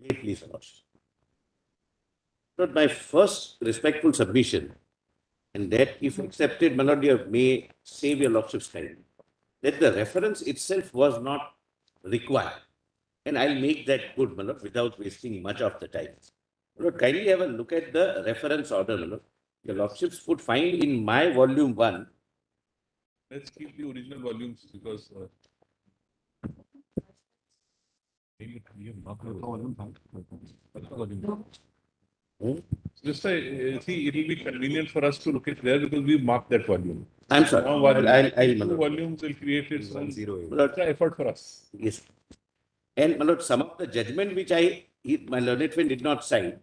Wait, please, Your Lordship. But my first respectful submission, and that if accepted, my Lord, you may save Your Lordship's time, that the reference itself was not required. And I'll make that good, my Lord, without wasting much of the time. My Lord, kindly have a look at the reference order, my Lord. Your Lordships would find in my volume 1. Let's keep the original volumes because just see, it will be convenient for us to look at there because we marked that volume. I'm sorry. Now, I'll, my two Lord. volumes will create its own Lord, extra effort for us. Yes. And my Lord, some of the judgment which my learned friend did not sign,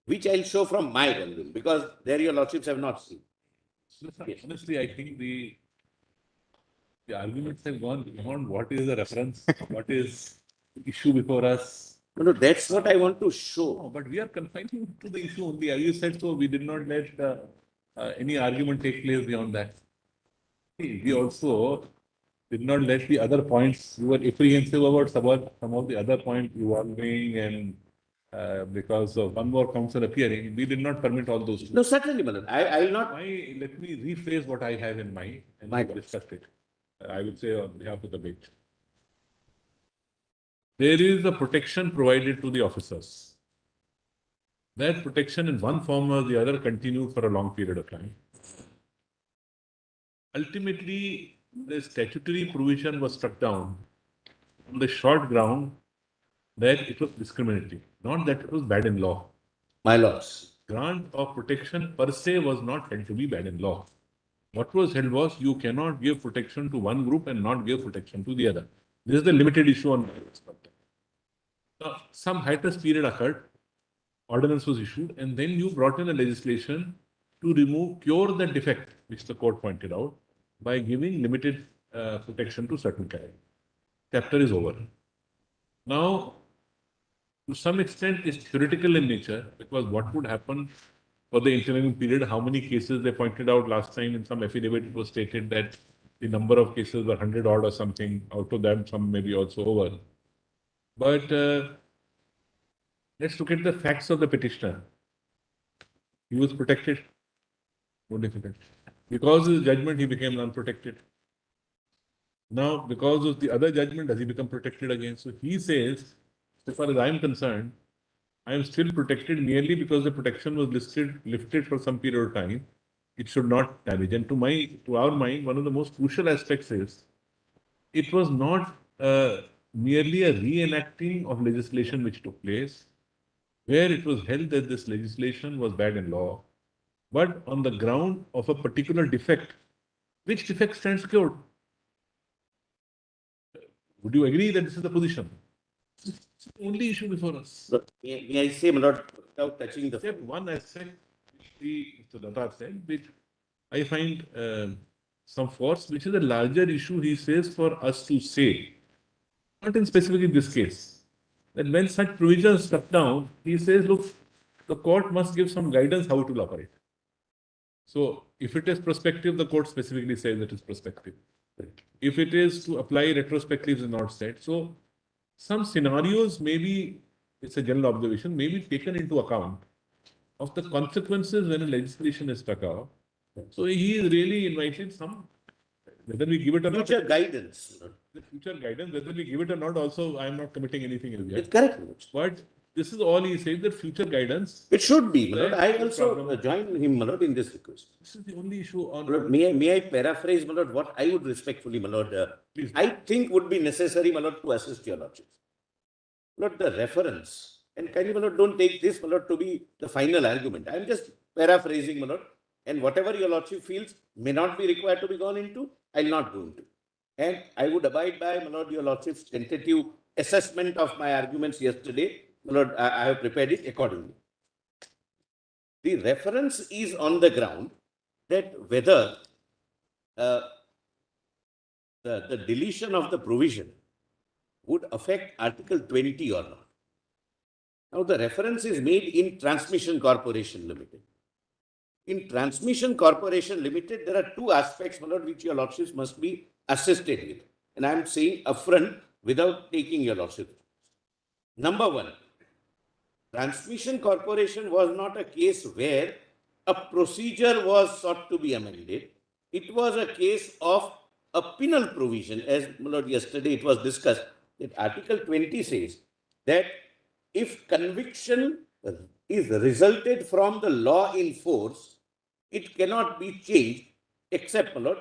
which I'll show from my volume, because there your Lordships have not seen. Yes. Honestly, I think the arguments have gone beyond what is the reference, what is the issue before us. No, that's what I want to show. No, but we are confining to the issue only. As you said, so we did not let any argument take place beyond that. We also did not let the other points. We were apprehensive about some of the other points evolving, and because of one more council appearing, we did not permit all those. No, certainly, Manan. I'll not. Let me rephrase what I have in mind and discuss it. I would say on behalf of the bench. There is a protection provided to the officers. That protection in one form or the other continued for a long period of time. Ultimately, the statutory provision was struck down on the short ground that it was discriminatory, not that it was bad in law. My lords. Grant of protection per se was not held to be bad in law. What was held was you cannot give protection to one group and not give protection to the other. This is the limited issue on this. Now, some hiatus period occurred, ordinance was issued, and then you brought in a legislation to cure the defect, which the court pointed out, by giving limited protection to certain categories. Chapter is over. Now, to some extent, it's theoretical in nature, because what would happen for the intervening period, how many cases they pointed out last time in some affidavit, it was stated that the number of cases were 100 odd or something, out of them some may be also over. But let's look at the facts of the petitioner. He was protected. No difficult. Because of his judgment, he became unprotected. Now, because of the other judgment, does he become protected again? So he says, as far as I am concerned, I am still protected merely because the protection was lifted for some period of time. It should not damage. And to our mind, one of the most crucial aspects is it was not merely a reenacting of legislation which took place, where it was held that this legislation was bad in law, but on the ground of a particular defect. Which defect stands cured? Would you agree that this is the position? It's the only issue before us. But may I say, my lord, without touching the... Except one aspect, which Mr. Datar said, which I find some force, which is a larger issue, he says, for us to say, not in specifically this case, that when such provisions struck down, he says, look, the court must give some guidance how it will operate. So, if it is prospective, the court specifically says it is prospective. If it is to apply retrospectively, it is not said. So, some scenarios maybe, it's a general observation, may be taken into account of the consequences when a legislation is struck out. So, he is really invited some, whether we give it or not. Future guidance. The future guidance, whether we give it or not, also I am not committing anything as yet. It's correct. But this is all he says, that future guidance. It should be, my lord. I also join him, my lord, in this request. This is the only issue on... Lord, may I paraphrase, my lord, what I would respectfully, my lord, I think would be necessary, my lord, to assist your lordship. Not the reference. And kindly, my lord, don't take this, my lord, to be the final argument. I am just paraphrasing, my lord. And whatever your lordship feels may not be required to be gone into, I will not go into. And I would abide by, my lord, your lordship's tentative assessment of my arguments yesterday. My lord, I have prepared it accordingly. The reference is on the ground that whether the deletion of the provision would affect Article 20 or not. Now, the reference is made in Transmission Corporation Limited. In Transmission Corporation Limited, there are two aspects, my lord, which your lordships must be assisted with. And I am saying upfront without taking your lordship. Number one, Transmission Corporation was not a case where a procedure was sought to be amended. It was a case of a penal provision, as my lord, yesterday it was discussed, that Article 20 says that if conviction is resulted from the law in force, it cannot be changed except, my lord,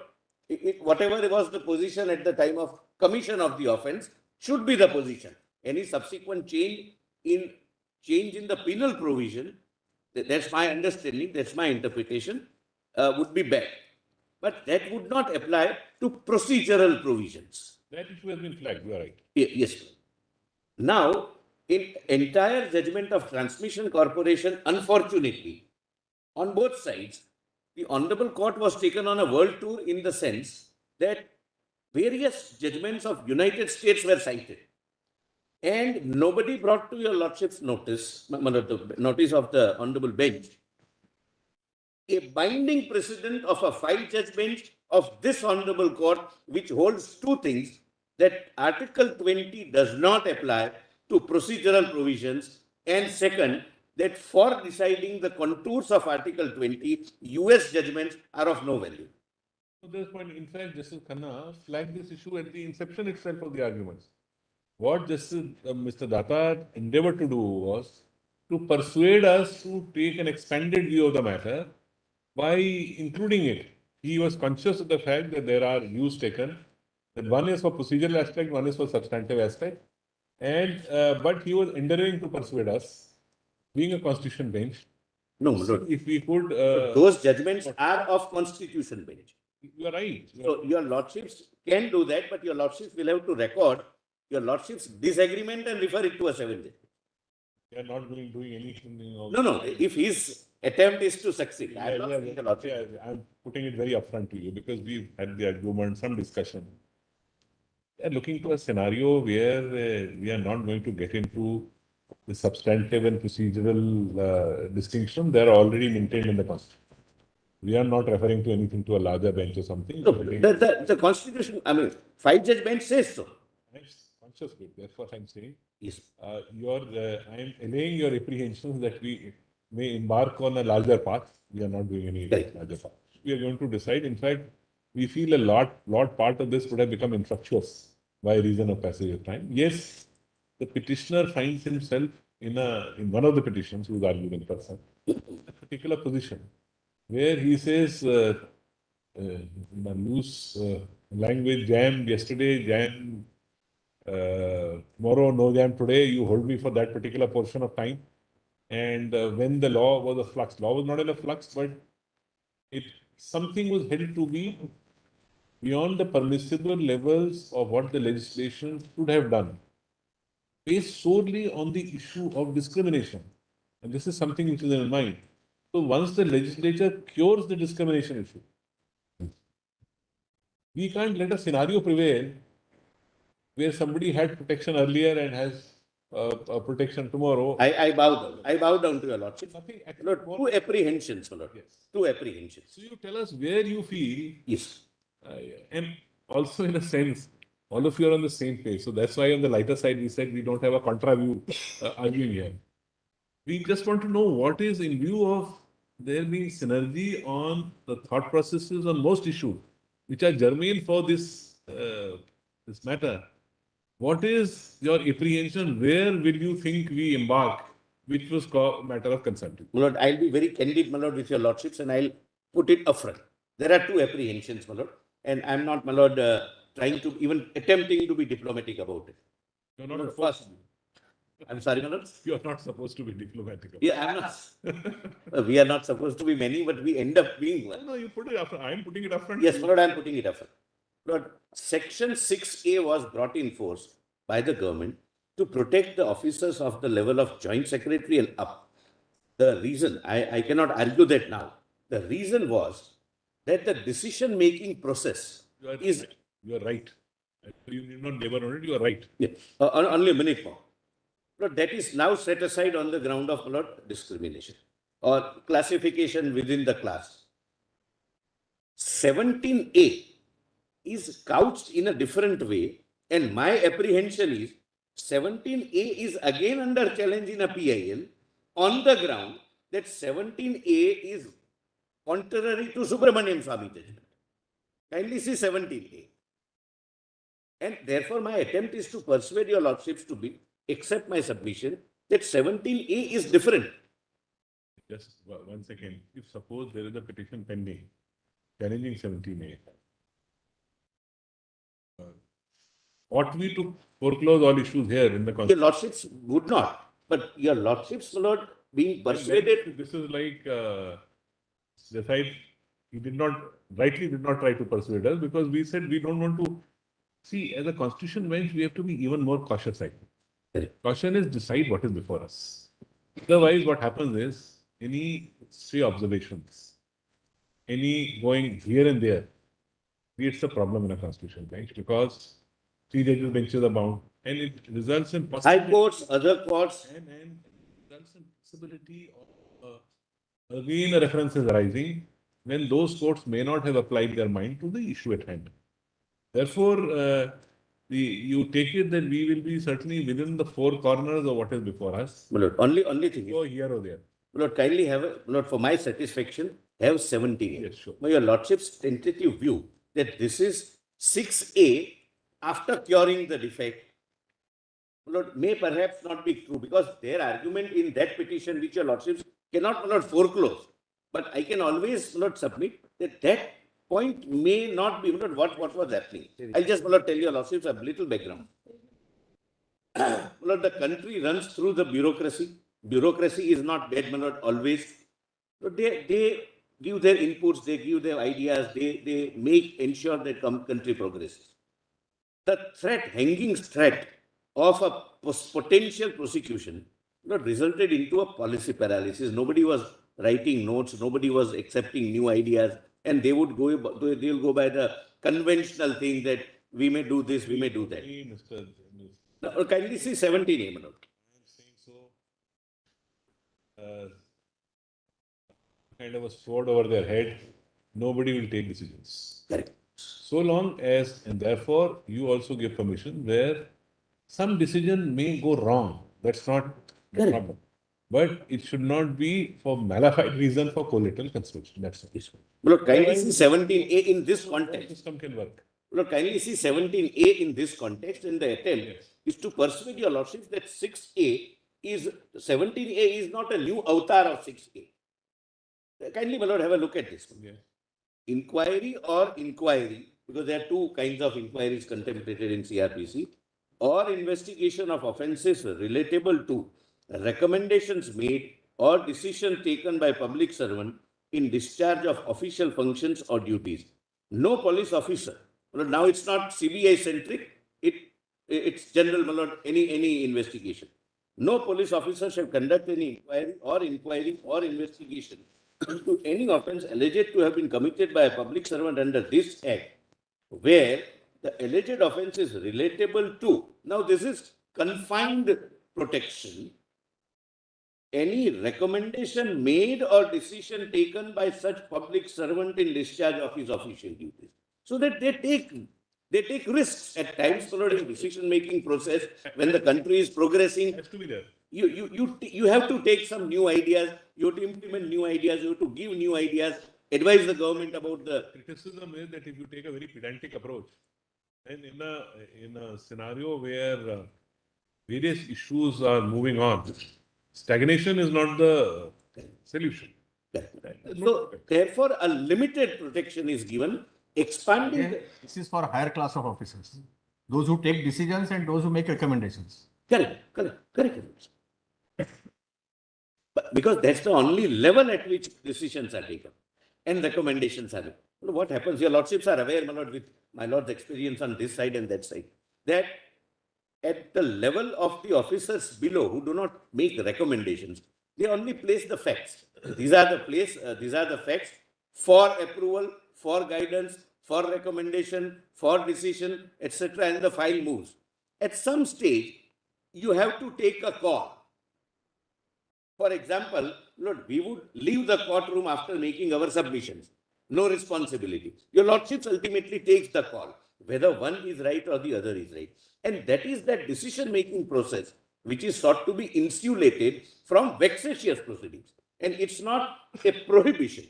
whatever was the position at the time of commission of the offence should be the position. Any subsequent change in the penal provision, that's my understanding, that's my interpretation, would be bad. But that would not apply to procedural provisions. That issue has been flagged, you are right. Yes. Now, in entire judgment of Transmission Corporation, unfortunately, on both sides, the Honorable Court was taken on a world tour in the sense that various judgments of United States were cited. And nobody brought to your lordship's notice, the notice of the Honorable Bench, a binding precedent of a 5-judge bench of this Honorable Court, which holds two things, that Article 20 does not apply to procedural provisions, and second, that for deciding the contours of Article 20, US judgments are of no value. So this point, in fact, Justice Khanna flagged this issue at the inception itself of the arguments. What Justice Mr. Datar endeavored to do was to persuade us to take an expanded view of the matter by including it. He was conscious of the fact that there are views taken, that one is for procedural aspect, one is for substantive aspect, and but he was endeavoring to persuade us, being a constitution bench. No, Lord. If we could, Those judgments are of constitution bench. you are right. So your lordships can do that, but your lordships will have to record your lordship's disagreement and refer it to a 7th judge. They are not doing anything. No. If his attempt is to succeed, I am not saying the lordship. Yeah, I'm putting it very upfront to you because we've had the argument, some discussion. We are looking to a scenario where we are not going to get into the substantive and procedural distinction. They are already maintained in the Constitution. We are not referring to anything to a larger bench or something. No, the Constitution, 5-judge bench says so. I'm conscious of it. That's what I'm saying. Yes. I'm allaying your apprehensions that we may embark on a larger path. We are not doing any Correct. larger path. We are going to decide. In fact, we feel a lot part of this would have become infructuous by reason of passage of time. Yes, the petitioner finds himself in one of the petitions, who is arguing in person, a particular position where he says, loose language, jam yesterday, jam tomorrow, no jam today, you hold me for that particular portion of time. And when the law was a flux, law was not in a flux, but something was held to be beyond the permissible levels of what the legislation should have done, based solely on the issue of discrimination. And this is something which is in mind. So once the legislature cures the discrimination issue, we can't let a scenario prevail where somebody had protection earlier and has protection tomorrow. I bow down to your lordship. Nothing. Lord, two apprehensions, my lord. Yes. Two apprehensions. So you tell us where you feel, Yes. and also in a sense, all of you are on the same page. So that's why on the lighter side, we said we don't have a contra view arguing here. We just want to know what is in view of there being synergy on the thought processes on most issues, which are germane for this matter. What is your apprehension? Where will you think we embark, which was a matter of concern to you? My lord, I'll be very candid, my lord, with your lordships, and I'll put it upfront. There are two apprehensions, my lord, and I'm not, my lord, trying to even attempting to be diplomatic about it. You're My not lord, supposed first, I'm sorry, my lord. You're not supposed to be diplomatic. Yeah, I'm not. We are not supposed to be many, but we end up being one. No, you put it up. I'm putting it up front. Yes, my lord, I'm putting it upfront. Lord, Section 6A was brought in force by the government to protect the officers of the level of Joint Secretary and up. The reason, I cannot argue that now. The reason was that the decision-making process is... You are right. You need not labor on it. You are right. Yeah, only a minute more. Lord, that is now set aside on the ground of, Lord, discrimination or classification within the class. 17A is couched in a different way, and my apprehension is 17A is again under challenge in a PIL, on the ground that 17A is contrary to Subramanian Swami judgment. Kindly see 17A. And therefore, my attempt is to persuade your lordships to accept my submission that 17A is different. Just 1 second. If suppose there is a petition pending challenging 17A, ought we to foreclose all issues here in the Your constitution? lordships would not. But your lordships, my lord, being persuaded. This is like decide. He rightly did not try to persuade us because we said we don't want to see as a constitution bench. We have to be even more cautious. I think. Correct. Caution is decide what is before us. Otherwise, what happens is any stray observations, any going here and there creates a problem in a constitution bench because 3 judges benches are bound and it results in High courts, other courts. and results in possibility of again a reference is arising when those courts may not have applied their mind to the issue at hand. Therefore, you take it that we will be certainly within the 4 corners of what is before us. My lord, only thing is, Go here or there. my lord, kindly have my lord, for my satisfaction, have 17A. Yes, sure. Now, your lordship's tentative view that this is 6A after curing the defect, my lord, may perhaps not be true because their argument in that petition, which your lordships cannot, my lord, foreclose. But I can always, my lord, submit that point may not be, my lord, what was happening. I'll just, my lord, tell your lordships a little background. My lord, the country runs through the bureaucracy. Bureaucracy is not bad, my lord, always. So they give their inputs, they give their ideas, they ensure that country progresses. The hanging threat of a potential prosecution, resulted into a policy paralysis. Nobody was writing notes, nobody was accepting new ideas, and they'll go by the conventional thing that we may do this, we may do that. Mr. Now, kindly see 17A, my lord. I'm saying so. Kind of a sword over their head. Nobody will take decisions. Correct. So long as, and therefore, you also give permission where some decision may go wrong. That's not the Correct. problem. But it should not be for malified reason for collateral construction. That's it. Yes, sir. Lord, kindly see 17A in this context. System can work. Lord, kindly see 17A in this context, and the attempt Yes. is to persuade your lordships that 17A is not a new avatar of 6A. Kindly, my lord, have a look at this. Yes. Inquiry or inquiry, because there are 2 kinds of inquiries contemplated in CRPC, or investigation of offences relatable to recommendations made or decision taken by public servant in discharge of official functions or duties. No police officer. Now it's not CBI centric. It's general, my lord, any investigation. No police officer shall conduct any inquiry or investigation into any offence alleged to have been committed by a public servant under this act, where the alleged offence is relatable to. Now, this is confined protection. Any recommendation made or decision taken by such public servant in discharge of his official duties. So that they take risks at times, following decision-making process when the country is progressing. Has to be there. You have to take some new ideas, you have to implement new ideas, you have to give new ideas, advise the government about the. Criticism is that if you take a very pedantic approach, and in a scenario where various issues are moving on, stagnation is not the solution. So, therefore, a limited protection is given, expanding. Again, this is for higher class of officers, those who take decisions and those who make recommendations. Correct. But because that's the only level at which decisions are taken and recommendations are made. What happens? Your lordships are aware, my lord, with my lord's experience on this side and that side, that at the level of the officers below who do not make recommendations, they only place the facts. These are the facts for approval, for guidance, for recommendation, for decision, etc. and the file moves. At some stage, you have to take a call. For example, Lord, we would leave the courtroom after making our submissions. No responsibility. Your lordships ultimately takes the call, whether one is right or the other is right. And that is that decision-making process which is sought to be insulated from vexatious proceedings. And it's not a prohibition.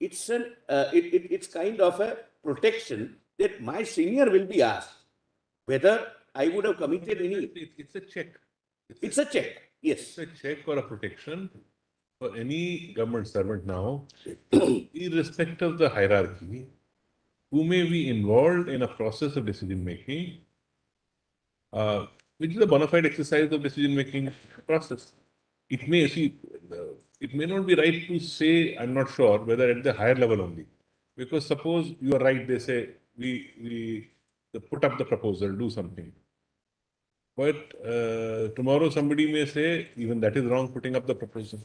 It's it's kind of a protection that my senior will be asked whether I would have committed any. It's a check. It's a check. Yes. It's a check or a protection for any government servant now, irrespective of the hierarchy, who may be involved in a process of decision making, which is a bona fide exercise of decision making process. It may it may not be right to say, I'm not sure whether at the higher level only, because suppose you are right, they say we put up the proposal, do something. But tomorrow somebody may say, even that is wrong, putting up the proposal.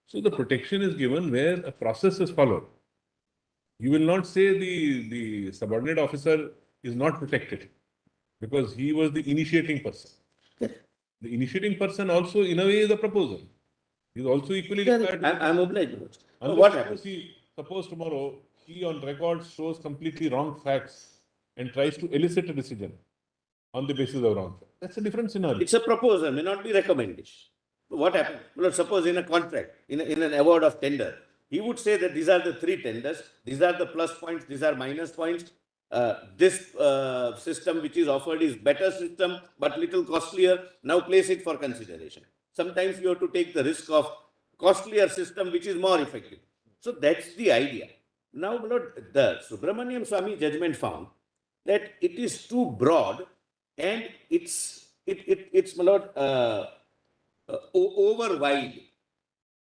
So the protection is given where a process is followed. You will not say the subordinate officer is not protected because he was the initiating person. The initiating person also, in a way, is a proposal. He is also equally required. I'm obliged. Unless What suppose happens? suppose tomorrow he on record shows completely wrong facts and tries to elicit a decision on the basis of wrong facts. That's a different scenario. It's a proposal, may not be recommendation. What happens? Well, suppose in a contract, in an award of tender, he would say that these are the three tenders, these are the plus points, these are minus points. This system which is offered is better system, but little costlier. Now place it for consideration. Sometimes you have to take the risk of costlier system which is more effective. So that's the idea. Now, my lord, the Subramaniam Swamy judgment found that it is too broad and it's my lord, over wide.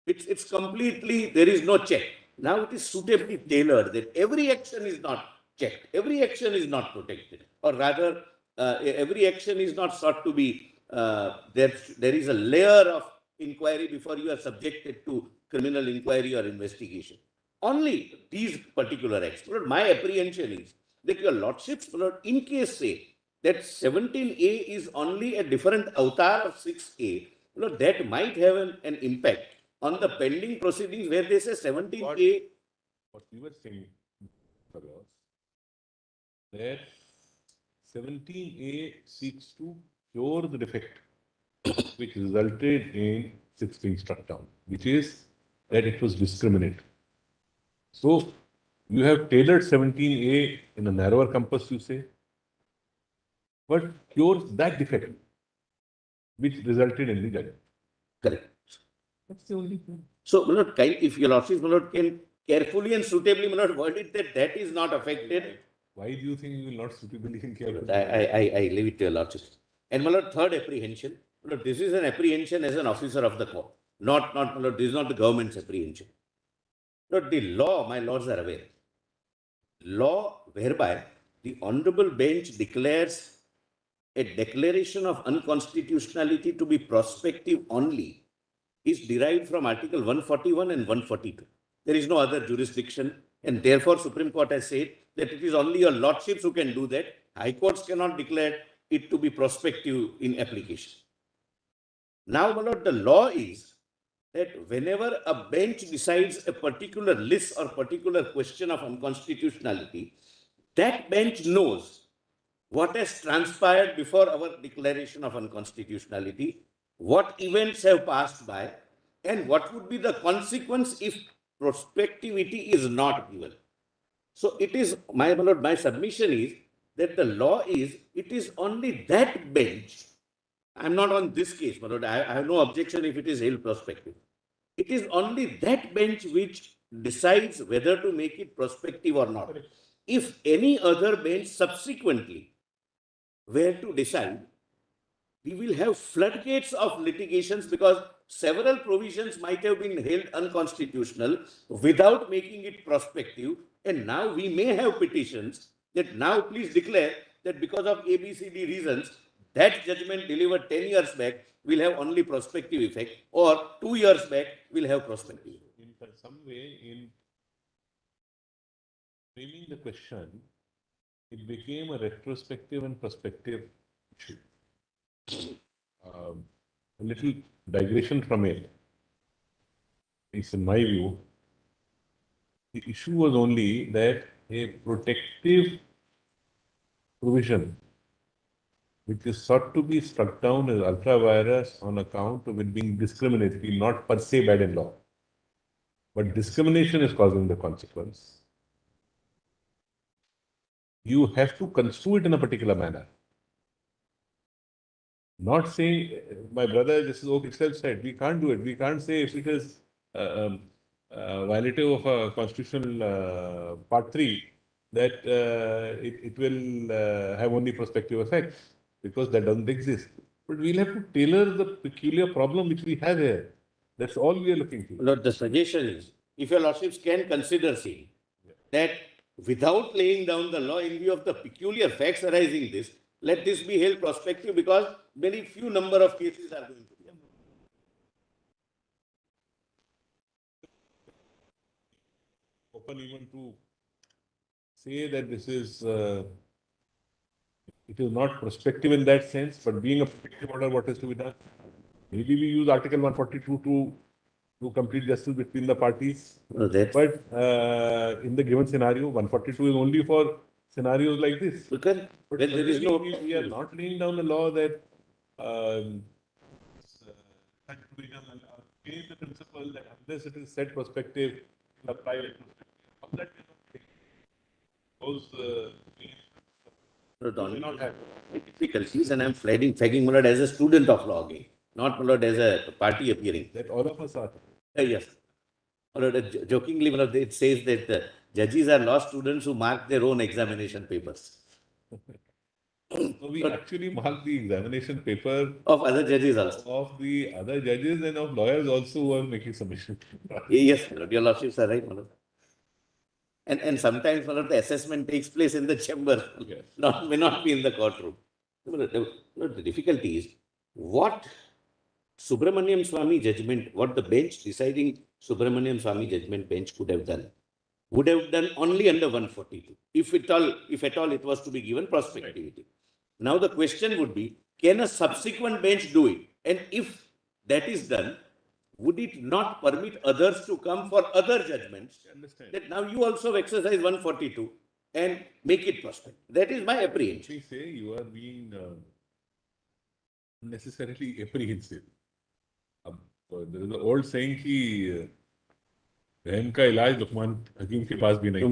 It's completely, there is no check. Now it is suitably tailored that every action is not checked, every action is not protected, or rather, every action is not sought to be, there is a layer of inquiry before you are subjected to criminal inquiry or investigation. Only these particular acts. Lord, my apprehension is that your lordships, Lord, in case say that 17A is only a different avatar of 6A, Lord, that might have an impact on the pending proceedings where they say 17A. What we were saying was that 17A seeks to cure the defect which resulted in 16 struck down, which is that it was discriminate. So you have tailored 17A in a narrower compass, you say, but cures that defect which resulted in the judgment. Correct. That's the only thing. So, my lord, if your lordships, my lord, can carefully and suitably, my lord, word it that that is not affected. Why do you think you will not suitably and carefully? I leave it to your lordships. And my lord, third apprehension, my lord, this is an apprehension as an officer of the court, not my lord, this is not the government's apprehension. Lord, the law, my lords are aware, law whereby the honorable bench declares a declaration of unconstitutionality to be prospective only is derived from Article 141 and 142. There is no other jurisdiction, and therefore Supreme Court has said that it is only your lordships who can do that. High courts cannot declare it to be prospective in application. Now, my lord, the law is that whenever a bench decides a particular list or particular question of unconstitutionality, that bench knows what has transpired before our declaration of unconstitutionality, what events have passed by, and what would be the consequence if prospectivity is not given. So it is, my lord, my submission is that the law is, it is only that bench. I'm not on this case, my lord. I have no objection if it is held prospective. It is only that bench which decides whether to make it prospective or not. If any other bench subsequently were to decide, we will have floodgates of litigations because several provisions might have been held unconstitutional without making it prospective. And now we may have petitions that now please declare that because of ABCD reasons, that judgment delivered 10 years back will have only prospective effect, or 2 years back will have prospective. In some way, in framing the question, it became a retrospective and prospective issue. A little digression from it. It's in my view, the issue was only that a protective provision which is sought to be struck down as ultra virus on account of it being discriminatory, not per se bad in law. But discrimination is causing the consequence. You have to construe it in a particular manner. Not saying, my brother Justice Oak itself said, we can't do it. We can't say if it is violative of a constitutional part 3, that it will have only prospective effects, because that doesn't exist. But we'll have to tailor the peculiar problem which we have here. That's all we are looking to. Lord, the suggestion is, if your lordships can consider saying that without laying down the law in view of the peculiar facts arising this, let this be held prospective, because very few number of cases are going to be. Open even to say that this is, it is not prospective in that sense, but being a protective order, what is to be done? Maybe we use Article 142 to complete justice between the parties. No, that's But in the given scenario, 142 is only for scenarios like this. because But when there is no. we are not laying down a law that such provision and change the principle that unless it is set prospective, apply it. All that kind of thing. Those No, the may only not have. difficulties, and I'm fagging Mulad as a student of law again, not Mulad as a party appearing. That all of us are. Yes. Mulad, jokingly, Mulad, it says that the judges are law students who mark their own examination papers So we actually mark the examination paper of other judges also. of the other judges and of lawyers also who are making submission. Yes, Mulad, your lordships are right, Mulad. And sometimes, Mulad, the assessment takes place in the chamber, Yes. may not be in the courtroom. The difficulty is what Subramaniam Swamy judgment, what the bench deciding Subramaniam Swamy judgment bench could have done, would have done only under 142, if at all it was to be given prospectivity. Now the question would be, can a subsequent bench do it? And if that is done, would it not permit others to come for other judgments? Understand? That now you also exercise 142 and make it prospective. That is my apprehension. We say you are being unnecessarily apprehensive. There is an old saying कि रहम का इलाज लुकमान हकीम के पास भी नहीं.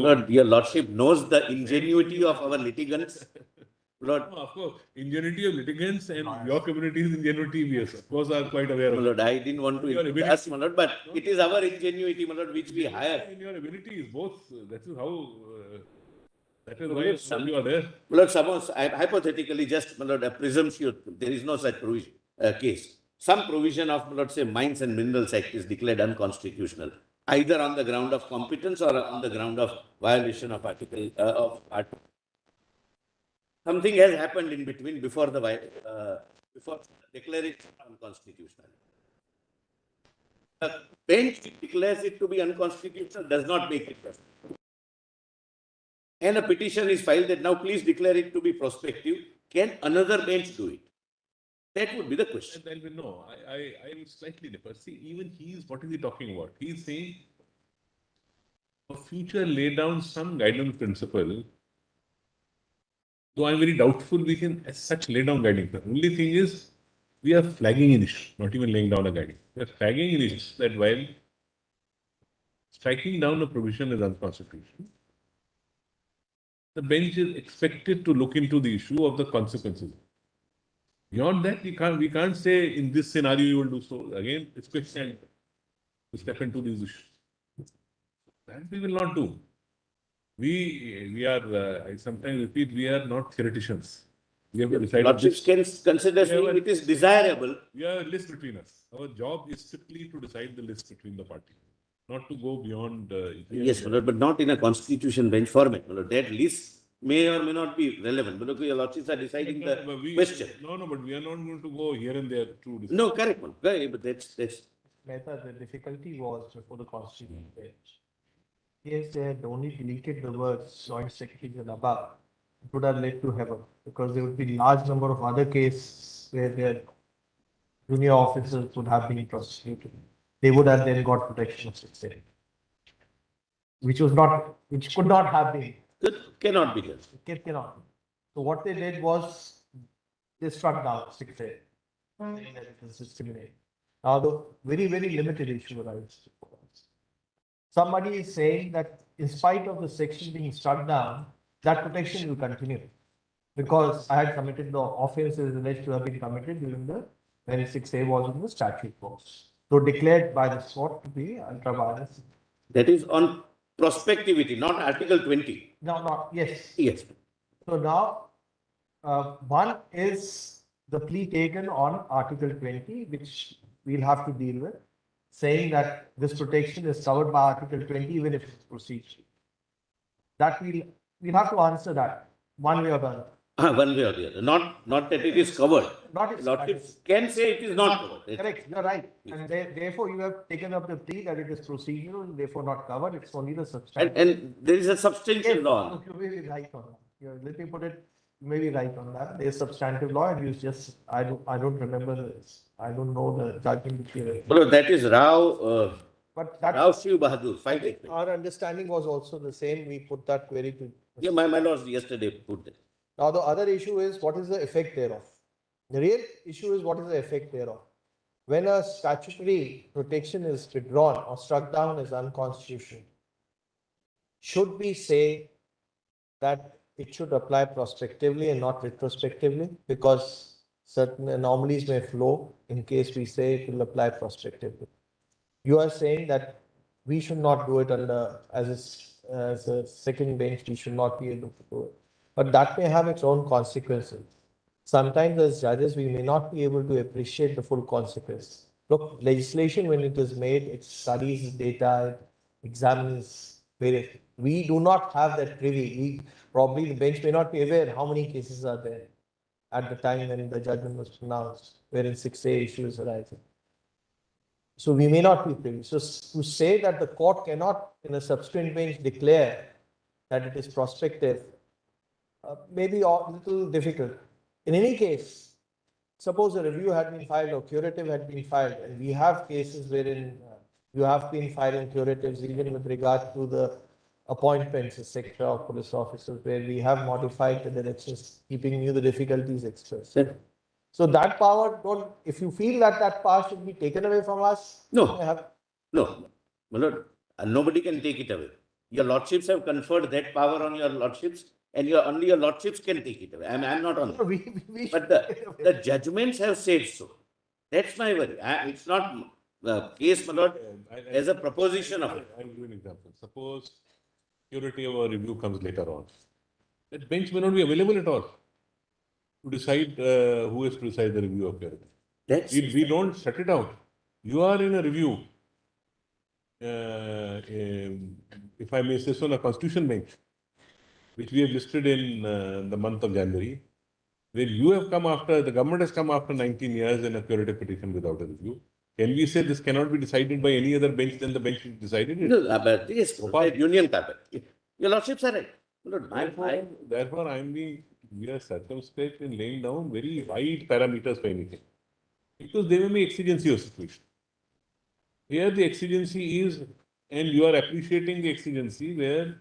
Lord, your lordship knows the ingenuity of our litigants. Lord, Of course, ingenuity of litigants and your community's ingenuity, we of course are quite aware my of. lord, I didn't want Your to ability- ask, my lord, but it is our ingenuity, my lord, which we hire. And your ability is both. That is how. That is Well, why some- you are there. My lord, suppose, hypothetically, just, my lord, a presumption, there is no such provision, case. Some provision of, my lord, say, Mines and Minerals Act is declared unconstitutional, either on the ground of competence or on the ground of violation of something has happened in between before before declaration unconstitutional. The bench declares it to be unconstitutional, does not make it prospective. And a petition is filed that now please declare it to be prospective. Can another bench do it? That would be the question. And then we know. I am slightly different. See, even what is he talking about? He is saying for future lay down some guidance principle. Though I'm very doubtful we can as such lay down guiding principle. Only thing is we are flagging an issue, not even laying down a guiding. We are flagging an issue that while striking down a provision is unconstitutional, the bench is expected to look into the issue of the consequences. Beyond that, we can't say in this scenario you will do so. Again, it's quicksand to step into these issues. That we will not do. We are, I sometimes repeat, we are not theoreticians. We have to decide. Lordships can consider saying it is desirable. We have a list between us. Our job is strictly to decide the list between the parties, not to go beyond. Yes, my lord, but not in a constitution bench format. My lord. That list may or may not be relevant. But your lordships are deciding But the we- question. No, but we are not going to go here and there to decide. No, correct, my lord. Correct, but that's Mehta, the difficulty was before the constitution bench. Yes, they had only deleted the words joint secretaries and above. It would have led to heaven because there would be large number of other cases where their junior officers would have been prosecuted. They would have then got protection of 6A, which could not have been. good, cannot be done. It cannot. So what they did was they struck down 6A, saying that it is discriminating. Now, the very, very limited issue arises. Somebody is saying that in spite of the section being struck down, that protection will continue. Because I had committed the offence is alleged to have been committed during the when 6A was in the statute books. So declared by the court to be ultra virus. That is on prospectivity, not Article 20. No, yes. Yes. So now, one is the plea taken on Article 20, which we'll have to deal with, saying that this protection is covered by Article 20, even if it's procedural. That we'll have to answer that one way or the other. One way or the other. Not that it is covered. Not its Lordships can say it is not covered. It's- Correct, you're right. And therefore, you have taken up the plea that it is procedural and therefore not covered. It's only the substantive. And there is a substantial Yes, law. on it. You may be right on that. Let me put it, you may be right on that. There's substantive law and you just, I don't remember this. I don't know the judgment. Well, that is But that, Rao Shiv Bahadur, 583. our understanding was also the same. We put that query to. Yeah, my lords yesterday put that. Now, the other issue is what is the effect thereof? The real issue is what is the effect thereof? When a statutory protection is withdrawn or struck down as unconstitutional, should we say that it should apply prospectively and not retrospectively? Because certain anomalies may flow in case we say it will apply prospectively. You are saying that we should not do it under, as a second bench, we should not be able to do it. But that may have its own consequences. Sometimes as judges, we may not be able to appreciate the full consequence. Look, legislation, when it is made, it studies data, it examines various. We do not have that privy. Probably the bench may not be aware how many cases are there at the time when the judgment was pronounced, wherein 6A issues arising. So we may not be privy. So to say that the court cannot, in a subsequent bench, declare that it is prospective, may be a little difficult. In any case, suppose a review had been filed or curative had been filed, and we have cases wherein you have been filing curatives even with regard to the appointments, etc., of police officers, where we have modified the directions, keeping you the difficulties expressed. So that power, if you feel that that power should be taken away from us, No. you may have. No, my lord, nobody can take it away. Your lordships have conferred that power on your lordships, and only your lordships can take it away. I'm not on that. We But should- the judgments have said so. That's my worry. It's not the case, my lord, as a proposition of it. I'll give you an example. Suppose curative or review comes later on. That bench may not be available at all to decide who is to decide the review of curative. That's We don't shut it out. You are in a review. If I may say so, on a constitution bench, which we have listed in the month of January, where you have come after, the government has come after 19 years in a curative petition without a review. Can we say this cannot be decided by any other bench than the bench which decided it? no, but yes, far- union carpet. Your lordships are right. My lord, Therefore, we are circumspect in laying down very wide parameters for anything. Because there may be exigency of situation. Here the exigency is, and you are appreciating the exigency where,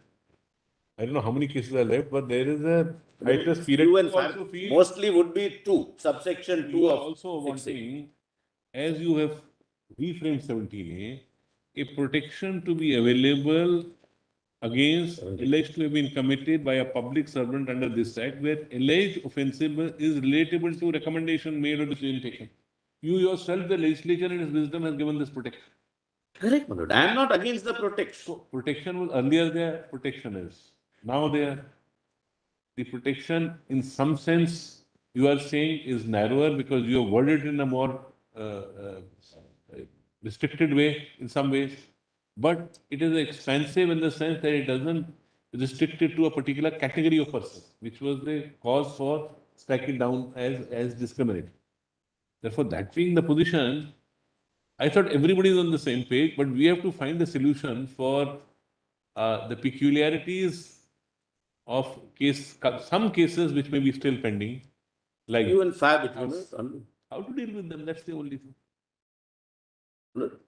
I don't know how many cases are left, but there is a hiatus period. You and You also five, feel- mostly would be 2, subsection 2 You are of also 6A. wanting, as you have reframed 17A, a protection to be available against alleged to have been committed by a public servant under this act, where alleged offensive is relatable to recommendation made or decision taken. You yourself, the legislature in its wisdom, has given this protection. Correct, my lord. I am not against the protection. Protection was earlier there, protection is now there. The protection, in some sense, you are saying is narrower because you have worded it in a more restricted way in some ways. But it is expansive in the sense that it doesn't restrict it to a particular category of persons, which was the cause for striking down as discriminating. Therefore, that being the position, I thought everybody is on the same page, but we have to find a solution for the peculiarities of some cases which may be still pending, like You and Fab, it House. was only. how to deal with them. That's the only thing. Look,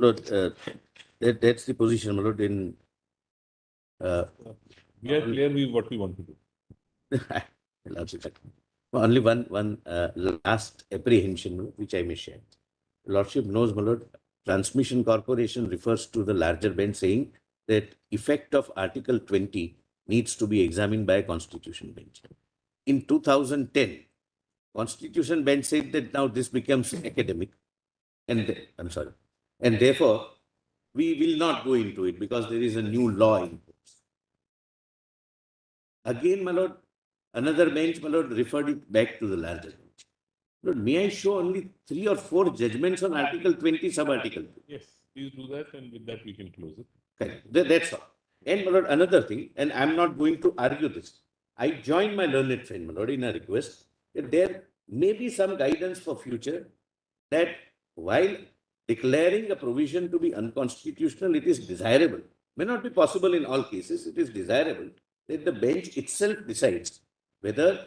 Lord, that's the position, my Lord, in We are clear with what we want to do. only one last apprehension which I may share. Lordship knows, my Lord, Transmission Corporation refers to the larger bench saying that effect of Article 20 needs to be examined by a constitution bench. In 2010, Constitution bench said that now this becomes academic, and I'm sorry, and therefore we will not go into it because there is a new law in force. Again, my Lord, another bench, my Lord, referred it back to the larger bench. Lord, may I show only 3 or 4 judgments on Article 20, sub-article 2? Yes, please do that, and with that we can close it. Correct. That's all. And my Lord, another thing, and I'm not going to argue this. I join my learned friend, my Lord, in a request that there may be some guidance for future that while declaring a provision to be unconstitutional, it is desirable. May not be possible in all cases. It is desirable that the bench itself decides whether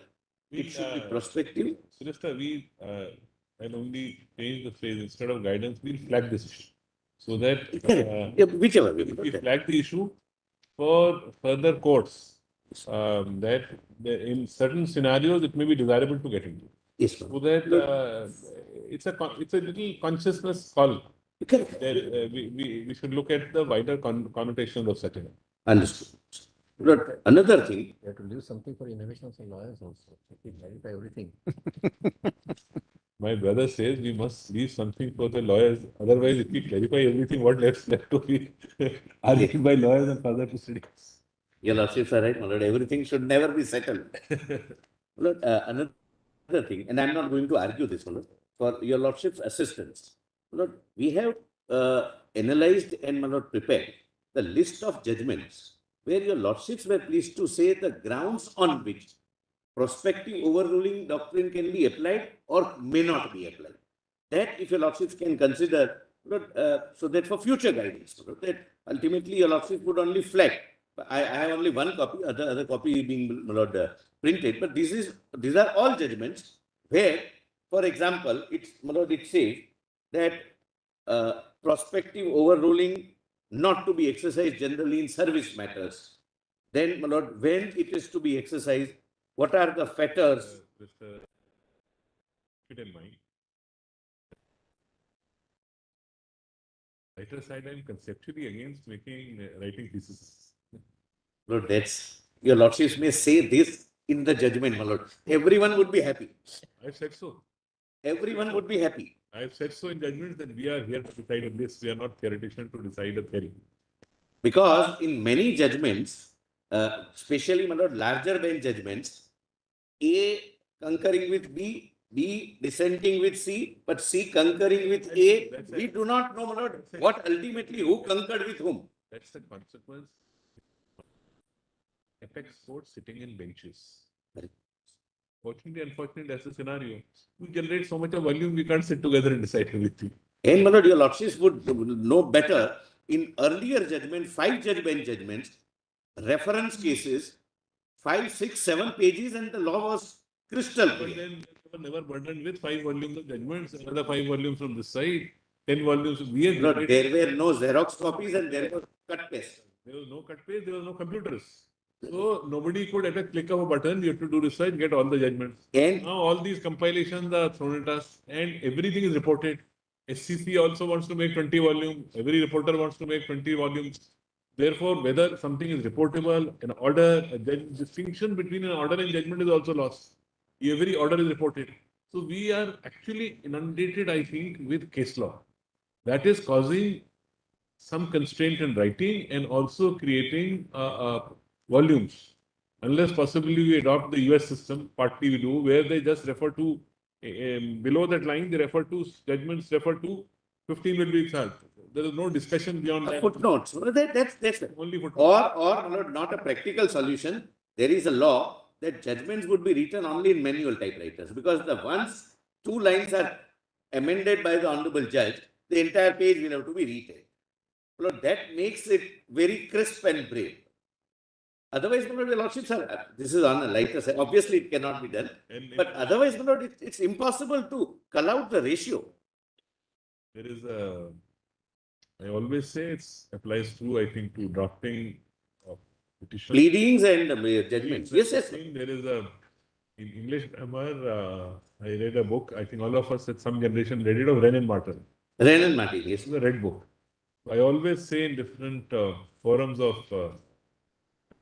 it should be prospective. Shrestha, I'll only change the phrase. Instead of guidance, we'll flag this issue. So that Yeah, whichever way. if we flag the issue for further courts, that in certain scenarios it may be desirable to get into. Yes, ma'am. So that it's a little consciousness call. Correct. That we should look at the wider connotations of such an. Understood. But another thing, You have to leave something for innovations and lawyers also. You can clarify everything. My brother says we must leave something for the lawyers. Otherwise, if we clarify everything, what left to be argued by lawyers and further proceedings. your lordships are right, my lord, everything should never be settled. My lord, another thing, and I'm not going to argue this, my lord, for your lordship's assistance. My lord, we have analyzed and, my lord, prepared the list of judgments where your lordships were pleased to say the grounds on which prospective overruling doctrine can be applied or may not be applied. That, if your lordships can consider, so that for future guidance, that ultimately your lordship would only flag. I have only one copy, other copy being, my lord, printed, but these are all judgments where, for example, my lord, it says that prospective overruling not to be exercised generally in service matters. Then, my lord, when it is to be exercised, what are the fetters? Keep in mind. Writer side, I'm conceptually against writing theses. Lord, that's your lordships may say this in the judgment, my lord. Everyone would be happy. I've said so. Everyone would be happy. I've said so in judgment that we are here to decide on this. We are not theoreticians to decide a theory. Because in many judgments, especially, my lord, larger bench judgments, A concurring with B, B dissenting with C, but C concurring with A. We do not know, my lord, what ultimately who concurred with whom. That's the consequence. Apex courts sitting in benches. Correct. Fortunately, unfortunately, that's the scenario. We generate so much of volume, we can't sit together and decide everything. And, my lord, your lordships would know better. In earlier judgment, 5 judge bench judgments, reference cases, 5, 6, 7 pages, and the law was crystal But clear. then we were never burdened with 5 volumes of judgments, another 5 volumes from this side, 10 volumes. We No, had there were no Xerox copies and there was cut paste. There was no cut page, there was no computers. So nobody could at a click of a button, you have to do research, get all the judgments. And Now all these compilations are thrown at us and everything is reported. SCC also wants to make 20 volumes. Every reporter wants to make 20 volumes. Therefore, whether something is reportable, an order, the distinction between an order and judgment is also lost. Every order is reported. So we are actually inundated, I think, with case law. That is causing some constraint in writing and also creating volumes. Unless possibly we adopt the US system, partly we do, where they just refer to, below that line, they refer to judgments, refer to 15 will be charged. There is no discussion beyond that. footnotes. Well, that's Only footnotes. or not a practical solution. There is a law that judgments would be written only in manual typewriters because the once 2 lines are amended by the honorable judge, the entire page will have to be retained. Well, that makes it very crisp and brave. Otherwise, my lord, your lordships are, this is on a lighter side. Obviously, it cannot be done. But otherwise, my lord, it's impossible to cull out the ratio. There is a I always say it applies to, I think, to drafting of petition. Pleadings and judgments. Yes, yes. There is a, in English grammar, I read a book, I think all of us at some generation read it, of Wren and Martin. Wren and Martin, yes. It's a red book. I always say in different forums of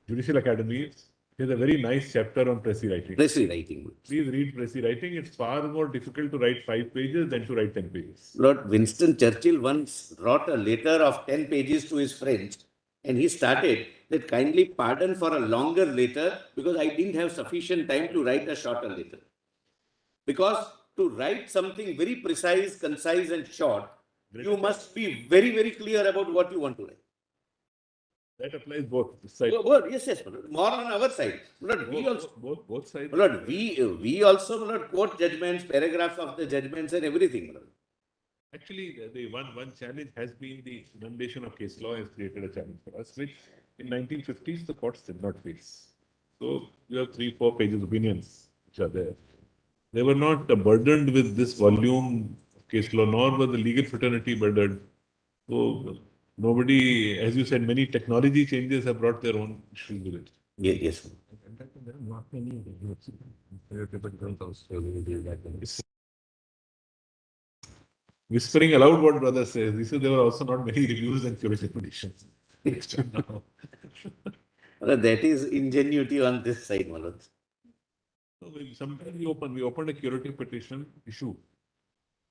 judicial academies, there's a very nice chapter on Pressy writing. Pressy writing. Please read Pressy writing. It's far more difficult to write 5 pages than to write 10 pages. Lord Winston Churchill once wrote a letter of 10 pages to his friends, and he started that kindly pardon for a longer letter because I didn't have sufficient time to write a shorter letter. Because to write something very precise, concise, and short, you must be very, very clear about what you want to write. That applies both sides. Well, yes, yes, more on our side. Lord, we also, Both sides. Lord, we also Lord, quote judgments, paragraphs of the judgments, and everything. Lord. Actually, the one challenge has been the inundation of case law has created a challenge for us, which in 1950s the courts did not face. So you have 3-4 pages opinions which are there. They were not burdened with this volume of case law, nor were the legal fraternity burdened. So nobody, as you said, many technology changes have brought their own issues with it. Yes, yes. In fact, there are not many reviews. People don't also really like them. Whispering aloud what brother says. He said there were also not many reviews and curative petitions. That is ingenuity on this side, Manoj. So sometimes we opened a curative petition issue.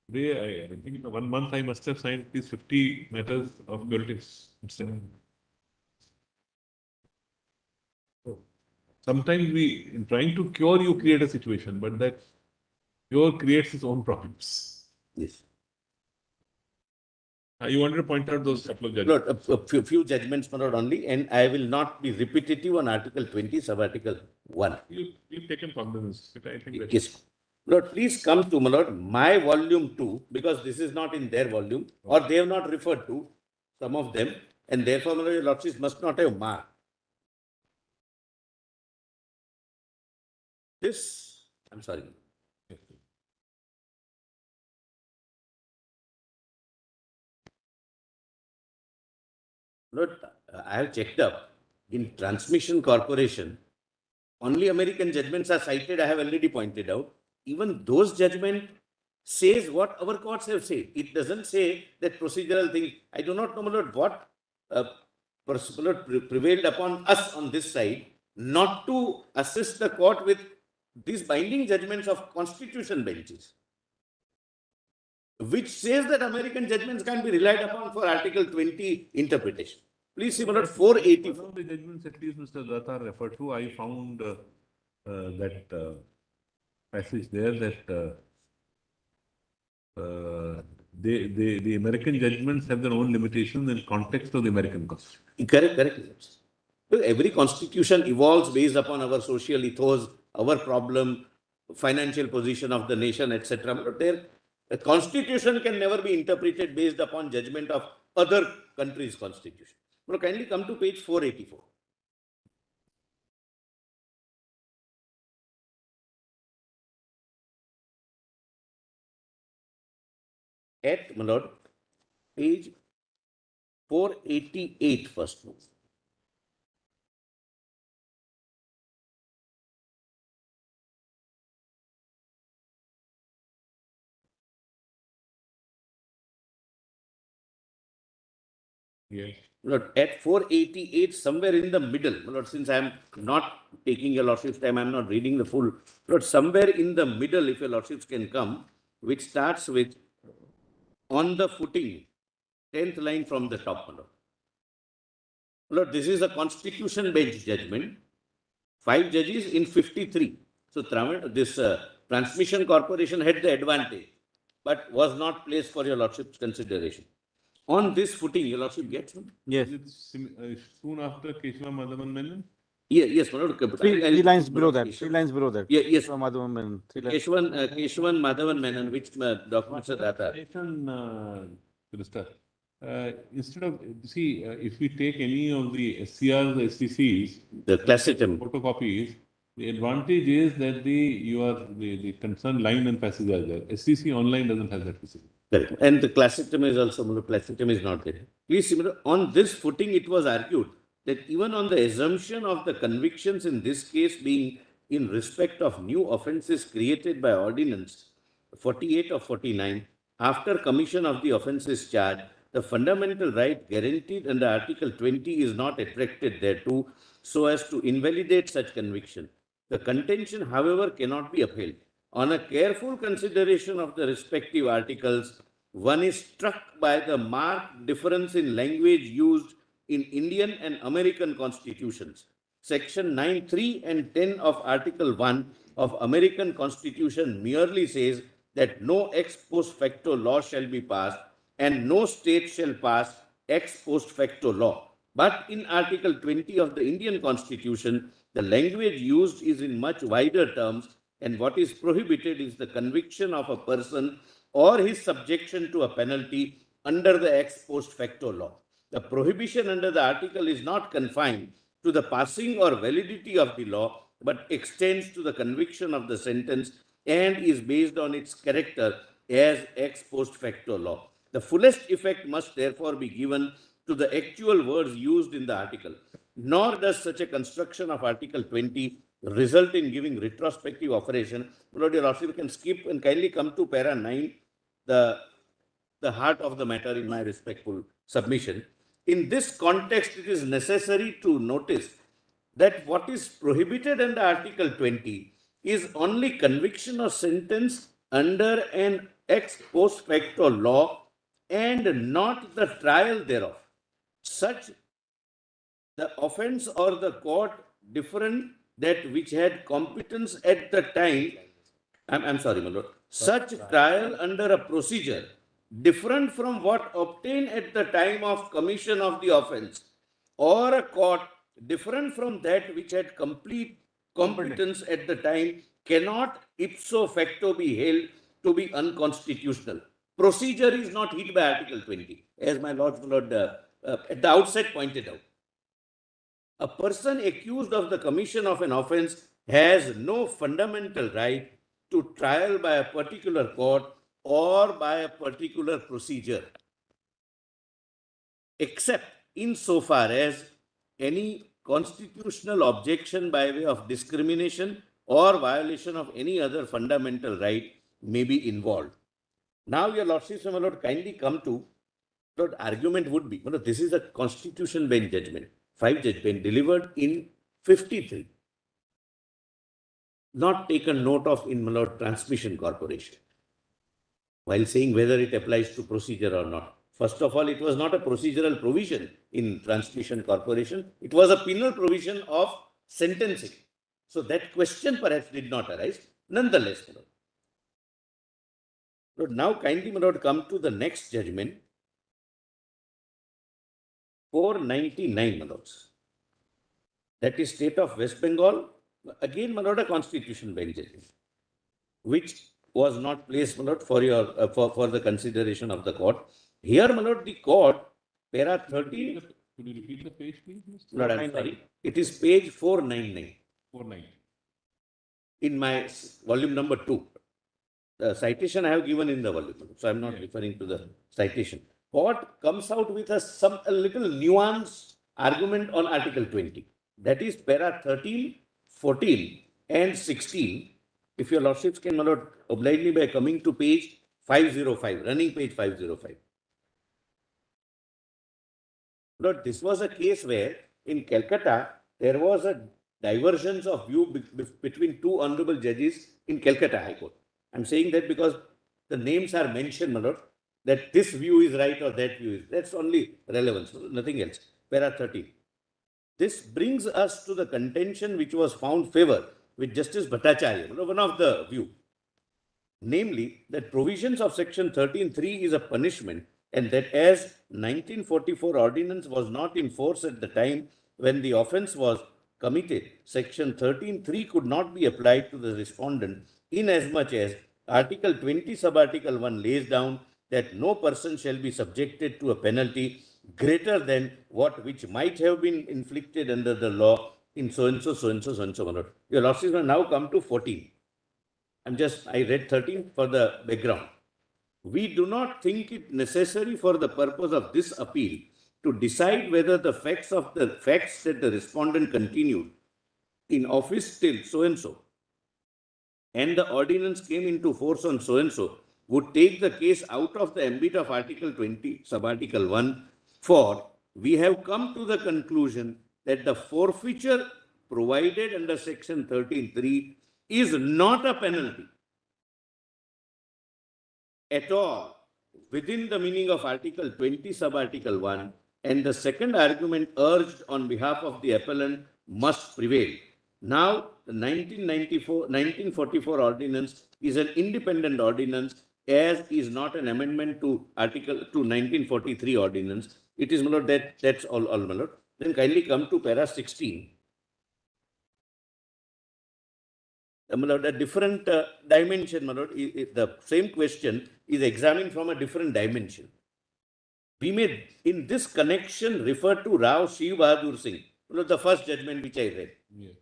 Today, I think in 1 month I must have signed at least 50 matters of curatives. So sometimes in trying to cure, you create a situation, but that cure creates its own problems. Yes. You wanted to point out those couple of judgments. Lord, a few judgments, Manoj, only, and I will not be repetitive on Article 20, Sub-Article 1. You've taken cognizance. I think that Yes. Lord, please come to, Lord, my volume 2, because this is not in their volume, or they have not referred to some of them, and therefore, Lord, your Lordship must not have marked. This, I'm sorry. Lord, I have checked up. In Transmission Corporation, only American judgments are cited, I have already pointed out. Even those judgments says what our courts have said. It doesn't say that procedural thing. I do not know, Lord, what prevailed upon us on this side not to assist the court with these binding judgments of constitution benches, which says that American judgments can be relied upon for Article 20 interpretation. Please see, Lord, 484. One of the judgments, at least Mr. Datar referred to, I found that passage there that the American judgments have their own limitations in context of the American Constitution. Correct, correct. Well, every constitution evolves based upon our social ethos, our problem, financial position of the nation, etc. But a constitution can never be interpreted based upon judgment of other countries' constitution. Now, kindly come to page 484. At, my lord, page 488 first. Yes. Lord, at 488, somewhere in the middle, Lord, since I am not taking your lordship's time, I am not reading the full. Lord, somewhere in the middle, if your lordships can come, which starts with on the footing, 10th line from the top. Lord, Lord, this is a constitution bench judgment. 5 judges in 53. So this Transmission Corporation had the advantage, but was not placed for your lordship's consideration. On this footing, your lordship gets one? Yes. Is it soon after Keshava Madhavan Menon? Yes, my lord. Three lines below that. 3 lines below that. Yes. From Madhavan Menon. 3 lines. Keshwan Madhavan Menon, which documents are that? Minister, instead of, see, if we take any of the SCRs, the SCCs, The classitum. photocopies, the advantage is that the concerned line and passage are there. SCC online doesn't have that facility. Correct. And the classitum is also, classitum is not there. Please, similar, on this footing, it was argued that even on the assumption of the convictions in this case being in respect of new offences created by Ordinance 48 of 49, after commission of the offences charged, the fundamental right guaranteed under Article 20 is not attracted thereto so as to invalidate such conviction. The contention, however, cannot be upheld. On a careful consideration of the respective articles, one is struck by the marked difference in language used in Indian and American constitutions. Section 9(3) and 10 of Article 1 of American Constitution merely says that no ex post facto law shall be passed and no state shall pass ex post facto law. But in Article 20 of the Indian Constitution, the language used is in much wider terms, and what is prohibited is the conviction of a person or his subjection to a penalty under the ex post facto law. The prohibition under the article is not confined to the passing or validity of the law, but extends to the conviction of the sentence and is based on its character as ex post facto law. The fullest effect must therefore be given to the actual words used in the article. Nor does such a construction of Article 20 result in giving retrospective operation. Lord, Your Lordship, you can skip and kindly come to para 9, the heart of the matter in my respectful submission. In this context, it is necessary to notice that what is prohibited under Article 20 is only conviction or sentence under an ex post facto law and not the trial thereof. Such the offence or the court different that which had competence at the time, I'm sorry, my lord, such trial under a procedure different from what obtained at the time of commission of the offence, or a court different from that which had complete competence at the time, cannot ipso facto be held to be unconstitutional. Procedure is not hit by Article 20, as my lord at the outset pointed out. A person accused of the commission of an offence has no fundamental right to trial by a particular court or by a particular procedure, except insofar as any constitutional objection by way of discrimination or violation of any other fundamental right may be involved. Now, Your Lordship, my lord, kindly come to what argument would be. Well, this is a constitution bench judgment, 5 judgment delivered in 53, not taken note of in my lord Transmission Corporation, while saying whether it applies to procedure or not. First of all, it was not a procedural provision in Transmission Corporation. It was a penal provision of sentencing. So that question perhaps did not arise. Nonetheless, my lord. Lord, now kindly, my lord, come to the next judgment, 499, my lords. That is State of West Bengal. Again, my lord, a constitution bench judgment, which was not placed, my lord, for your for the consideration of the court. Here, my lord, the court, para 13. Could you repeat the page, please? Lord, I'm sorry. It is page 499. 490. In my volume number 2. The citation I have given in the volume, so I'm not referring to the citation. Court comes out with a little nuanced argument on Article 20. That is para 13, 14 and 16. If your lordships can, my lord, oblige me by coming to page 505, running page 505. Lord, this was a case where in Calcutta, there was a divergence of view between two honorable judges in Calcutta High Court. I'm saying that because the names are mentioned, my lord, that this view is right or that view is. That's only relevance, nothing else. Para 13. This brings us to the contention which was found favor with Justice Bhattacharya, one of the view. Namely, that provisions of section 13(3) is a punishment, and that as 1944 ordinance was not in force at the time when the offence was committed, section 13(3) could not be applied to the respondent, inasmuch as Article 20 subarticle 1 lays down that no person shall be subjected to a penalty greater than what which might have been inflicted under the law in so-and-so, so-and-so, so-and-so. Your lordships will now come to 14. I read 13 for the background. We do not think it necessary for the purpose of this appeal to decide whether the facts that the respondent continued in office till so and so, and the ordinance came into force on so and so, would take the case out of the ambit of Article 20, Subarticle 1, for we have come to the conclusion that the forfeiture provided under Section 13(3) is not a penalty at all within the meaning of Article 20, Subarticle 1, and the second argument urged on behalf of the appellant must prevail. Now, the 1944 ordinance is an independent ordinance, as is not an amendment to 1943 ordinance. It is, my lord, that's all, my lord. Then kindly come to para 16. My lord, a different dimension, my lord. The same question is examined from a different dimension. We may, in this connection, refer to Rao Shiv Bahadur Singh, my lord, the first judgment which I read. Yeah.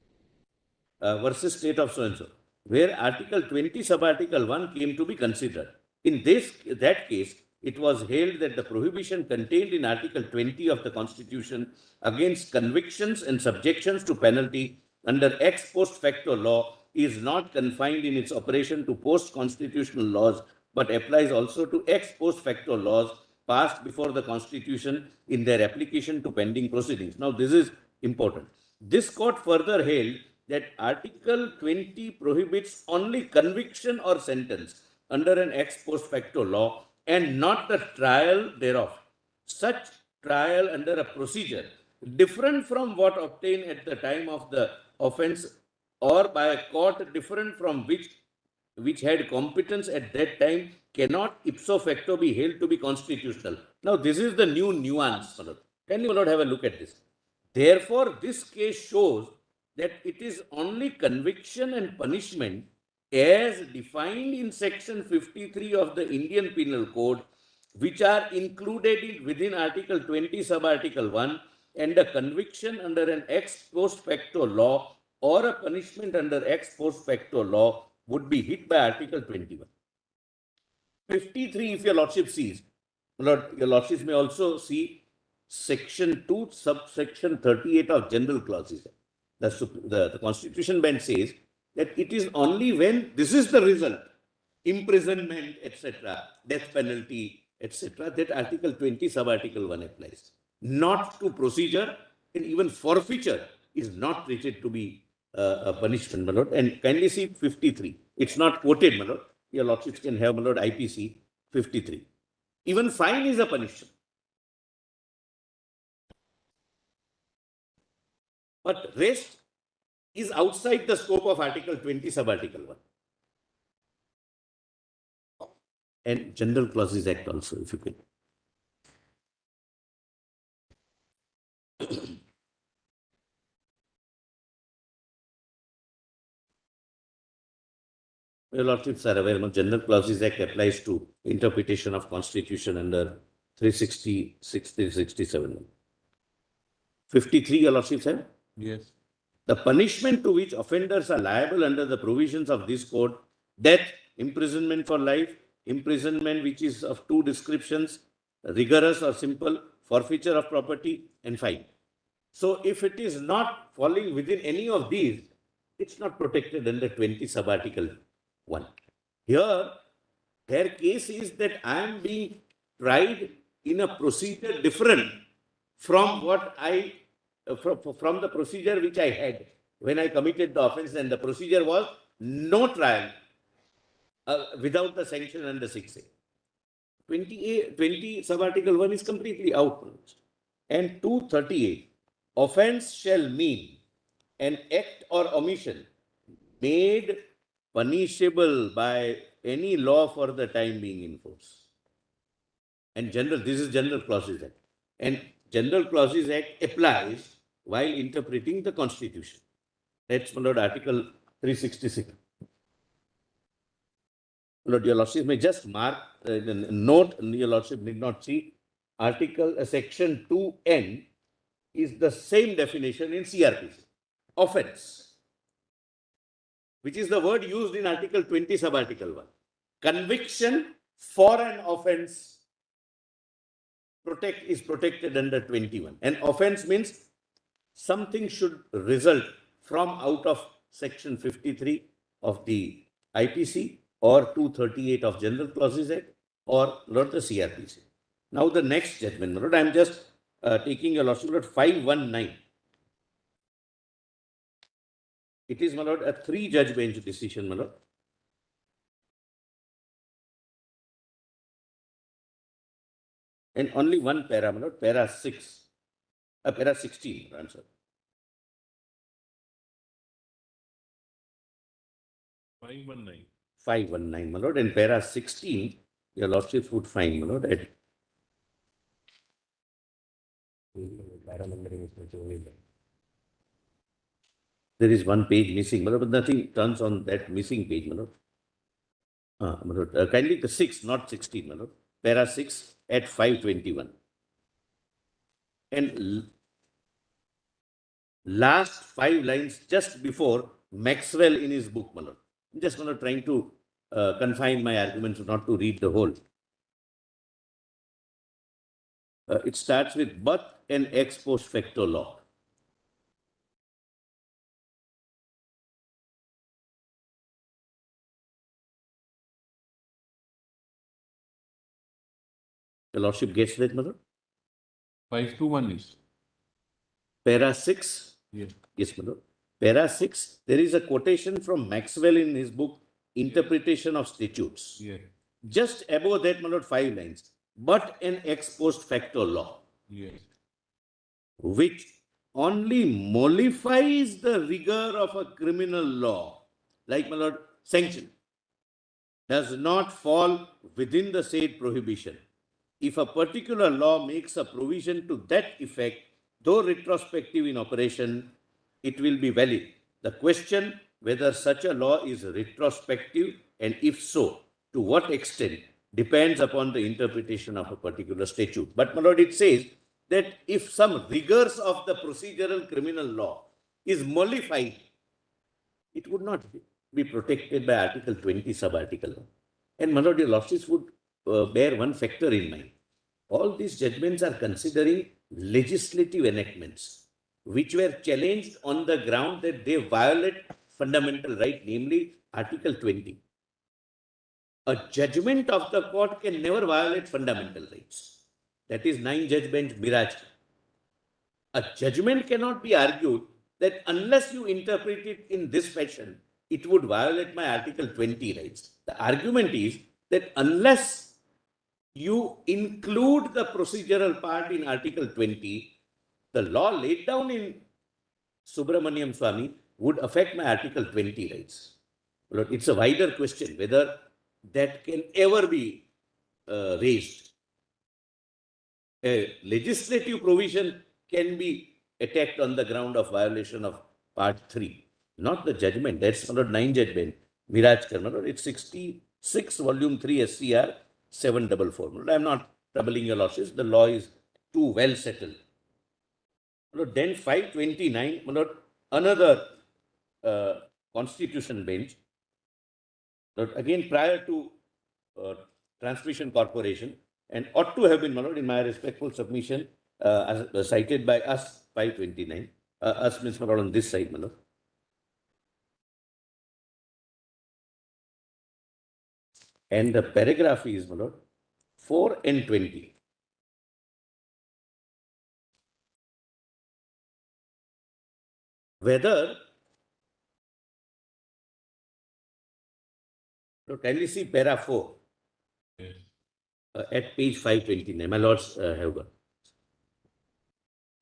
Versus state of so-and-so, where Article 20, Subarticle 1 came to be considered. In that case, it was held that the prohibition contained in Article 20 of the Constitution against convictions and subjections to penalty under ex post facto law is not confined in its operation to post-constitutional laws, but applies also to ex post facto laws passed before the Constitution in their application to pending proceedings. Now, this is important. This court further held that Article 20 prohibits only conviction or sentence under an ex post facto law and not the trial thereof. Such trial under a procedure different from what obtained at the time of the offence or by a court different from which had competence at that time cannot ipso facto be held to be constitutional. Now, this is the new nuance. Can you not have a look at this? Therefore, this case shows that it is only conviction and punishment as defined in Section 53 of the Indian Penal Code, which are included within Article 20, Subarticle 1, and a conviction under an ex post facto law or a punishment under ex post facto law would be hit by Article 21. 53, if your lordship sees, your lordships may also see Section 2, subsection 38 of General Clauses. The Constitution bench says that it is only when this is the result, imprisonment, etc., death penalty, etc., that Article 20, Subarticle 1 applies. Not to procedure, and even forfeiture is not treated to be a punishment, my lord. And kindly see 53. It's not quoted, my lord. Your lordships can have, my lord, IPC 53. Even fine is a punishment. But rest is outside the scope of Article 20, Subarticle 1. And General Clauses Act also, if you could. Your lordships are aware, General Clauses Act applies to interpretation of Constitution under 366, 367. 53, your lordships have? Yes. The punishment to which offenders are liable under the provisions of this code: death, imprisonment for life, imprisonment which is of two descriptions, rigorous or simple, forfeiture of property, and fine. So if it is not falling within any of these, it's not protected under 20 Subarticle 1. Here, their case is that I am being tried in a procedure different from what from the procedure which I had when I committed the offence, and the procedure was no trial without the sanction under 6A. 20 Subarticle 1 is completely out. And 238, offence shall mean an act or omission made punishable by any law for the time being in force. And this is General Clauses Act. And General Clauses Act applies while interpreting the Constitution. That's, my lord, Article 366. Lord, your lordship may just mark, note, your lordship need not see, Section 2N is the same definition in CRPC. Offence, which is the word used in Article 20, Subarticle 1. Conviction for an offence is protected under 21. An offense means something should result from out of section 53 of the IPC or 238 of General Clauses Act or not the CRPC. Now the next judgment, my lord, I am just taking your lordship, lord, 519. It is, my lord, a 3-judge bench decision, my lord. And only one para, my lord, para 6, para 16, I'm sorry. 519. 519, my lord, and para 16, your lordship would find, my lord, at Para numbering is much only there. there is one page missing, my lord, but nothing turns on that missing page, my lord. My lord, kindly the 6, not 16, my lord. Para 6 at 521. And last 5 lines just before Maxwell in his book, my lord. I'm just, my lord, trying to confine my arguments not to read the whole. It starts with but an ex post facto law. The lordship gets that, my lord? 521 is. Para 6. Yes. Yes, my lord. Para 6, there is a quotation from Maxwell in his book, Interpretation of Statutes. Yes. Just above that, my lord, 5 lines. But an ex post facto law, Yes. which only mollifies the rigor of a criminal law, like, my lord, sanction, does not fall within the said prohibition. If a particular law makes a provision to that effect, though retrospective in operation, it will be valid. The question whether such a law is retrospective, and if so, to what extent, depends upon the interpretation of a particular statute. But, my lord, it says that if some rigors of the procedural criminal law is mollified, it would not be protected by Article 20 sub-article 1. And, my lord, your lordships would bear one factor in mind. All these judgments are considering legislative enactments, which were challenged on the ground that they violate fundamental right, namely Article 20. A judgment of the court can never violate fundamental rights. That is 9-judge bench Miraj. A judgment cannot be argued that unless you interpret it in this fashion, it would violate my Article 20 rights. The argument is that unless you include the procedural part in Article 20, the law laid down in Subramaniam Swamy would affect my Article 20 rights. But it's a wider question whether that can ever be raised. A legislative provision can be attacked on the ground of violation of Part 3, not the judgment. That's not 9-judge bench. Miraj Karma, it's 66, Volume 3, SCR 744. I'm not troubling your losses. The law is too well settled. Then 529, another constitution bench, again prior to Transmission Corporation, and ought to have been, in my respectful submission, as cited by us, 529. Us means, on this side, and the paragraph is, 4 and 20. Whether, kindly see para 4 Yes. At page 529. My lords have got.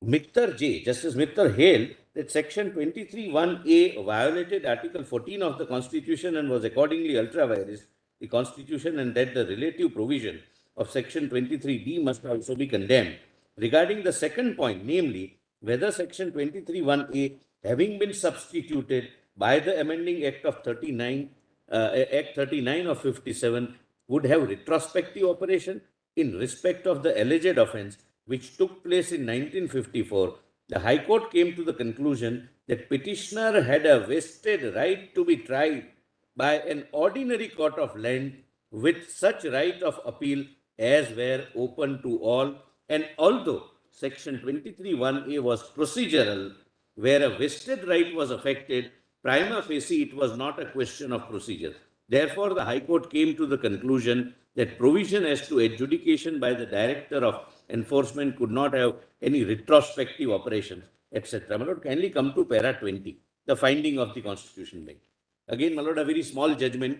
Mittal J, Justice Mittal held that Section 23(1)A violated Article 14 of the Constitution and was accordingly ultra vires the Constitution, and that the relative provision of Section 23D must also be condemned. Regarding the second point, namely, whether Section 23(1)A, having been substituted by the amending Act of 39, Act 39 of 57, would have retrospective operation in respect of the alleged offence which took place in 1954, the High Court came to the conclusion that petitioner had a vested right to be tried by an ordinary court of land with such right of appeal as were open to all And although Section 23(1)(a) was procedural, where a vested right was affected, prima facie it was not a question of procedure. Therefore, the High Court came to the conclusion that provision as to adjudication by the Director of Enforcement could not have any retrospective operations, etc. My Lord, kindly come to para 20, the finding of the Constitution Bench. Again, my Lord, a very small judgment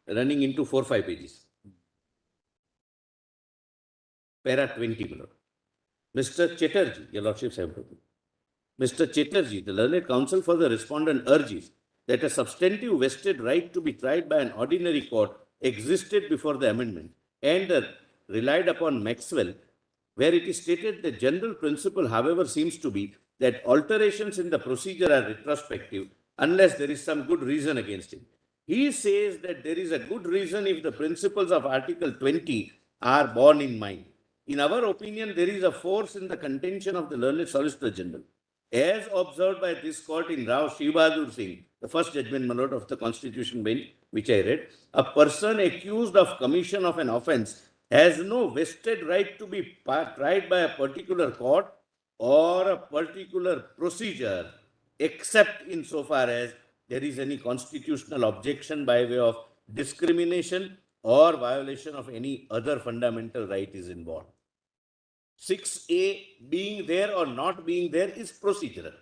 running into 4-5 pages. Para 20, my Lord. Mr. Chatterjee, your Lordships have heard. Mr. Chatterjee, the learned counsel for the respondent urges that a substantive vested right to be tried by an ordinary court existed before the amendment and relied upon Maxwell, where it is stated the general principle, however, seems to be that alterations in the procedure are retrospective unless there is some good reason against it. He says that there is a good reason if the principles of Article 20 are borne in mind. In our opinion, there is a force in the contention of the learned Solicitor General. As observed by this court in Rao Shiv Bahadur Singh, the first judgment, my Lord, of the Constitution Bench, which I read, a person accused of commission of an offence has no vested right to be tried by a particular court or a particular procedure, except insofar as there is any constitutional objection by way of discrimination or violation of any other fundamental right is involved. 6A being there or not being there is procedural.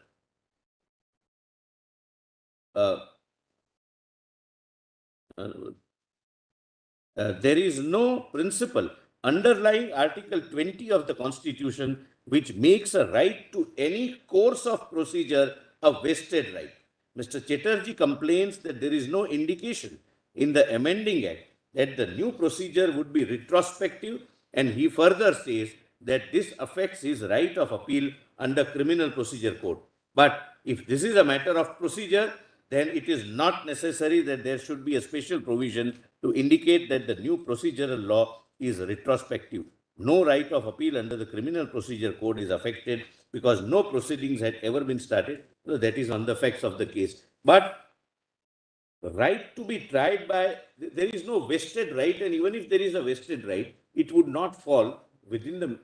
There is no principle underlying Article 20 of the Constitution which makes a right to any course of procedure a vested right. Mr. Chatterjee complains that there is no indication in the amending act that the new procedure would be retrospective, and he further says that this affects his right of appeal under Criminal Procedure Code. But if this is a matter of procedure, then it is not necessary that there should be a special provision to indicate that the new procedural law is retrospective. No right of appeal under the Criminal Procedure Code is affected because no proceedings had ever been started. So that is on the facts of the case. But right to be tried by, there is no vested right, and even if there is a vested right, it would not fall within the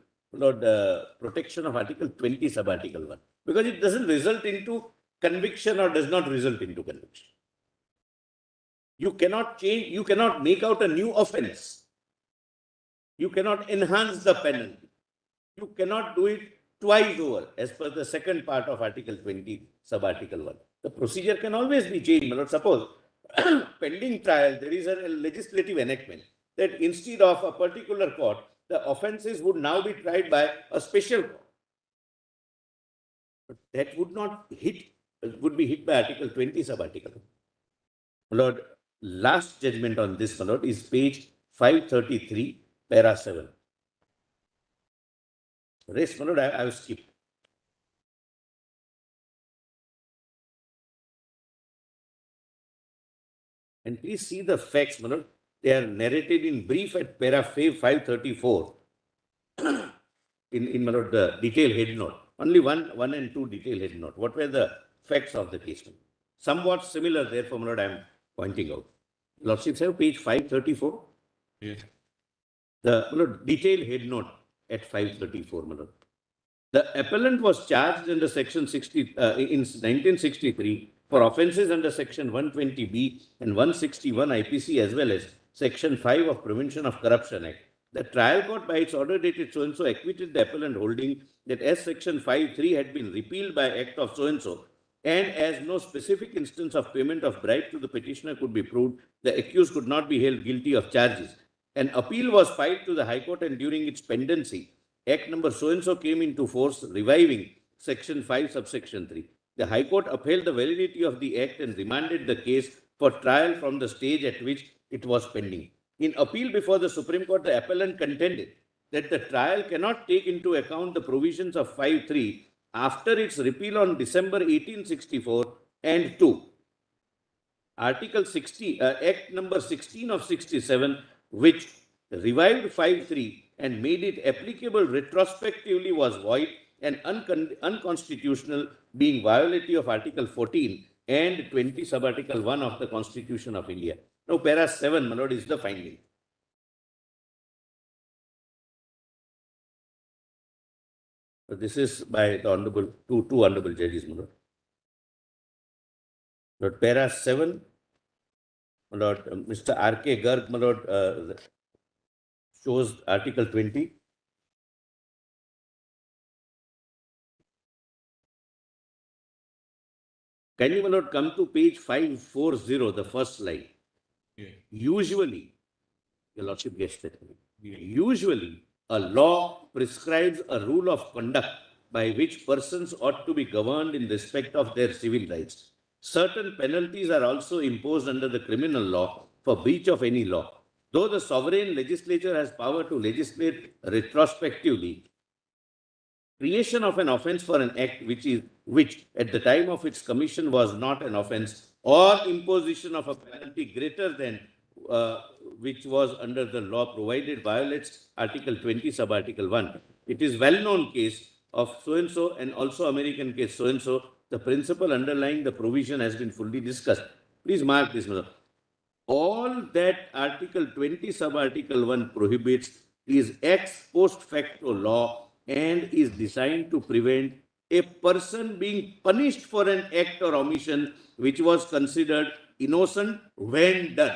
protection of Article 20 sub-article 1, because it doesn't result into conviction or does not result into conviction. You cannot change, you cannot make out a new offense. You cannot enhance the penalty. You cannot do it twice over as per the second part of Article 20 sub-article 1. The procedure can always be changed. But suppose pending trial, there is a legislative enactment that instead of a particular court, the offences would now be tried by a special court. But that would not hit, would be hit by Article 20 sub-article. Lord, last judgment on this, my Lord, is page 533, para 7. Rest, my Lord, I have skipped. And please see the facts, my Lord. They are narrated in brief at para 534 in my Lord, the detailed head note. Only one and two detailed head note. What were the facts of the case? Somewhat similar, therefore, my Lord, I am pointing out. Lordships have page 534. Yes. The my Lord, detailed head note at 534, my Lord. The appellant was charged under Section 60 in 1963 for offences under Section 120B and 161 IPC as well as Section 5 of Prevention of Corruption Act. The trial court, by its order dated so-and-so, acquitted the appellant, holding that as Section 5(3) had been repealed by Act of so-and-so, and as no specific instance of payment of bribe to the petitioner could be proved, the accused could not be held guilty of charges. An appeal was filed to the High Court, and during its pendency, Act number so-and-so came into force, reviving Section 5, subsection 3. The High Court upheld the validity of the Act and remanded the case for trial from the stage at which it was pending. In appeal before the Supreme Court, the appellant contended that the trial cannot take into account the provisions of 5(3) after its repeal on December 1864 and 2. Article 60, Act number 16 of 67, which revived 5(3) and made it applicable retrospectively, was void and unconstitutional, being violative of Article 14 and 20 sub-article 1 of the Constitution of India. Now, para 7, my Lord, is the finding. This is by the Honorable, two Honorable Judges, my lord. Lord, para 7, my lord, Mr. R.K. Garg, my lord, shows Article 20. Can you, my lord, come to page 540, the first line? Yeah. Usually, your lordship guessed that. Usually, a law prescribes a rule of conduct by which persons ought to be governed in respect of their civil rights. Certain penalties are also imposed under the criminal law for breach of any law. Though the sovereign legislature has power to legislate retrospectively, creation of an offence for an act which at the time of its commission was not an offence, or imposition of a penalty greater than which was under the law provided violates Article 20, sub-article 1. It is well-known case of so-and-so and also American case so-and-so. The principle underlying the provision has been fully discussed. Please mark this, Mr. All that Article 20, sub-article 1 prohibits is ex post facto law and is designed to prevent a person being punished for an act or omission which was considered innocent when done.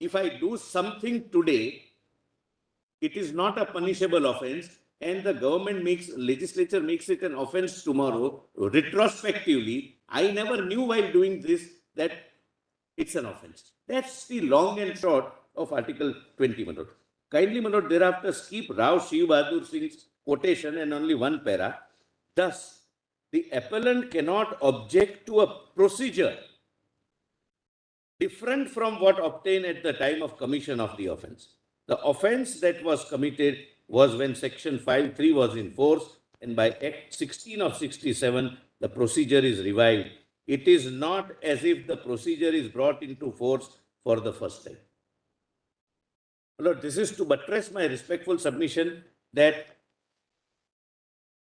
If I do something today, it is not a punishable offense, and the legislature makes it an offense tomorrow, retrospectively. I never knew while doing this that it's an offense. That's the long and short of Article 20, my lord. Kindly, my lord, thereafter skip Rao Shiv Bahadur Singh's quotation and only one para. Thus, the appellant cannot object to a procedure different from what obtained at the time of commission of the offense. The offense that was committed was when Section 5(3) was in force, and by Act 16 of 67, the procedure is revived. It is not as if the procedure is brought into force for the first time. Lord, this is to buttress my respectful submission that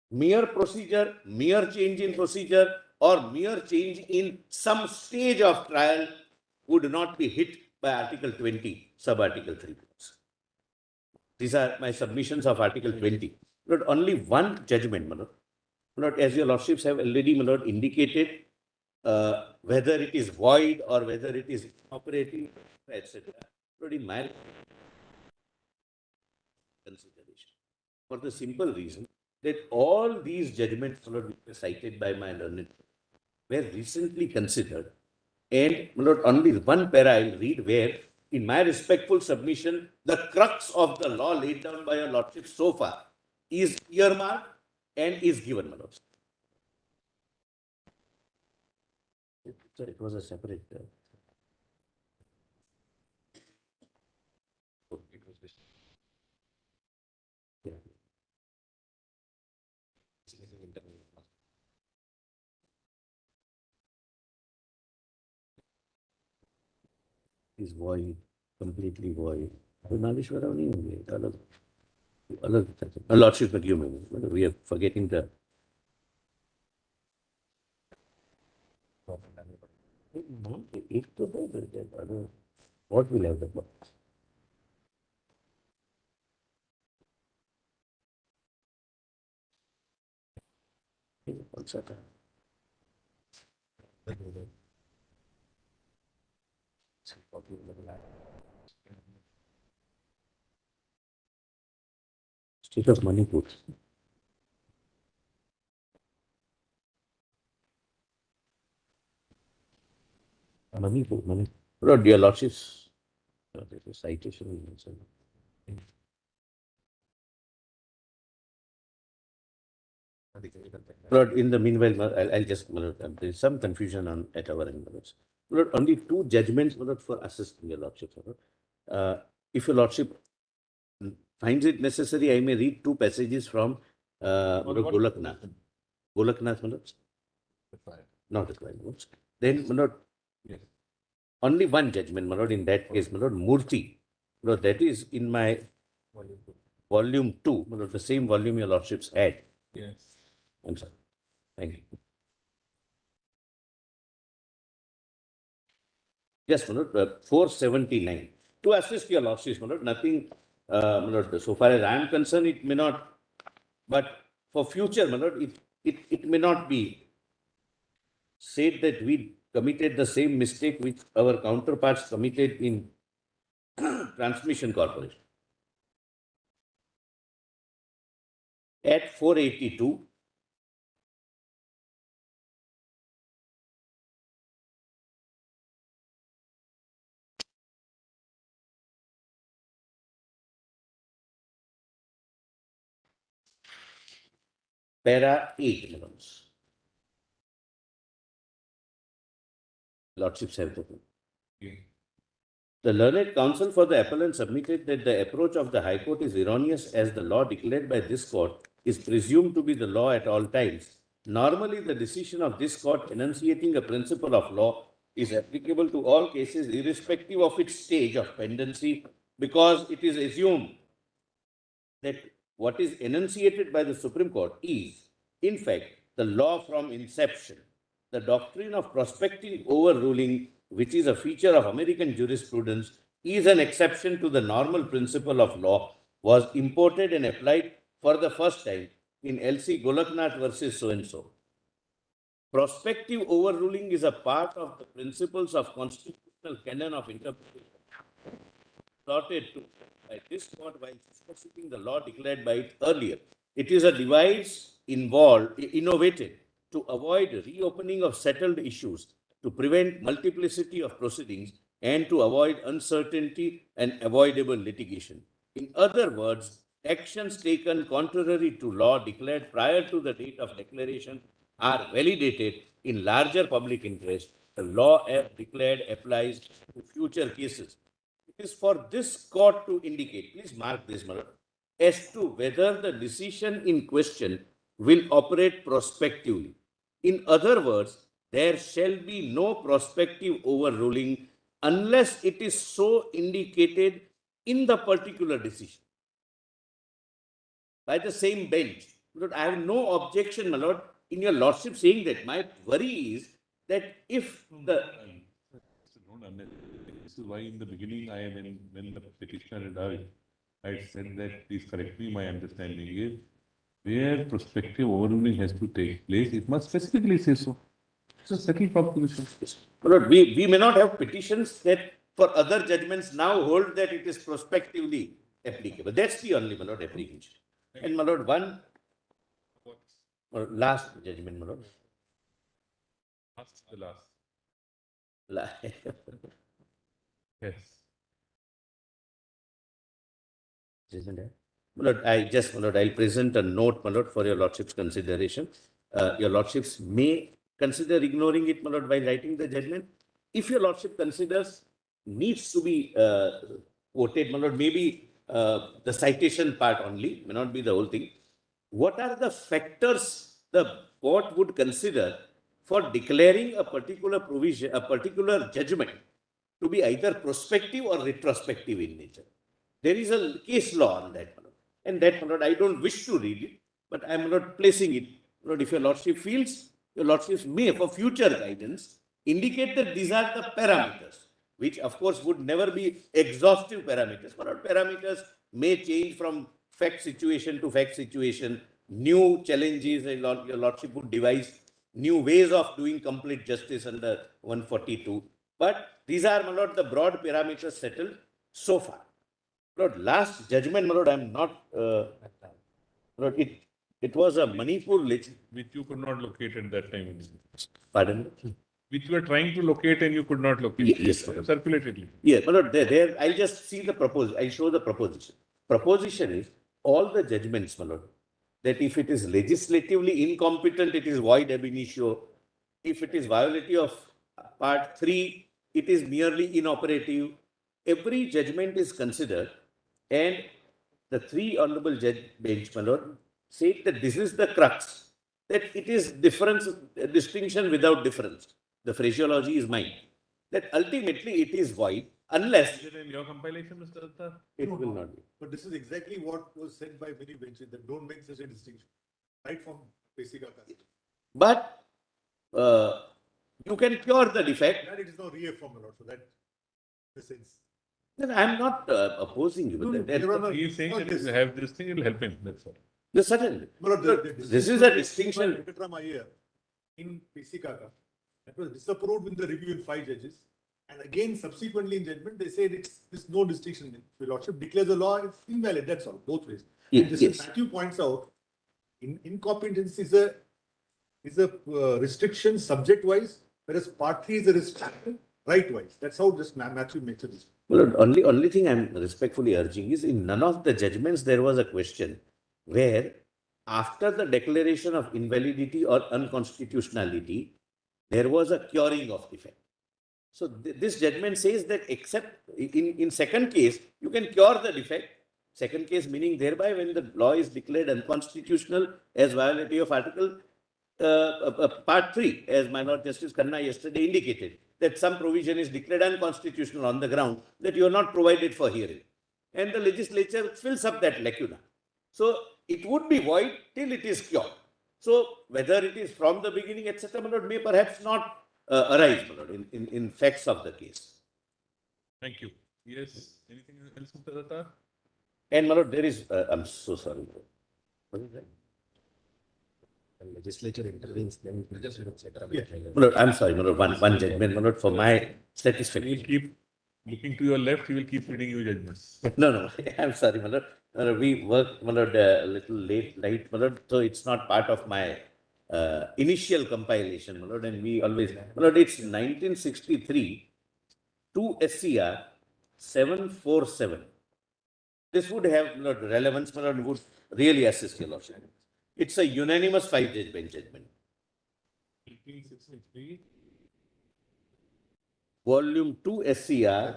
mere procedure, mere change in procedure, or mere change in some stage of trial would not be hit by Article 20, sub-article 3. These are my submissions of Article 20. Lord, only one judgment, my lord. Lord, as your lordships have already, my lord, indicated, whether it is void or whether it is operating, etc. Lord, in my consideration, for the simple reason that all these judgments, my lord, which were cited by my learned, were recently considered. And, my lord, only one para I will read where, in my respectful submission, the crux of the law laid down by your lordship so far is earmarked and is given, my lord. So it was a separate. Yeah. Is void, completely void. तो नागेश्वरराव नहीं होंगे, अलग अलग lordship में क्यों में we are forgetting the एक तो है what will have the box. कौन सा था state of Manipur. Manipur. Lord, dear lordships, there's a citation. Lord, in the meanwhile, I'll just, there's some confusion at our end. Lord, only two judgments, Lord, for assisting your lordship. If your lordship finds it necessary, I may read two passages from Golaknath. Golaknath, Lord? Not required, Lord. Then, Lord, yes. Only one judgment, my lord, in that case, my lord, Murthy. Lord, that is in my volume 2, my lord, the same volume your lordships had. Yes. I'm sorry. Thank you. Yes, my lord, 479. To assist your lordships, my lord, nothing, my lord, so far as I am concerned, it may not, but for future, my lord, it may not be said that we committed the same mistake which our counterparts committed in Transmission Corporation. At 482, para 8, my lords. Lordships have the The learned counsel for the appellant submitted that the approach of the High Court is erroneous as the law declared by this court is presumed to be the law at all times. Normally, the decision of this court enunciating a principle of law is applicable to all cases irrespective of its stage of pendency because it is assumed that what is enunciated by the Supreme Court is, in fact, the law from inception. The doctrine of prospective overruling, which is a feature of American jurisprudence, is an exception to the normal principle of law, was imported and applied for the first time in L.C. Golaknath versus so-and-so. Prospective overruling is a part of the principles of constitutional canon of interpretation resorted to by this court while discussing the law declared by it earlier. It is a device innovated to avoid reopening of settled issues, to prevent multiplicity of proceedings, and to avoid uncertainty and avoidable litigation. In other words, actions taken contrary to law declared prior to the date of declaration are validated in larger public interest. The law as declared applies to future cases. It is for this court to indicate, please mark this, my lord, as to whether the decision in question will operate prospectively. In other words, there shall be no prospective overruling unless it is so indicated in the particular decision by the same bench. Lord, I have no objection, my lord, in your lordship saying that. My worry is that if the This is why in the beginning, when the petitioner had asked, I said that, please correct me, my understanding is, where prospective overruling has to take place, it must specifically say so. It's a settled proposition. my lord, we may not have petitions that for other judgments now hold that it is prospectively applicable. That's the only, my lord, apprehension. And my lord, one last judgment, my lord. Ask the last. La- Yes. Isn't it? My lord, my lord, I'll present a note, my lord, for your lordship's consideration. Your lordships may consider ignoring it, my lord, while writing the judgment. If your lordship considers needs to be quoted, my lord, maybe the citation part only, may not be the whole thing. What are the factors the court would consider for declaring a particular provision, a particular judgment to be either prospective or retrospective in nature? There is a case law on that, my lord. And that, my lord, I don't wish to read it, but I am not placing it. My lord, if your lordship feels, your lordships may, for future guidance, indicate that these are the parameters, which of course would never be exhaustive parameters. My lord, parameters may change from fact situation to fact situation. New challenges, and your lordship would devise new ways of doing complete justice under 142. But these are, my lord, the broad parameters settled so far. Lord, last judgment, my lord, I am not, Lord, it was a Manipur Which you could not locate at that time. pardon? Which you were trying to locate and you could not locate. Yes, sir. Circulatedly. Yes, my lord, there, I'll just see the proposal, I'll show the proposition. Proposition is all the judgments, my lord, that if it is legislatively incompetent, it is void ab initio. If it is violative of part 3, it is merely inoperative. Every judgment is considered, and the 3 honorable judge bench, my lord, said that this is the crux, that it is difference, distinction without difference. The phraseology is mine. That ultimately it is void unless Is it in your compilation, Mr. Datta? it No, will no. not be. But this is exactly what was said by many benches, that don't make such a distinction, right from basic custody. But you can cure the defect. That it is now reaffirmed, my lord, so that, in a sense. Then I am not opposing you. No, But no, that- Your Honor, He is saying not that if this. you have this thing, it will help him. That's all. Yes, certainly. But This is a distinction. Venkatramaiah in Pisikaka, that was disapproved in the review in 5 judges. And again, subsequently in judgment, they said there's no distinction. If your lordship declares the law, it's invalid. That's all, both ways. Ye- And just yes. as Matthew points out, incompetence is a restriction subject-wise, whereas part 3 is a restriction right-wise. That's how this Matthew makes it. Well, only thing I'm respectfully urging is in none of the judgments there was a question where after the declaration of invalidity or unconstitutionality, there was a curing of defect. So this judgment says that except in second case, you can cure the defect. Second case meaning when the law is declared unconstitutional as violative of Article Part 3, as my Lord Justice Khanna yesterday indicated, that some provision is declared unconstitutional on the ground that you are not provided for hearing. And the legislature fills up that lacuna. So it would be void till it is cured. So whether it is from the beginning, etc., my Lord, may perhaps not arise, my Lord, in facts of the case. Thank you. Yes, anything else, Mr. Datta? And my Lord, there is, I'm so sorry. What is that? And legislature intervenes, then legislature, etc. Yeah. My Lord, I'm sorry, my Lord, one judgment, my Lord, for my He will satisfaction. keep looking to your left, he will keep reading you judgments. No, I'm sorry, my Lord. We work, my Lord, a little late night, my Lord, so it's not part of my initial compilation, my Lord, and we always, my Lord, it's 1963, 2 SCR 747. This would have, my Lord, relevance, my Lord, would really assist your Lordship. It's a unanimous 5-judge bench judgment. 1863. Volume 2 SCR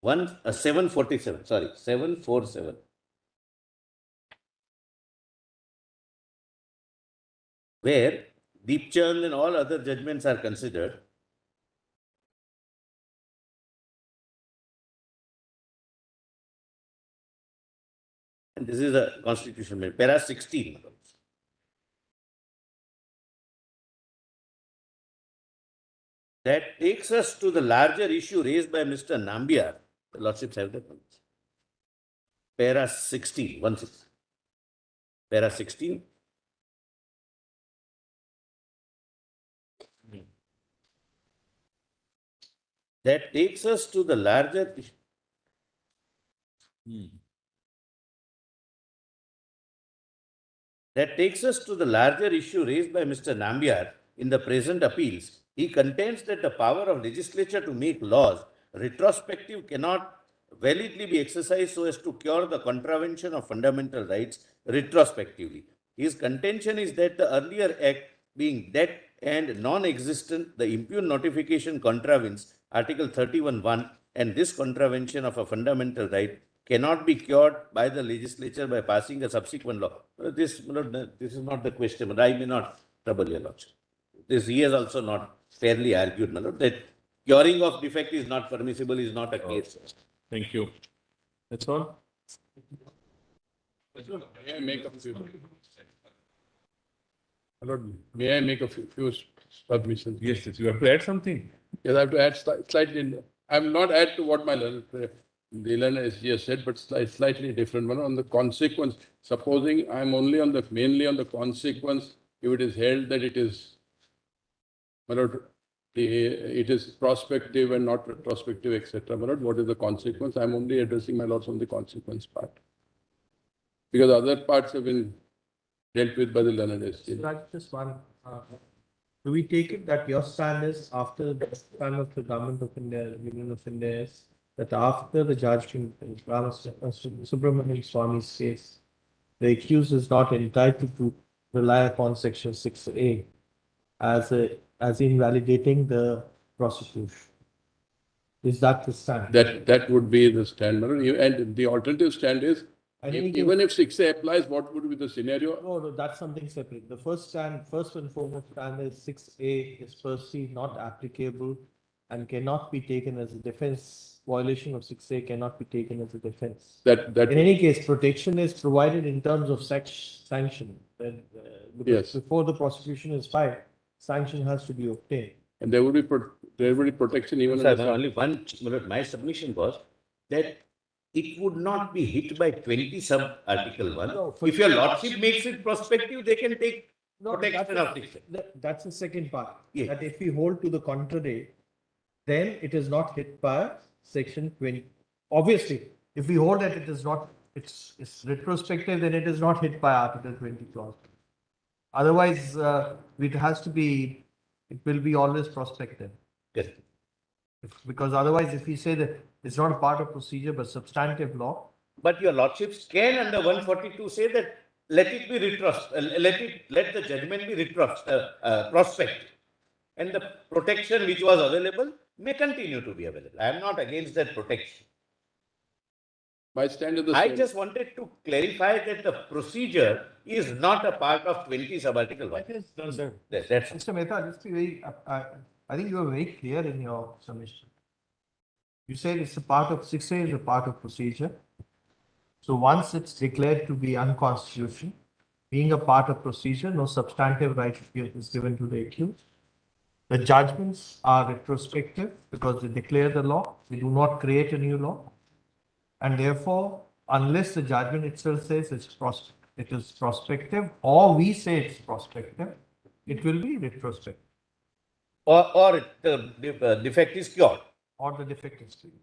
747, sorry, 747. Where Deepchand and all other judgments are considered. And this is a constitution, para 16. That takes us to the larger issue raised by Mr. Nambiar. The Lordships have that one. Para 16, 16. Para 16. That takes us to the larger issue. That takes us to the larger issue raised by Mr. Nambiar in the present appeals. He contends that the power of legislature to make laws retrospective cannot validly be exercised so as to cure the contravention of fundamental rights retrospectively. His contention is that the earlier act being dead and non-existent, the impugn notification contravenes Article 31(1), and this contravention of a fundamental right cannot be cured by the legislature by passing a subsequent law. This is not the question, but I may not trouble your Lordship. This he has also not fairly argued, my Lord, that curing of defect is not permissible, is not a case. Thank you. That's all? May I make a few? May I make a few submissions? Yes, yes, you have to add something. Yes, I have to add slightly. I will not add to what my the learner has said, but slightly different one on the consequence. Supposing I am only on mainly on the consequence, if it is held that it is, my lord, it is prospective and not retrospective, etc. My lord, what is the consequence? I am only addressing my lords on the consequence part, because other parts have been dealt with by the learned. Just one. Do we take it that your stand is after the stand of the government of India, Union of India, is that after the judgment in Subramanian Swami's case, the accused is not entitled to rely upon Section 6A as invalidating the prosecution? Is that the stand? That would be the stand. And the alternative stand is, I think even if 6A applies, what would be the scenario? No, that's something separate. The first and foremost stand is 6A is per se not applicable and cannot be taken as a defense. Violation of 6A cannot be taken as a defense. That In any case, protection is provided in terms of sanction. Yes. Before the prosecution is filed, sanction has to be obtained. and there will be protection even. Sir, only one, my submission was that it would not be hit by 20 sub Article 1. No, for- If your lordship makes it prospective, they can take No, protection that's of the- 6A. that's the second part. Yeah. That if we hold to the contrary, then it is not hit by section 20. Obviously, if we hold that it is not, it's retrospective, then it is not hit by Article 20 clause. Otherwise, it has to be, it will be always prospective. Yes. Because otherwise, if we say that it's not a part of procedure but substantive law, But your lordships can under 142 say that let it be let the judgment be prospective. And the protection which was available may continue to be available. I am not against that protection. My stand is the I same. just wanted to clarify that the procedure is not a part of 20 sub-article 1. That's Mr. Mehta, just be very, I think you are very clear in your submission. You said it's a part of 6A is a part of procedure. So once it's declared to be unconstitutional, being a part of procedure, no substantive right is given to the accused. The judgments are retrospective because they declare the law. They do not create a new law. And therefore, unless the judgment itself says it is prospective, or we say it's prospective, it will be retrospective, or the defect is cured. or the defect is clear.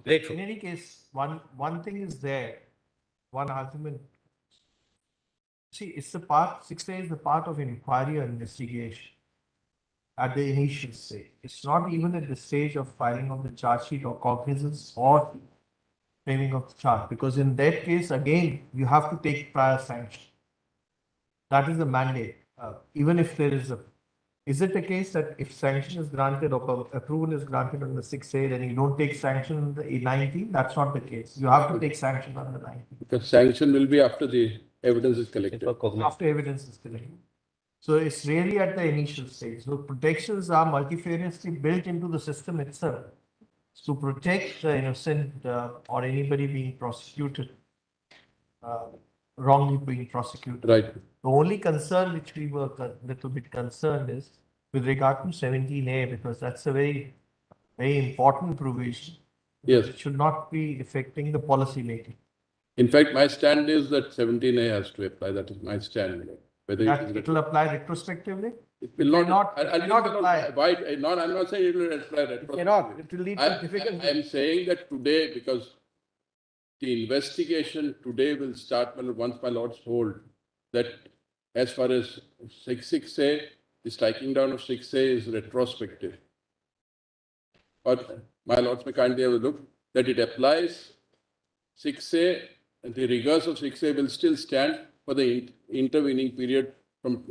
Grateful. In any case, one thing is there, one argument. See, it's the part, 6A is the part of inquiry or investigation at the initial stage. It's not even at the stage of filing of the charge sheet or cognizance or framing of the charge, because in that case, again, you have to take prior sanction. That is the mandate. Even if there is it the case that if sanction is granted or approval is granted on the 6A, then you don't take sanction on the 19? That's not the case. You have to take sanction on the 19 Because sanction will be after the evidence is collected. after evidence is collected. So it's really at the initial stage. So protections are multifariously built into the system itself to protect the innocent or anybody being prosecuted, wrongly being prosecuted. Right. The only concern which we were a little bit concerned is with regard to 17A, because that's a very, very important provision. Yes. It should not be affecting the policy making. In fact, my stand is that 17A has to apply. That is my stand. Whether That it will apply retrospectively? it will not. cannot- I'll it cannot tell you apply. Why? I'm not saying it will apply retrospectively. Cannot. It will lead to I'm difficulty. saying that today, because the investigation today will start once my lords hold that as far as 6A, the striking down of 6A is retrospective. But my lords may kindly have a look that it applies 6A, and the rigors of 6A will still stand for the intervening period from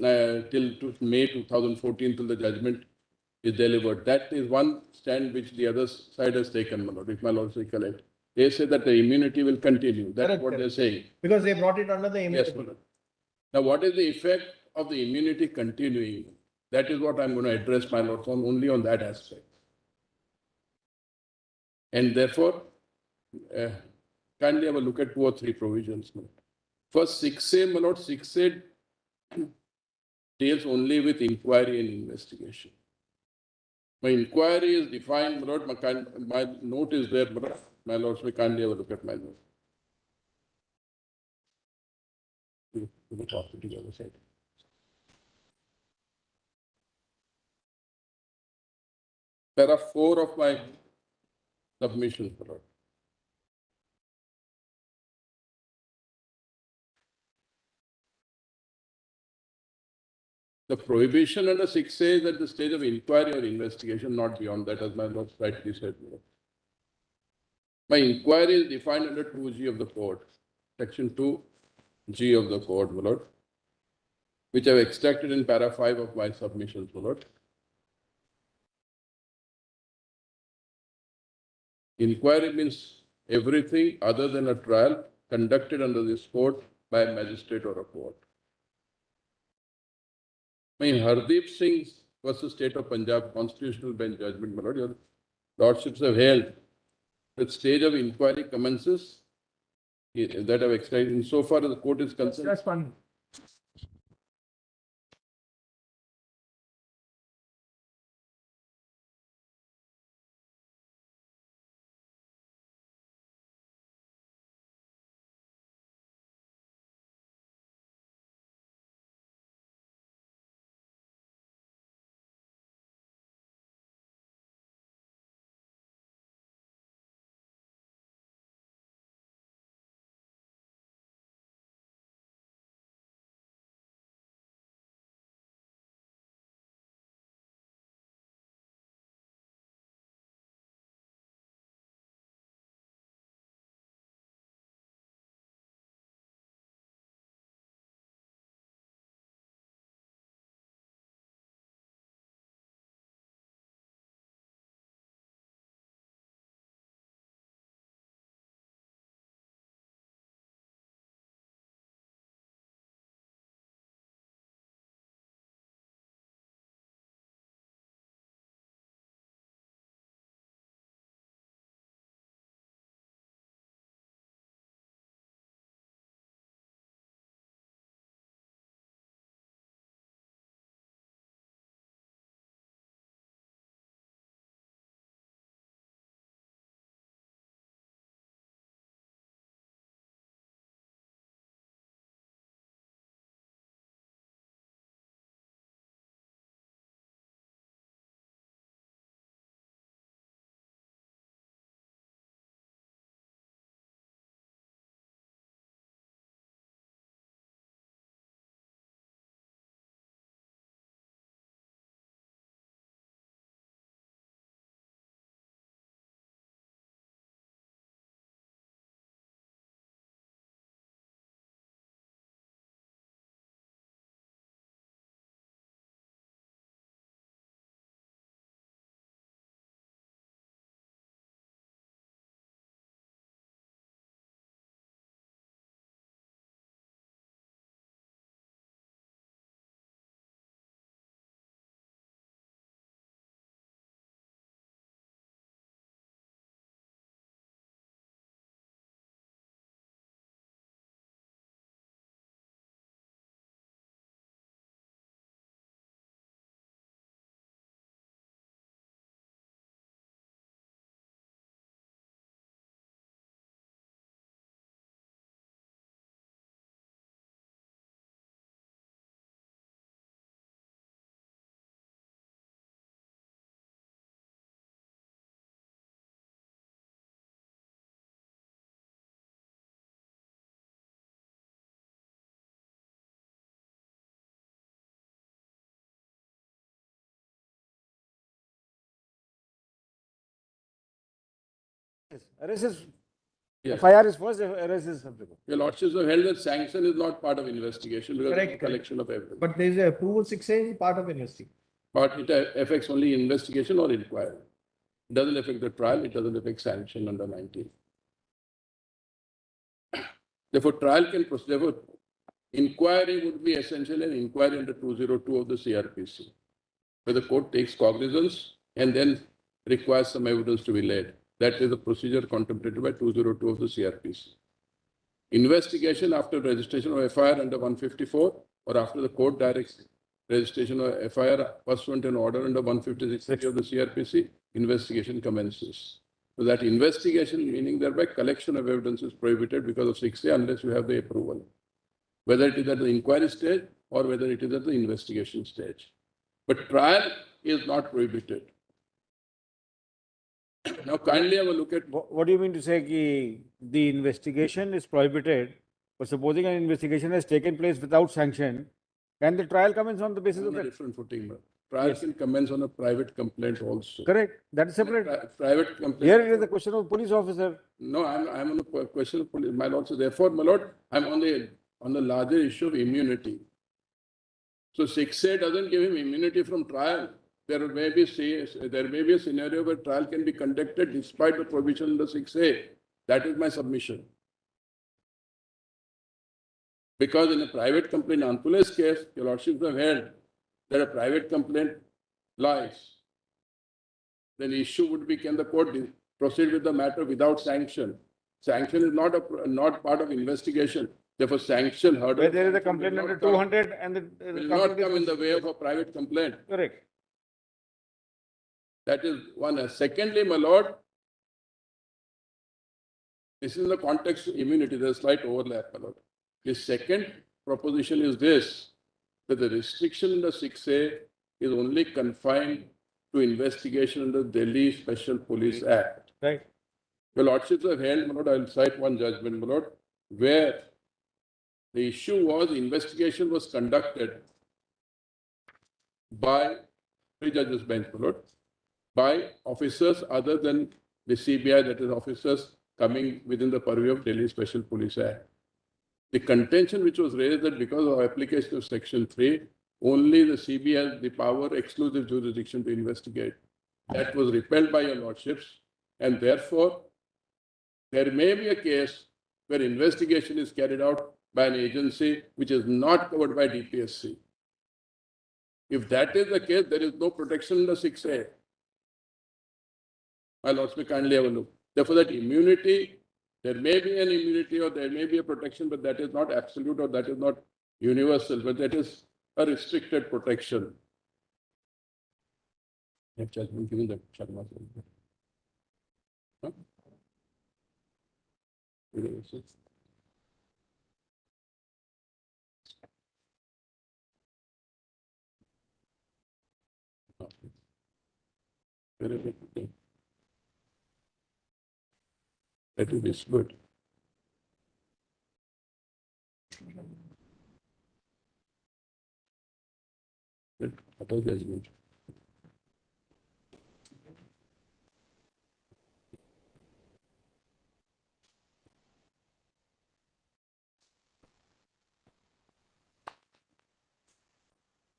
till to May 2014 till the judgment is delivered. That is one stand which the other side has taken, my lord, if my lords recollect. They say that the immunity will continue. That's Correct, what correct. they're saying. Because they brought it under the Yes, immunity. my lord. Now, what is the effect of the immunity continuing? That is what I'm going to address, my lords, only on that aspect. And therefore, kindly have a look at 2 or 3 provisions. My lord. First, 6A, my lord, 6A deals only with inquiry and investigation. My inquiry is defined, my lord, my note is there, my lord. My lords may kindly have a look at my note. We'll talk to the other side. There are 4 of my submissions, my lord. The prohibition under 6A is at the stage of inquiry or investigation, not beyond that, as my lord rightly said. my lord. My inquiry is defined under 2G of the code, section 2G of the code, my lord, which I've extracted in para 5 of my submissions, my lord. Inquiry means everything other than a trial conducted under this code by a magistrate or a court. My Hardeep Singh versus State of Punjab Constitutional Bench judgment, my lord, your lordships have held that stage of inquiry commences that I've extracted insofar as the court is concerned. That's fine. Arrest is, Yes. FIR is first, arrest is subsequent. Your lordships have held that sanction is not part of investigation because Correct, it's a correct. collection of evidence. But there is a approval 6A part of investigation. But it affects only investigation or inquiry. It doesn't affect the trial, it doesn't affect sanction under 19. Therefore, trial can proceed, therefore, inquiry would be essentially an inquiry under 202 of the CRPC, where the court takes cognizance and then requires some evidence to be laid. That is the procedure contemplated by 202 of the CRPC. Investigation after registration of FIR under 154 or after the court directs registration of FIR pursuant an order under 156 of the CRPC, investigation commences. So that investigation, meaning thereby collection of evidence, is prohibited because of 6A unless you have the approval, whether it is at the inquiry stage or whether it is at the investigation stage. But trial is not prohibited. Now kindly have a look at What do you mean to say ki the investigation is prohibited, but supposing an investigation has taken place without sanction, can the trial commence on the basis on of a that? different footing. But trial can commence on a private complaint also. Correct, that is separate. Private complaint. Here it is the question of police officer. No, I'm on a question of police, my lord. So therefore, my lord, I'm on the larger issue of immunity. So 6A doesn't give him immunity from trial. There may be a scenario where trial can be conducted despite the provision in the 6A. That is my submission. Because in a private complaint, Antule's case, your lordships have held that a private complaint lies. Then the issue would be, can the court proceed with the matter without sanction? Sanction is not part of investigation. Therefore, sanction hurdle. Where there is a complaint under 200 and the. Will not come in the way of a private complaint. Correct. That is one. Secondly, my lord, this is in the context of immunity. There's a slight overlap, my lord. The second proposition is this, that the restriction in the 6A is only confined to investigation under Delhi Special Police Act. Right. Your lordships have held, my lord, I'll cite one judgment, my lord, where the issue was investigation was conducted by three judges bench, my lord, by officers other than the CBI, that is officers coming within the purview of Delhi Special Police Act. The contention which was raised that because of application of Section 3, only the CBI has the power, exclusive jurisdiction to investigate. That was repelled by your lordships, and therefore, there may be a case where investigation is carried out by an agency which is not covered by DPSC. If that is the case, there is no protection in the 6A. My lords may kindly have a look. Therefore, that immunity, there may be an immunity or there may be a protection, but that is not absolute or that is not universal, but that is a restricted protection. Have judgment given that Sharma. Huh? Very good. That will be good. What was judgment?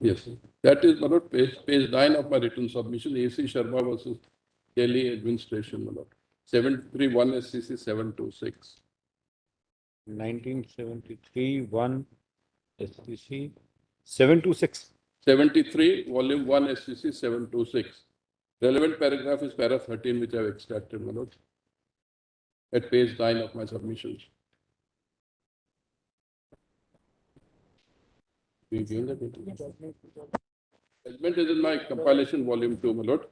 Yes, that is, my lord, page 9 of my written submission, AC Sharma versus Delhi Administration, my lord. 731 SCC 726. 1973, 1 SCC 726. 73, volume 1 SCC 726. Relevant paragraph is paragraph 13, which I have extracted, my lord, at page 9 of my submissions. You given that? Judgment is in my compilation, volume 2, my lord.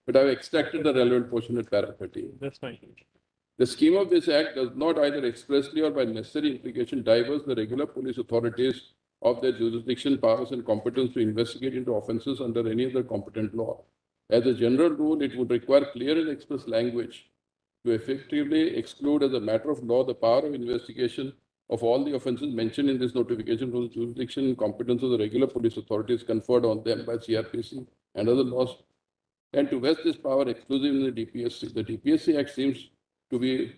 But I have extracted the relevant portion at paragraph 13. That's fine. The scheme of this act does not either expressly or by necessary implication diverge the regular police authorities of their jurisdiction, powers and competence to investigate into offences under any other competent law. As a general rule, it would require clear and express language to effectively exclude as a matter of law the power of investigation of all the offences mentioned in this notification from the jurisdiction and competence of the regular police authorities conferred on them by CRPC and other laws and to vest this power exclusively in the DPSC. The DPSC Act seems to be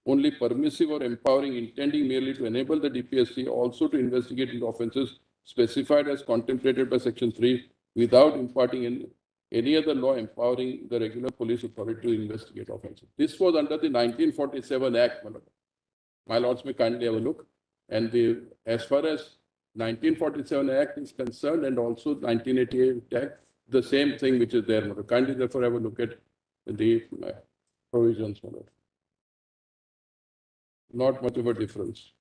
only permissive or empowering, intending merely to enable the DPSC also to investigate into offences specified as contemplated by Section 3 without imparting any other law empowering the regular police authority to investigate offences. This was under the 1947 Act, my lord. My lords may kindly have a look. And as far as 1947 Act is concerned and also 1988 Act, the same thing which is there, my lord. Kindly therefore have a look at the provisions, my lord. Not much of a difference.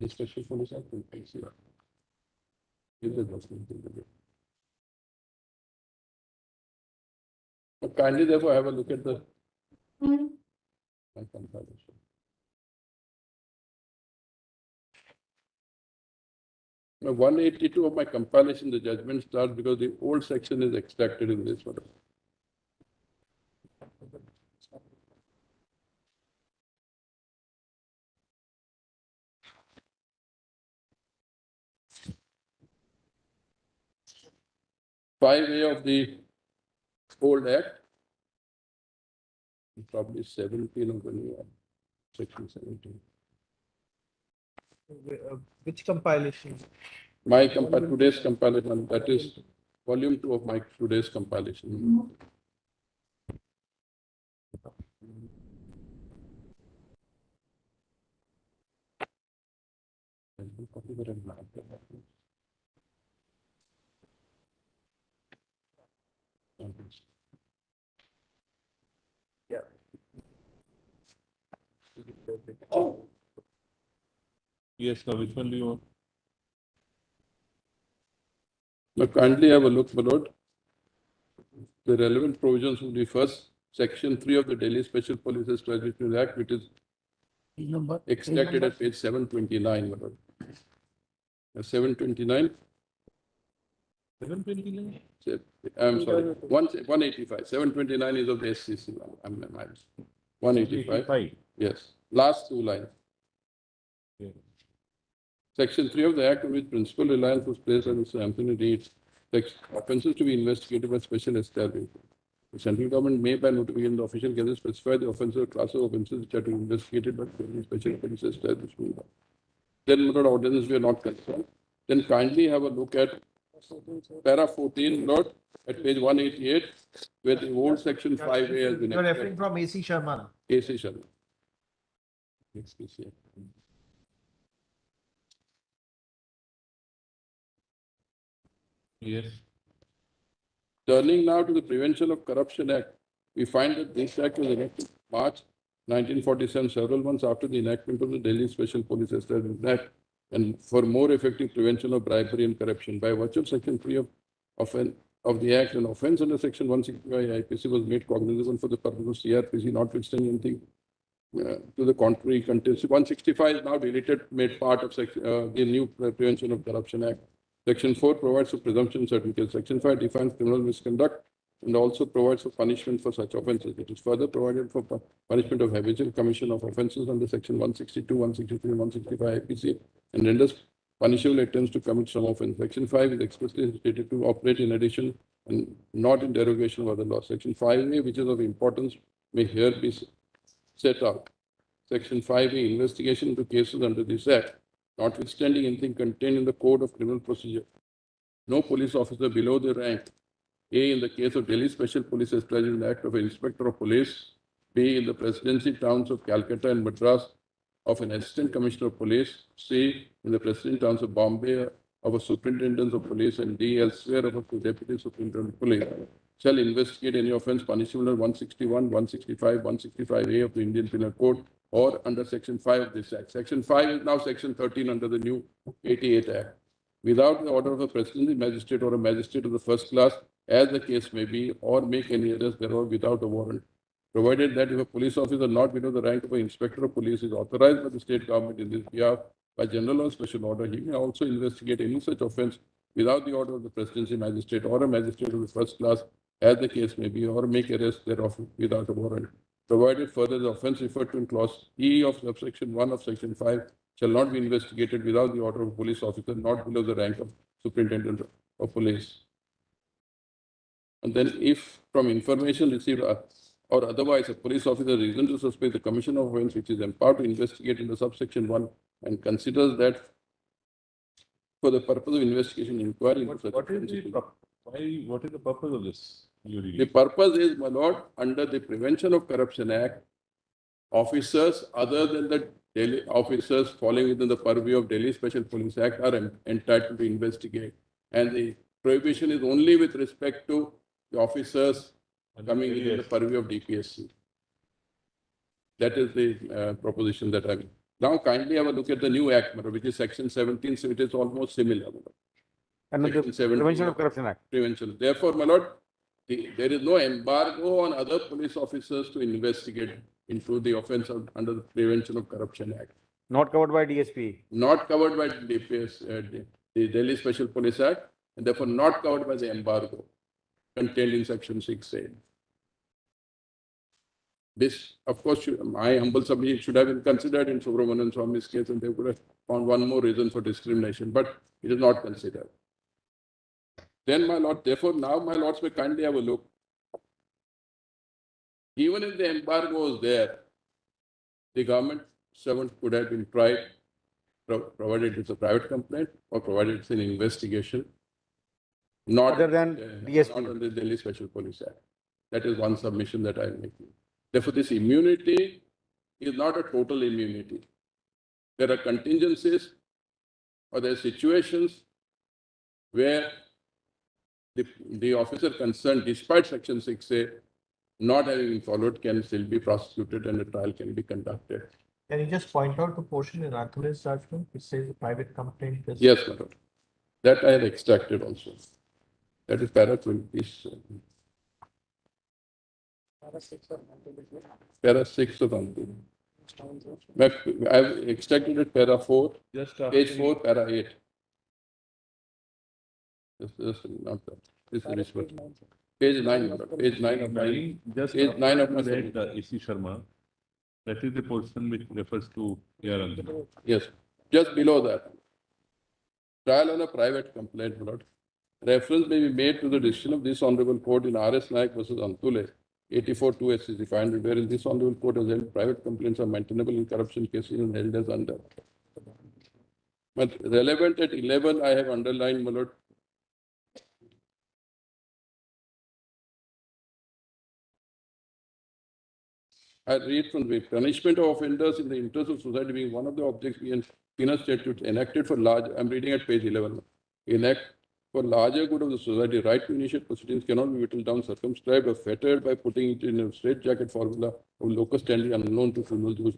The Special Police Act, you can see that. Is the document in the book. But kindly therefore have a look at the my compilation. Now, 182 of my compilation, the judgment starts because the old section is extracted in this one. Five A of the old act, probably 17 of the new act, section 17. Which compilation? My today's compilation, that is volume 2 of my today's compilation. Yes, now which one do you want? Now kindly have a look, my lord. The relevant provisions will be first, section 3 of the Delhi Special Police Strategic Act, which is extracted at page 729, my lord. 729. 729? I'm sorry, 185. 729 is of the SCC. I'm 185. Yes, last two lines. Yeah. Section 3 of the Act on which principal reliance was placed on Mr. Anthony Reid's offences to be investigated by special establishment. The central government may, by notification the official gazette, specify the offences or classes of offences which are to be investigated by special police establishment. Then, Lord, ordinance we are not concerned. Then kindly have a look at para 14, Lord, at page 188, where the old section 5A has been You're referring extracted. from AC Sharma. AC Sharma. Next, please, yeah. Yes. Turning now to the Prevention of Corruption Act, we find that this act was enacted March 1947, several months after the enactment of the Delhi Special Police Establishment Act, and for more effective prevention of bribery and corruption. By virtue of Section 3 of the Act, an offence under Section 165 IPC was made cognizable for the purpose of CRPC, notwithstanding anything to the contrary. 165 is now deleted, made part of the new Prevention of Corruption Act. Section 4 provides for presumption certificate. Section 5 defines criminal misconduct and also provides for punishment for such offences. It is further provided for punishment of habitual commission of offences under Section 162, 163, 165 IPC and renders punishable attempts to commit some offence. Section 5 is expressly stated to operate in addition and not in derogation of other laws. Section 5A, which is of importance, may here be set out. Section 5A, investigation into cases under this Act, notwithstanding anything contained in the Code of Criminal Procedure. No police officer below the rank A in the case of Delhi Special Police Establishment Act of an Inspector of Police, B in the presidency towns of Calcutta and Madras of an Assistant Commissioner of Police, C in the presidency towns of Bombay of a Superintendent of Police, and D elsewhere of a Deputy Superintendent of Police, shall investigate any offence punishable under 161, 165, 165A of the Indian Penal Code or under Section 5 of this Act. Section 5 is now Section 13 under the new 88 Act. Without the order of a presidency magistrate or a magistrate of the first class, as the case may be, or make any arrest thereof without a warrant, provided that if a police officer not below the rank of an inspector of police is authorized by the state government in this behalf by general or special order, he may also investigate any such offence without the order of the presidency magistrate or a magistrate of the first class, as the case may be, or make arrest thereof without a warrant. Provided further the offence referred to in clause E of subsection 1 of section 5 shall not be investigated without the order of a police officer not below the rank of superintendent of police. And then if from information received or otherwise a police officer reason to suspect the commission of offence which is empowered to investigate under subsection 1 and considers that for the purpose of investigation inquiry into such What is offence, the, what is the purpose of this? the purpose is, my lord, under the Prevention of Corruption Act, officers other than the Delhi officers falling within the purview of Delhi Special Police Act are entitled to investigate. And the prohibition is only with respect to the officers coming in the purview of DPSC. That is the proposition that I mean. Now kindly have a look at the new act, which is section 17, so it is almost similar. And the Section 17 Prevention of Corruption Act. Prevention. Therefore, my lord, there is no embargo on other police officers to investigate into the offence under the Prevention of Corruption Act. Not covered by DSP. Not covered by DPS, the Delhi Special Police Act, and therefore not covered by the embargo contained in section 6A. This, of course, my humble submission should have been considered in Subramanian Swami's case, and they would have found one more reason for discrimination, but it is not considered. Then, my lord, therefore, now my lords may kindly have a look. Even if the embargo was there, the government servant could have been tried, provided it's a private complaint or provided it's an investigation. Not Other than DSP. Not under the Delhi Special Police Act. That is one submission that I am making. Therefore, this immunity is not a total immunity. There are contingencies or there are situations where the officer concerned, despite section 6A, not having been followed, can still be prosecuted and a trial can be conducted. Can you just point out the portion in Athule's judgment which says the private complaint is? Yes, my lord. That I have extracted also. That is para 20. Para 6 of something. I have extracted it para 4, Just page 4, para 8. This is not that. This is this one. Page 9, my lord. Page 9 of 9. Just Page 9 of my read A.C. Sharma. That is the portion which refers to here and there. Yes, just below that. Trial on a private complaint, my lord. Reference may be made to the decision of this honorable court in R.S. Naik versus Antule, 84-2 SCC 500, wherein this honorable court has held private complaints are maintainable in corruption cases and held as under. But relevant at 11, I have underlined, my lord. I read from the punishment of offenders in the interest of society being one of the objects in penal statutes enacted for large, I'm reading at page 11. Enact for larger good of the society, right to initiate proceedings cannot be whittled down, circumscribed or fettered by putting it in a straitjacket formula of locus standi unknown to criminal use.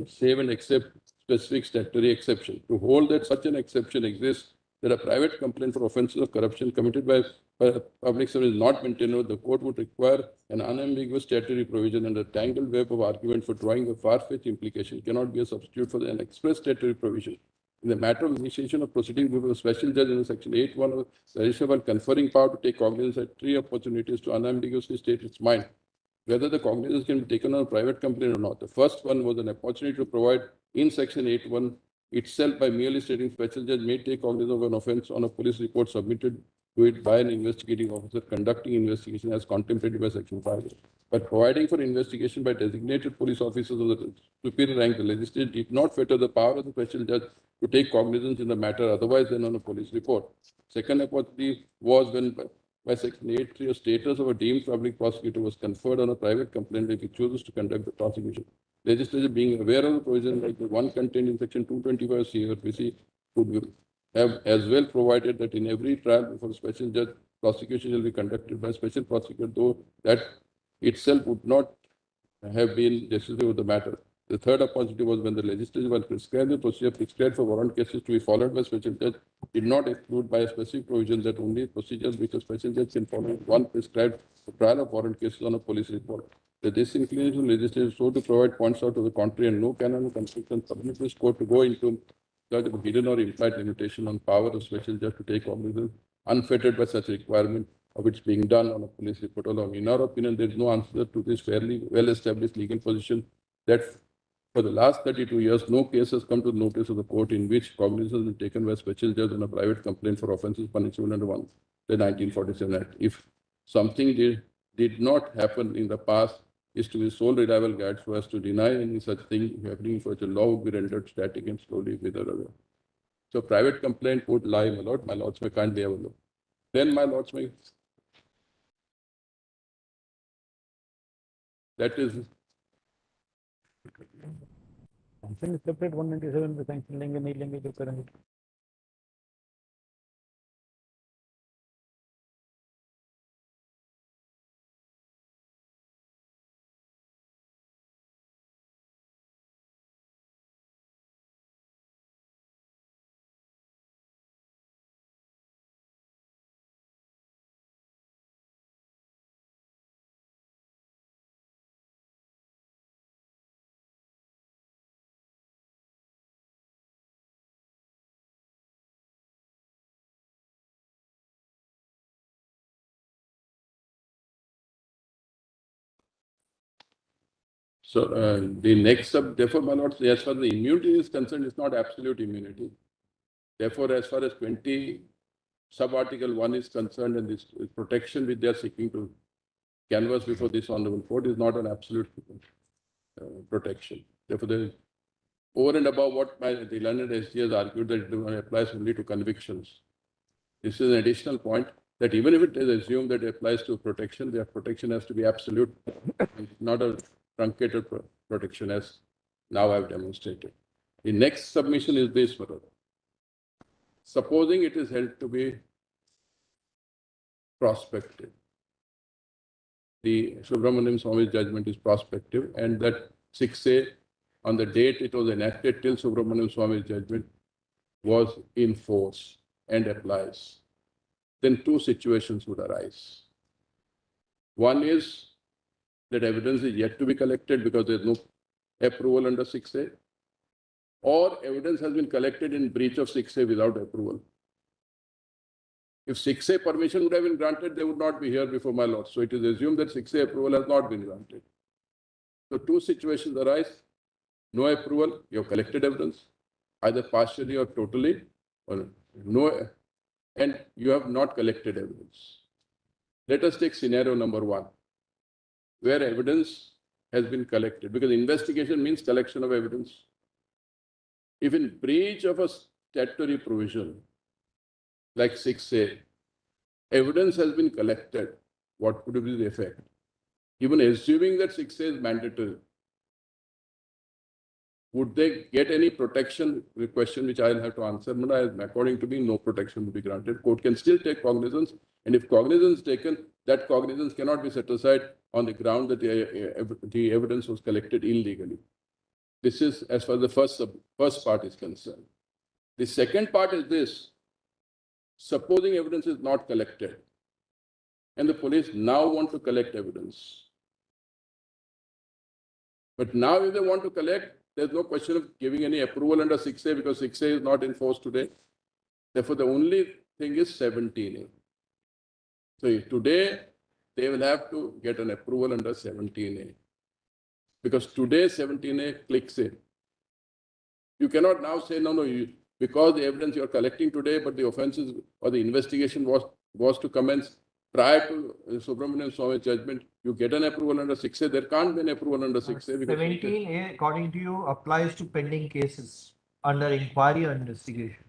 Save and accept specific statutory exception. To hold that such an exception exists, that a private complaint for offences of corruption committed by a public servant is not maintainable, the court would require an unambiguous statutory provision, and a tangled web of argument for drawing a far-fetched implication cannot be a substitute for an express statutory provision. In the matter of initiation of proceedings before a special judge in section 8.1 of the legislature, while conferring power to take cognizance, had 3 opportunities to unambiguously state its mind, whether the cognizance can be taken on a private complaint or not. The first one was an opportunity to provide in section 8.1 itself by merely stating special judge may take cognizance of an offence on a police report submitted to it by an investigating officer conducting investigation as contemplated by section 5. By providing for investigation by designated police officers of the superior rank, the legislature did not fetter the power of the special judge to take cognizance in the matter otherwise than on a police report. Second opportunity was when by section 8.3 a status of a deemed public prosecutor was conferred on a private complaint if he chooses to conduct the prosecution. Legislature being aware of the provision like the one contained in section 225 CRPC could have as well provided that in every trial before a special judge, prosecution shall be conducted by a special prosecutor, though that itself would not have been decisive of the matter. The third opportunity was when the legislature, while prescribed the procedure prescribed for warrant cases to be followed by special judge, did not exclude by a specific provision that only procedures which a special judge can follow one prescribed for trial of warrant cases on a police report. The disinclination of the legislature so to provide points out to the contrary, and no canon of construction permits this court to go into such a hidden or implied limitation on power of special judge to take cognizance unfettered by such a requirement of its being done on a police report alone. In our opinion, there is no answer to this fairly well-established legal position that For the last 32 years, no case has come to the notice of the court in which cognizance has been taken by a special judge on a private complaint for offences punishable under the 1947 Act. If something did not happen in the past, is to be sole reliable guide so as to deny any such thing happening, for the law would be rendered static and slowly wither away. So private complaint would lie, my lords may can't be available. Then my lords may, that is Sanction is separate, 197 पे sanction लेंगे नहीं लेंगे जो करेंगे. so. The next therefore, my lords, as far as the immunity is concerned, it's not absolute immunity. Therefore, as far as 20 sub-article 1 is concerned, and this protection which they are seeking to canvass before this honorable court is not an absolute protection. Therefore, there is over and above what the learned SG has argued that it applies only to convictions. This is an additional point that even if it is assumed that it applies to protection, their protection has to be absolute, not a truncated protection as now I've demonstrated. The next submission is this, Madam. Supposing it is held to be prospective. The Subramaniam Swami's judgment is prospective, and that 6A on the date it was enacted till Subramaniam Swami's judgment was in force and applies. Then two situations would arise. One is that evidence is yet to be collected because there is no approval under 6A, or evidence has been collected in breach of 6A without approval. If 6A permission would have been granted, they would not be here before my lord. So it is assumed that 6A approval has not been granted. So two situations arise. No approval, you have collected evidence, either partially or totally, or no, and you have not collected evidence. Let us take scenario number 1, where evidence has been collected, because investigation means collection of evidence. If in breach of a statutory provision, like 6A, evidence has been collected, what could be the effect? Even assuming that 6A is mandatory, would they get any protection? The question which I'll have to answer, according to me, no protection will be granted. Court can still take cognizance, and if cognizance is taken, that cognizance cannot be set aside on the ground that the evidence was collected illegally. This is as far as the first part is concerned. The second part is this. Supposing evidence is not collected, and the police now want to collect evidence. But now if they want to collect, there's no question of giving any approval under 6A because 6A is not in force today. Therefore, the only thing is 17A. So today, they will have to get an approval under 17A. Because today 17A clicks in. You cannot now say, no, because the evidence you are collecting today, but the offences or the investigation was to commence prior to Subramaniam Swami's judgment, you get an approval under 6A. There can't be an approval under 6A. Because 17A, according to you, applies to pending cases under inquiry or investigation.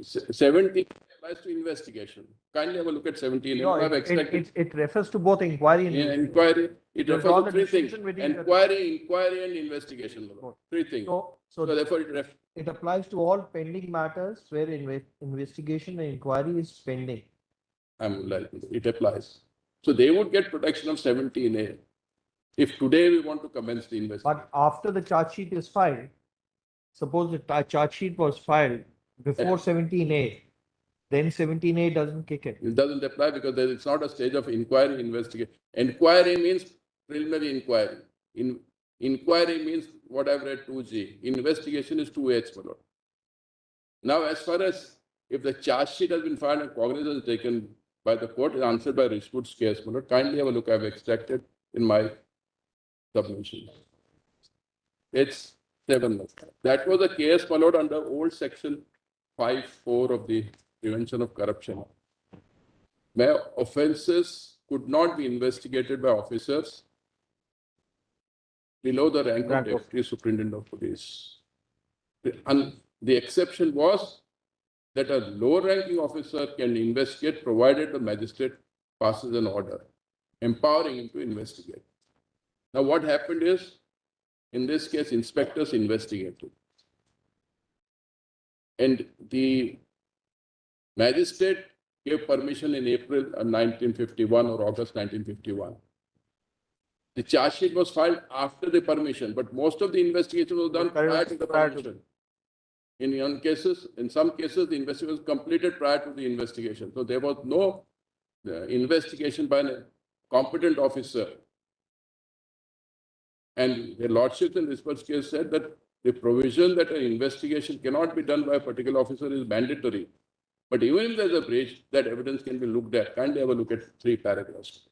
17 applies to investigation. Kindly have a look at 17. No, it refers to both inquiry and inquiry. It There's refers all to the three things: distinction between the- inquiry, and investigation. Both. Three things. So So therefore, it applies to all pending matters where investigation and inquiry is pending. it applies. So they would get protection of 17A. If today we want to commence the investigation. But after the charge sheet is filed, suppose the charge sheet was filed before 17A, then 17A doesn't kick in. It doesn't apply because it's not a stage of inquiry, investigation. Inquiry means preliminary inquiry. Inquiry means what I've read 2G. Investigation is 2H. Now, as far as if the charge sheet has been filed and cognizance taken by the court, is answered by Rishwood's case. Kindly have a look. I've extracted in my submission. It's 7. That was a case followed under old section 5(4) of the Prevention of Corruption, where offences could not be investigated by officers below the rank of Rank of- Deputy Superintendent of Police. And the exception was that a low-ranking officer can investigate provided the magistrate passes an order, empowering him to investigate. Now, what happened is, in this case, inspectors investigated. And the magistrate gave permission in April 1951 or August 1951. The charge sheet was filed after the permission, but most of the investigation was done prior to the Prior to- permission. In some cases, the investigation was completed prior to the investigation. So there was no investigation by a competent officer. And the lordship in this particular case said that the provision that an investigation cannot be done by a particular officer is mandatory. But even if there's a breach, that evidence can be looked at. Kindly have a look at 3 paragraphs.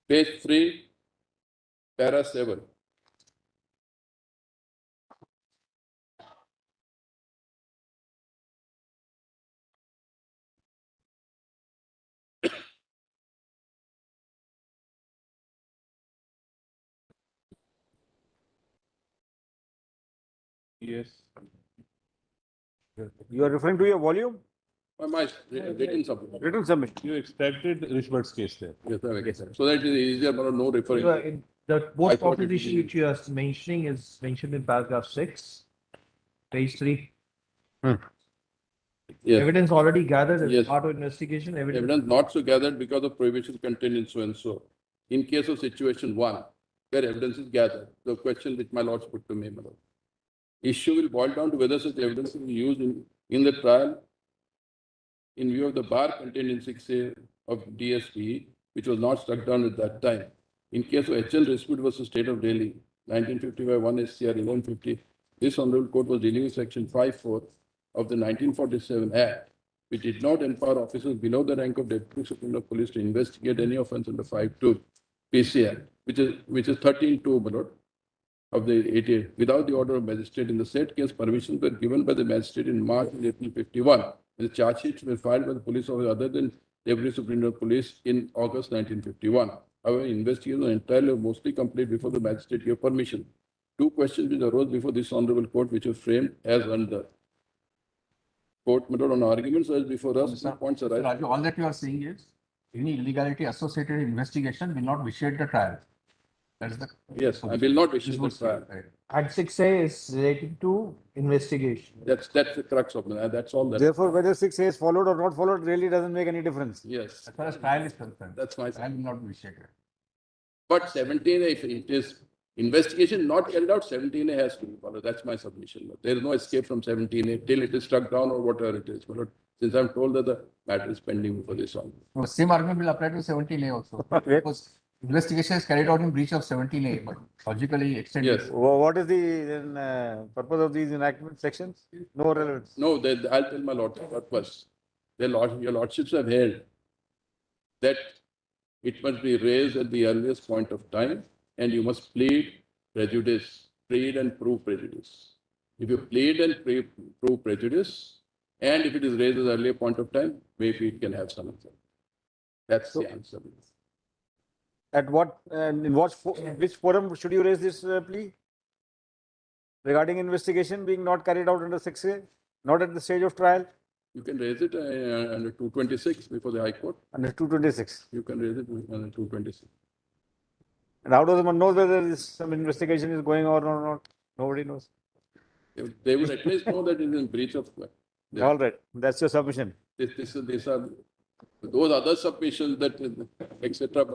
Page 3, para 7. Yes. You are referring to your volume, My written supplement. written submission. You extracted Rishbhat's case there. Yes, I accept. So that it is easier, but no referring. You are in- The I post thought it office issue was- which you are mentioning is mentioned in paragraph 6, page 3. Yes. Evidence already gathered as Yes. part of investigation, evidence. Evidence not so gathered because of prohibition contained in so and so. In case of situation 1, where evidence is gathered, the question which my lords put to me, my lord. Issue will boil down to whether such evidence is used in the trial in view of the bar contained in 6A of DSP, which was not struck down at that time. In case of HL Dispute versus State of Delhi, 1955 1 SCR 1150, this honorable court was dealing with section 5(4) of the 1947 Act, which did not empower officers below the rank of Deputy Superintendent of Police to investigate any offence under 5(2) PCR, which is 13(2), my lord, of the 88, without the order of magistrate. In the said case, permissions were given by the magistrate in March 1851. The charge sheets were filed by the police officer other than Deputy Superintendent of Police in August 1951. However, investigation was entirely or mostly complete before the magistrate gave permission. 2 questions which arose before this honorable court, which were framed as under. Court, my lord, on arguments as before us, Sir, points Sir arise. Raju, all that you are saying is any illegality associated investigation will not vitiate the trial. That's the. Yes, I will not This issue the was- trial. right. And 6A is relating to investigation. That's the crux of it. That's all that. Therefore, whether 6A is followed or not followed really doesn't make any difference. Yes, As far as trial is concerned, that's my. trial will not be vitiated. But 17A, if it is investigation not carried out, 17A has to be followed. That's my submission. There is no escape from 17A till it is struck down or whatever it is. But since I'm told that the matter is pending before this one. So same argument will apply to 17A also. Okay. Because investigation is carried out in breach of 17A, but logically extended. Yes. What is the then, purpose of these enactment sections? No relevance. No, I'll tell my lord purpose. Your lordships have held that it must be raised at the earliest point of time and you must plead prejudice, plead and prove prejudice. If you plead and prove prejudice, and if it is raised at the earlier point of time, maybe it can have some effect. That's the answer. At what, in which forum should you raise this plea? Regarding investigation being not carried out under 6A, not at the stage of trial, You can raise it under 226 before the High Court. under 226. You can raise it under 226. And how does one know whether some investigation is going on or not? Nobody knows. They would at least know that it is in breach of. Yeah. All right, that's your submission. These are those other submissions that etc.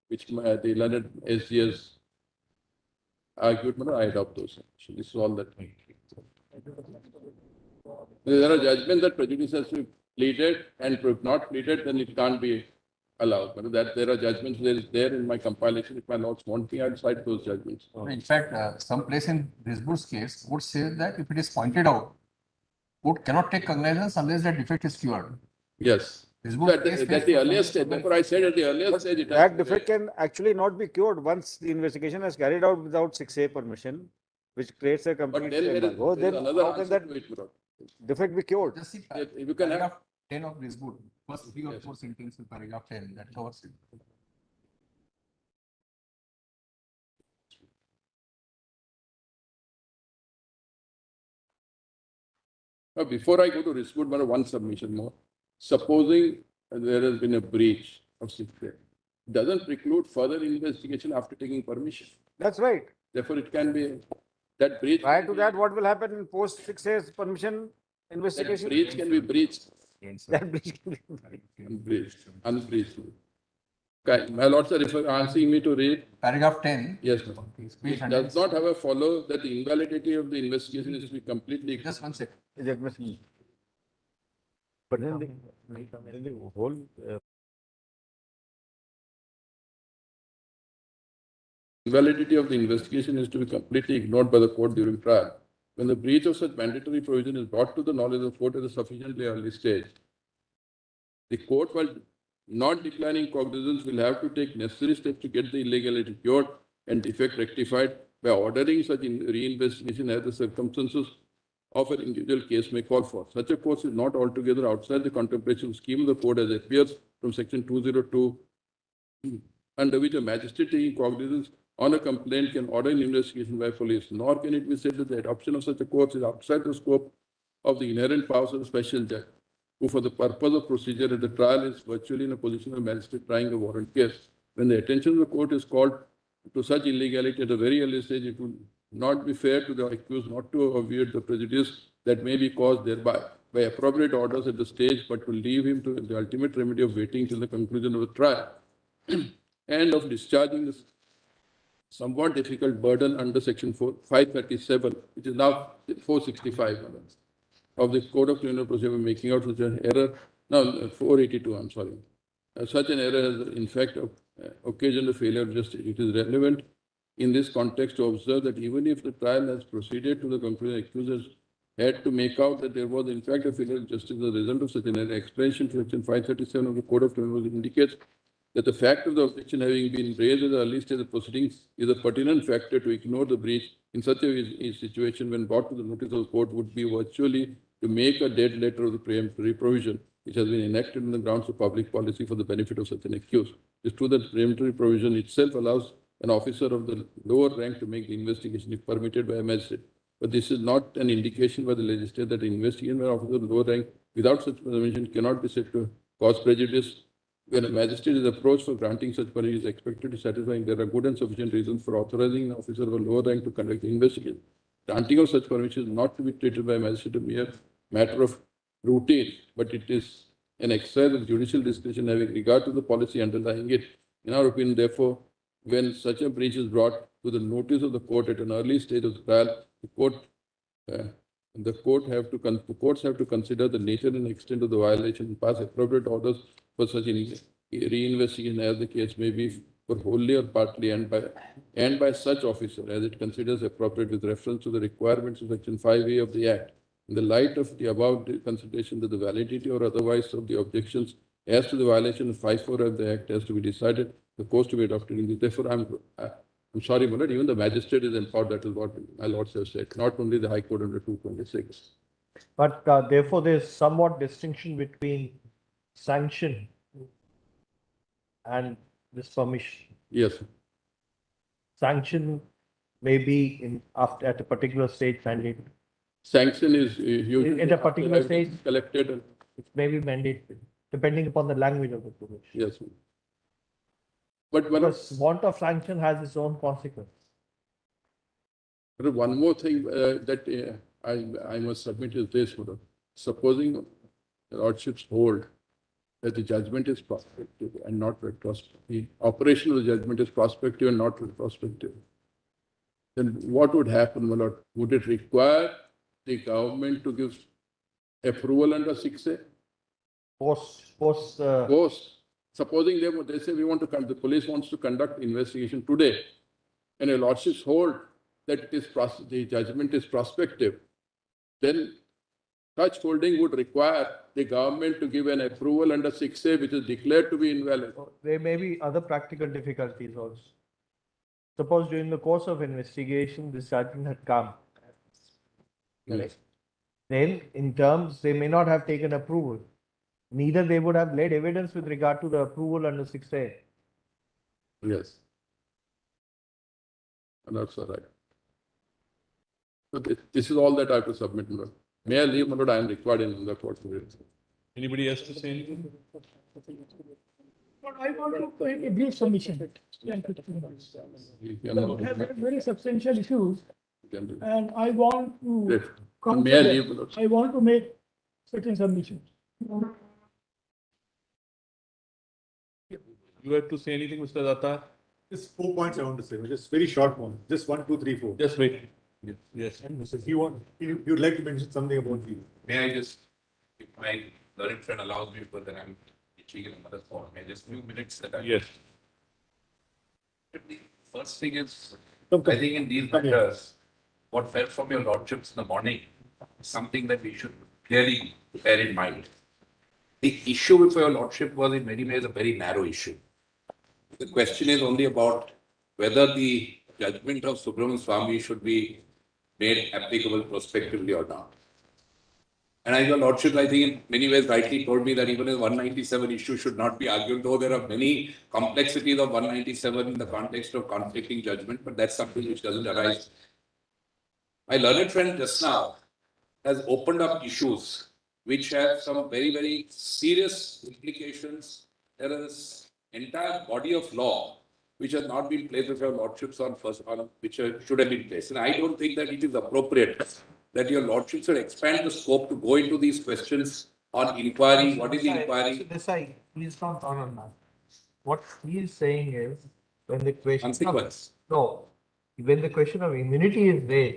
Which the learned SGS argued, I adopt those. So this is all that. There are judgments that prejudice has to be pleaded, and if not pleaded, then it can't be allowed. But that there are judgments there in my compilation. If my lords want me, I'll cite those judgments. In fact, some place in Risbur's case would say that if it is pointed out, court cannot take cognizance unless that defect is cured. Yes. At the earliest stage, therefore I said at the earliest stage it has That to be defect can actually not be cured once the investigation is carried out without 6A permission, which creates a But complete then there embargo. is Then another how can answer that to it, Murad. defect be cured? Just see, Yes, you can have- paragraph 10 of this book, first 3 or Yes. 4 sentences, paragraph 10, that covers it. Now, before I go to risk board, one submission more. Supposing there has been a breach of secret, doesn't preclude further investigation after taking permission. That's right. Therefore, it can be that breach. Prior to that, what will happen in post 6A's permission That investigation? breach can be breached, That breach can be. unbreached. Okay, my lords are asking me to read. Paragraph 10. Yes, ma'am. Page It 100. does not have a follow that the invalidity of the investigation is to be completely. Just 1 second. That must be. But then the whole Invalidity of the investigation is to be completely ignored by the court during trial. When the breach of such mandatory provision is brought to the knowledge of the court at a sufficiently early stage, the court, while not declining cognizance, will have to take necessary steps to get the illegality cured and defect rectified by ordering such reinvestigation as the circumstances of an individual case may call for. Such a course is not altogether outside the contemplation scheme of the code as appears from section 202, under which a magistrate taking cognizance on a complaint can order an investigation by police, nor can it be said that the adoption of such a course is outside the scope of the inherent powers of a special judge, who for the purpose of procedure at the trial is virtually in a position of magistrate trying a warrant case. When the attention of the court is called to such illegality at a very early stage, it would not be fair to the accused not to obviate the prejudice that may be caused thereby by appropriate orders at the stage, but to leave him to the ultimate remedy of waiting till the conclusion of the trial and of discharging this somewhat difficult burden under section 537, which is now 465 of the Code of Criminal Procedure, making out such an error. No, 482, I'm sorry. Such an error has in fact occasioned a failure of justice. It is relevant in this context to observe that even if the trial has proceeded to the conclusion, accusers had to make out that there was in fact a failure of justice as a result of such an error. Explanation to section 537 of the Code of Criminal Procedure indicates that the fact of the objection having been raised at the early stage of the proceedings is a pertinent factor to ignore the breach in such a situation when brought to the notice of the court would be virtually to make a dead letter of the preemptory provision which has been enacted on the grounds of public policy for the benefit of such an accused. It is true that preemptory provision itself allows an officer of the lower rank to make the investigation if permitted by a magistrate. But this is not an indication by the legislature that the investigation by an officer of the lower rank without such permission cannot be said to cause prejudice. When a magistrate is approached for granting such permission, is expected to satisfy there are good and sufficient reasons for authorizing an officer of a lower rank to conduct the investigation. Granting of such permission is not to be treated by a magistrate a mere matter of routine, but it is an exercise of judicial discretion having regard to the policy underlying it. In our opinion, therefore, when such a breach is brought to the notice of the court at an early stage of the trial, the courts have to consider the nature and extent of the violation and pass appropriate orders for such reinvestigation as the case may be, for wholly or partly, and by such officer as it considers appropriate with reference to the requirements of section 5A of the Act. In the light of the above consideration that the validity or otherwise of the objections as to the violation of 5.4 of the Act has to be decided, the course to be adopted in this. Therefore, I'm sorry, my lord, even the magistrate is empowered. That is what my lords have said, not only the High Court under 226. But therefore, there's somewhat distinction between sanction and this permission. Yes. Sanction may be at a particular stage mandated. Sanction is usually In a particular after everything stage. is collected. And, It may be mandated, depending upon the language of the provision. yes. But Because want of sanction has its own consequence. one more thing that I must submit is this, Madam. Supposing the lordships hold that the judgment is prospective and not retrospective, the operation of the judgment is prospective and not retrospective, then what would happen, my lord? Would it require the government to give approval under 6A? Post. Supposing they say we want to the police wants to conduct investigation today, and a lordships hold that the judgment is prospective, then Such holding would require the government to give an approval under 6A, which is declared to be invalid. There may be other practical difficulties also. Suppose during the course of investigation, this judgment had come. Yes. Then in terms, they may not have taken approval. Neither they would have laid evidence with regard to the approval under 6A. Yes. And that's all right. So this is all that I have to submit, my lord. May I leave, my lord? I am required in the court. Anybody else to say anything? But I want to make a brief submission. You We can- have very substantial issues you can do it. and I want to. Great. come May I to leave, that. my lord? I want to make certain submissions. You have to say anything, Mr. Datta? Just 4 points I want to say, just very short one, just 1, 2, 3, 4. Just wait. Yes. If you'd like to mention something about the. May I just, if my learned friend allows me, but then I'm itching in another form, may I just few minutes that I. Yes. The first thing is, Come, I think in these Come here. matters, what fell from your lordships in the morning, is something that we should clearly bear in mind. The issue before your lordship was in many ways a very narrow issue. The question is only about whether the judgment of Subramanian Swamy should be made applicable prospectively or not. And as your lordship, I think in many ways rightly told me that even a 197 issue should not be argued, though there are many complexities of 197 in the context of conflicting judgment, but that's something which doesn't arise. My learned friend just now has opened up issues which have some very, very serious implications. There is entire body of law which has not been placed with your lordships on which should have been placed. And I don't think that it is appropriate that your lordship should expand the scope to go into these questions on inquiry. What is the inquiry? Desai, please not on that. What he is saying is, when the question of, Consequence. no, when the question of immunity is there,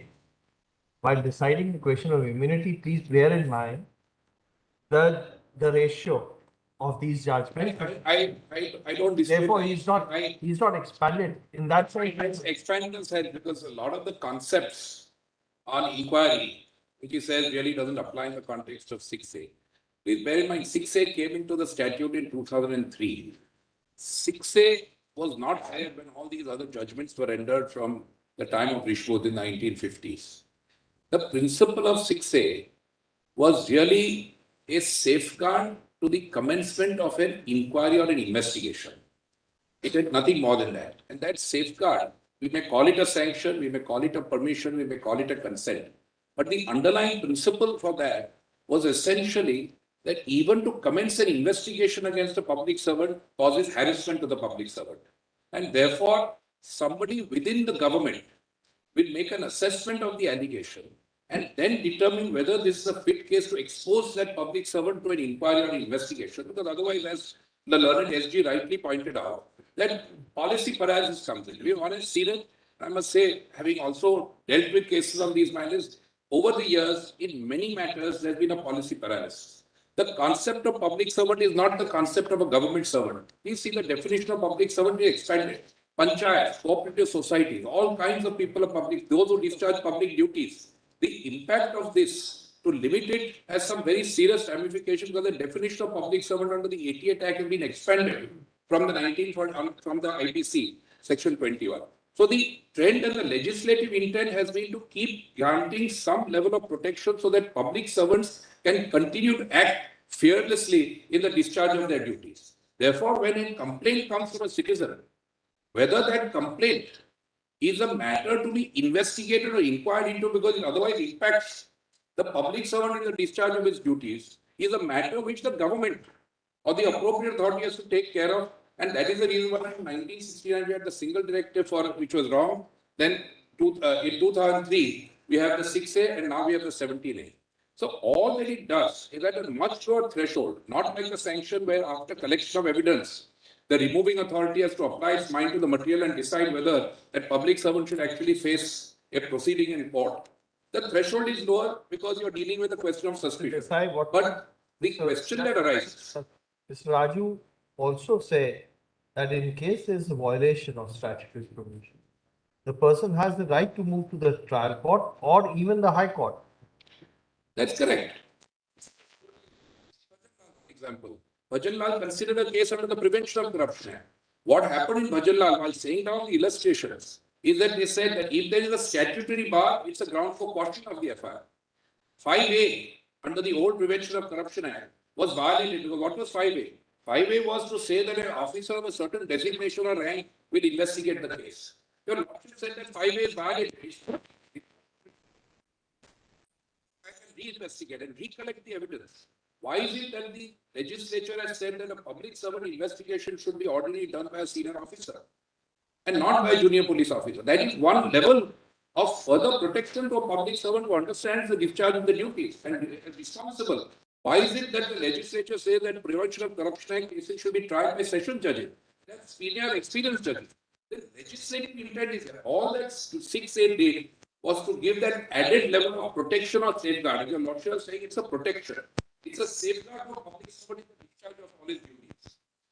while deciding the question of immunity, please bear in mind the ratio of these judgments. I don't dispute. Therefore, that. he's not expanded in that sense. Let's expand the side because a lot of the concepts on inquiry, which he says really doesn't apply in the context of 6A. Please bear in mind, 6A came into the statute in 2003. 6A was not there when all these other judgments were rendered from the time of Rishwood in the 1950s. The principle of 6A was really a safeguard to the commencement of an inquiry or an investigation. It had nothing more than that. And that safeguard, we may call it a sanction, we may call it a permission, we may call it a consent. But the underlying principle for that was essentially that even to commence an investigation against a public servant causes harassment to the public servant. And therefore, somebody within the government will make an assessment of the allegation and then determine whether this is a fit case to expose that public servant to an inquiry or investigation. Because otherwise, as the learned SG rightly pointed out, that policy paralysis comes in. We've already seen it. I must say, having also dealt with cases on these matters, over the years, in many matters, there's been a policy paralysis. The concept of public servant is not the concept of a government servant. Please see the definition of public servant is expanded. Panchayats, cooperative societies, all kinds of people of public, those who discharge public duties. The impact of this to limit it has some very serious ramifications because the definition of public servant under the 88 Act has been expanded from the from the IPC, section 21. So the trend and the legislative intent has been to keep granting some level of protection so that public servants can continue to act fearlessly in the discharge of their duties. Therefore, when a complaint comes from a citizen, whether that complaint is a matter to be investigated or inquired into because it otherwise impacts the public servant in the discharge of his duties, is a matter which the government or the appropriate authority has to take care of. And that is the reason why in 1969 we had the single directive for which was wrong. Then in 2003 we have the 6A and now we have the 17A. So all that it does is at a much lower threshold, not like the sanction where after collection of evidence, the removing authority has to apply its mind to the material and decide whether that public servant should actually face a proceeding in court. The threshold is lower because you're dealing with a question of suspicion. Desai, what? But the question that arises. Mr. Raju also said that in case there is a violation of statutory provision, the person has the right to move to the trial court or even the high court. That's correct. example. Bhajan Lal considered a case under the Prevention of Corruption Act. What happened in Bhajan Lal, while saying down the illustrations, is that they said that if there is a statutory bar, it's a ground for quashing of the FIR. 5A, under the old Prevention of Corruption Act, was violated because what was 5A? 5A was to say that an officer of a certain designation or rank will investigate the case. Your lordship said that 5A is violated. I can reinvestigate and recollect the evidence. Why is it that the legislature has said that a public servant investigation should be ordinarily done by a senior officer and not by a junior police officer? That is one level of further protection to a public servant who understands the discharge of the duties and is responsible. Why is it that the legislature says that Prevention of Corruption Act cases should be tried by session judges? That's senior experienced judges. The legislative intent is that all that 6A did was to give that added level of protection or safeguard. Your lordship is saying it's a protection. It's a safeguard for public servant in the discharge of all his duties.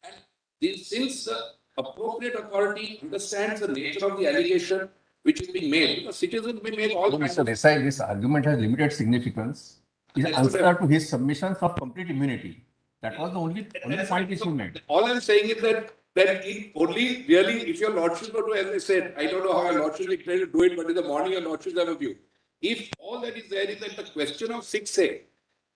And since the appropriate authority understands the nature of the allegation which is being made, because citizens may make all kinds Mr. of. Desai, this argument has limited significance. His Yes, answer sir. to his submissions of complete immunity. That was the only point issue made. All I'm saying is that it only really, if your lordship were to, as I said, I don't know how your lordship is trying to do it, but in the morning your lordships have a view. If all that is there is that the question of 6A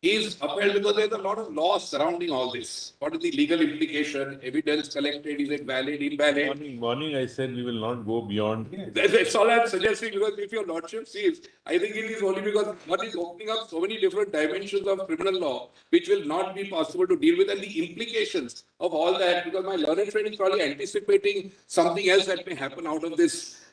is upheld because there's a lot of law surrounding all this. What is the legal implication? Evidence collected, is it valid, invalid? Morning, I said we will not go beyond. That's all I'm suggesting, because if your lordship sees, I think it is only because what is opening up so many different dimensions of criminal law, which will not be possible to deal with, and the implications of all that, because my learned friend is probably anticipating something else that may happen out of this,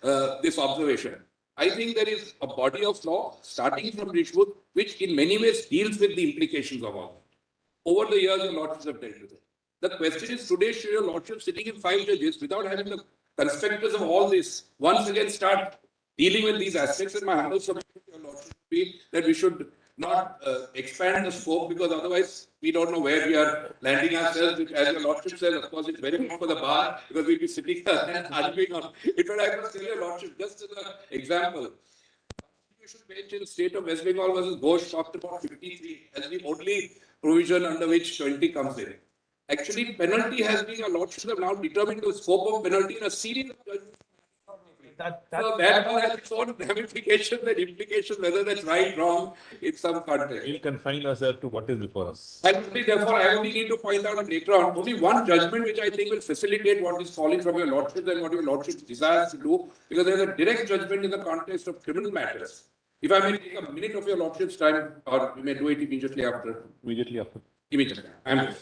this observation. I think there is a body of law starting from Rishwood, which in many ways deals with the implications of all that. Over the years, your lordships have dealt with it. The question is today, should your lordship sitting in 5 judges without having the conspectors of all this once again start dealing with these aspects? And my humble submission to your lordship would be that we should not expand the scope, because otherwise we don't know where we are landing ourselves. Which, as your lordship says, of course, it's very good for the bar because we'll be sitting and arguing on it. But I must tell your lordship, just as an example, Constitution bench in state of West Bengal versus Ghosh talked about 53 as the only provision under which 20 comes in. Actually, penalty has been, your lordship have now determined the scope of penalty in a series of judgments. So that one has its own ramifications and implications, whether that's right, wrong, in some context. We'll confine ourselves to what is before us. And therefore, I only need to point out later on only one judgment which I think will facilitate what is falling from your lordship and what your lordship desires to do, because there is a direct judgment in the context of criminal matters. If I may take a minute of your lordship's time, or we may do it immediately after. Immediately after. Immediately. I'm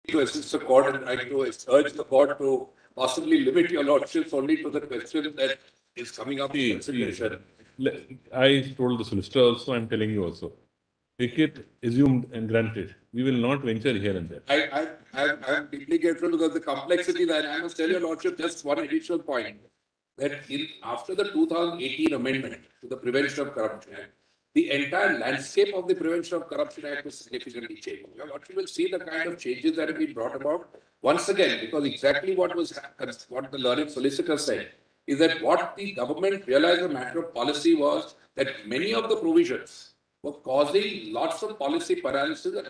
to assist the court and trying to urge the court to possibly limit your lordships only to the question that is coming up in consideration. I told the solicitor also, I'm telling you also. Take it assumed and granted. We will not venture here and there. I'm deeply grateful because the complexity that I must tell your lordship just one additional point. That after the 2018 amendment to the Prevention of Corruption Act, the entire landscape of the Prevention of Corruption Act was significantly changed. Your lordship will see the kind of changes that have been brought about once again, because exactly what the learned solicitor said is that what the government realized a matter of policy was that many of the provisions were causing lots of policy paralysis and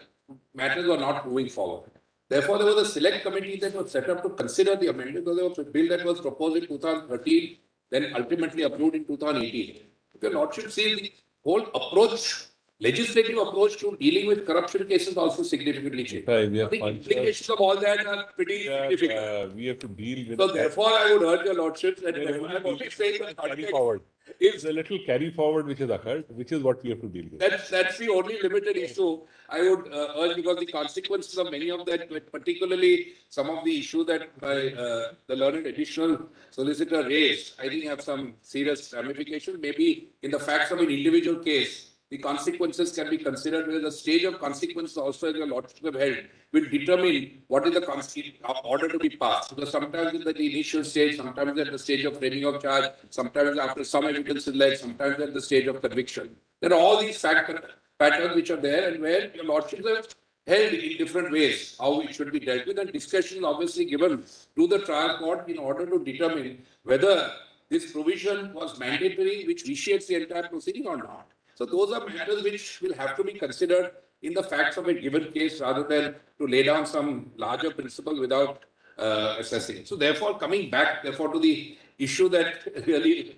matters were not moving forward. Therefore, there was a select committee that was set up to consider the amendment because there was a bill that was proposed in 2013, then ultimately approved in 2018. If your lordship sees the whole approach, legislative approach to dealing with corruption cases also significantly changed. Right, we have The punched implications of all that are pretty significant. we have to deal with So therefore, I would urge your lordship that I'm only saying that carry context forward. is It's a little carry forward which has occurred, which is what we have to deal with. That's the only limited issue I would urge, because the consequences of many of that, particularly some of the issue that the learned additional solicitor raised, I think have some serious ramifications. Maybe in the facts of an individual case, the consequences can be considered, where the stage of consequences also, as your lordship have held, will determine what is the order to be passed. Because sometimes in the initial stage, sometimes at the stage of framing of charge, sometimes after some evidence is led, sometimes at the stage of conviction. There are all these patterns which are there, and where your lordships have held in different ways how it should be dealt with, and discussion is obviously given to the trial court in order to determine whether this provision was mandatory, which vitiates the entire proceeding or not. So those are matters which will have to be considered in the facts of a given case rather than to lay down some larger principle without assessing. So therefore, coming back therefore to the issue that really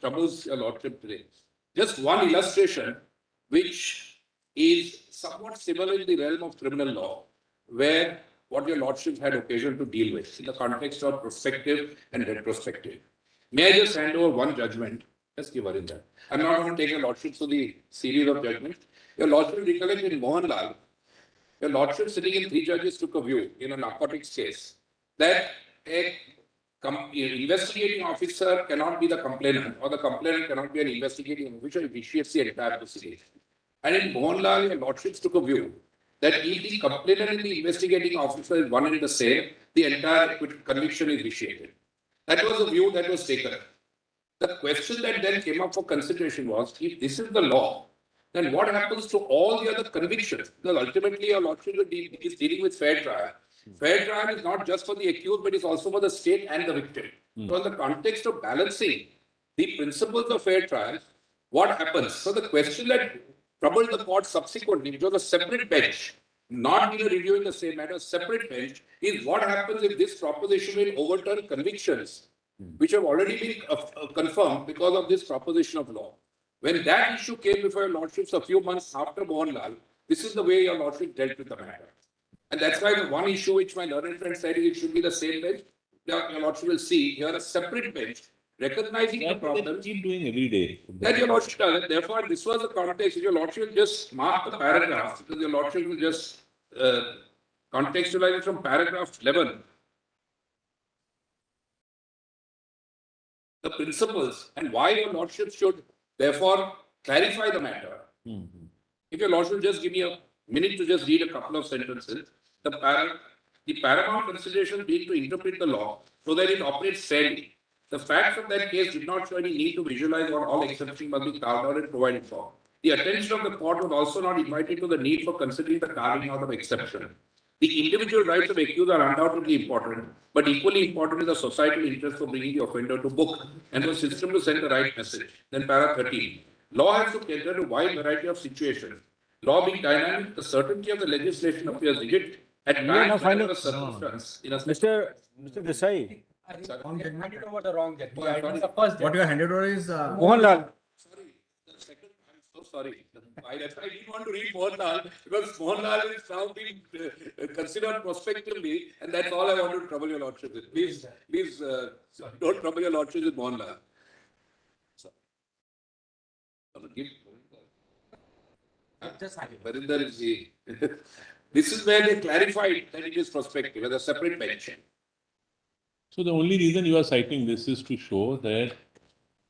troubles your lordship today. Just one illustration which is somewhat similar in the realm of criminal law, where what your lordship had occasion to deal with in the context of prospective and retrospective. May I just hand over one judgment? Just give her in that. I'm not going to take your lordship to the series of judgments. Your lordship recollect in Mohanlal, your lordship sitting in 3 judges took a view in a narcotics case that a investigating officer cannot be the complainant, or the complainant cannot be an investigating officer. It vitiates the entire proceeding. And in Mohanlal, your lordships took a view that if the complainant and the investigating officer is one and the same, the entire conviction is vitiated. That was the view that was taken. The question that then came up for consideration was, if this is the law, then what happens to all the other convictions? Because ultimately, your lordship is dealing with fair trial. Fair trial is not just for the accused, but it's also for the state and the victim. So in the context of balancing the principles of fair trial, what happens? So the question that troubled the court subsequently, which was a separate bench, not in a reviewing the same matter, separate bench, is what happens if this proposition will overturn convictions which have already been confirmed because of this proposition of law. When that issue came before your lordships a few months after Mohanlal, this is the way your lordship dealt with the matter. And that's why the one issue which my learned friend said is it should be the same bench. Your lordship will see here a separate bench recognizing the problem. Keep doing every day. That your lordship does it. Therefore, this was the context. Your lordship will just mark the paragraph, because your lordship will just contextualize it from paragraph 11. The principles and why your lordship should therefore clarify the matter. If your lordship just give me a minute to just read a couple of sentences, the paramount consideration being to interpret the law so that it operates fairly. The facts of that case did not show any need to visualize what all exceptions must be carved out and provided for. The attention of the court was also not invited to the need for considering the carving out of exception. The individual rights of accused are undoubtedly important, but equally important is the societal interest for bringing the offender to book and the system to send the right message. Then para 13. Law has to cater to a wide variety of situations. Law being dynamic, the certainty of the legislation appears rigid at times when a circumstance. Mr. Desai, Handed over the wrong judge. Oh, I'm sorry. What you are handed over is, Mohanlal, Sorry, the second, I'm so sorry. I didn't want to read Mohanlal because Mohanlal is now being considered prospectively, and that's all I want to trouble your lordship with. Please, don't trouble your lordship with Mohanlal. Barinder is the This is where they clarified that it is prospective as a separate bench. So the only reason you are citing this is to show that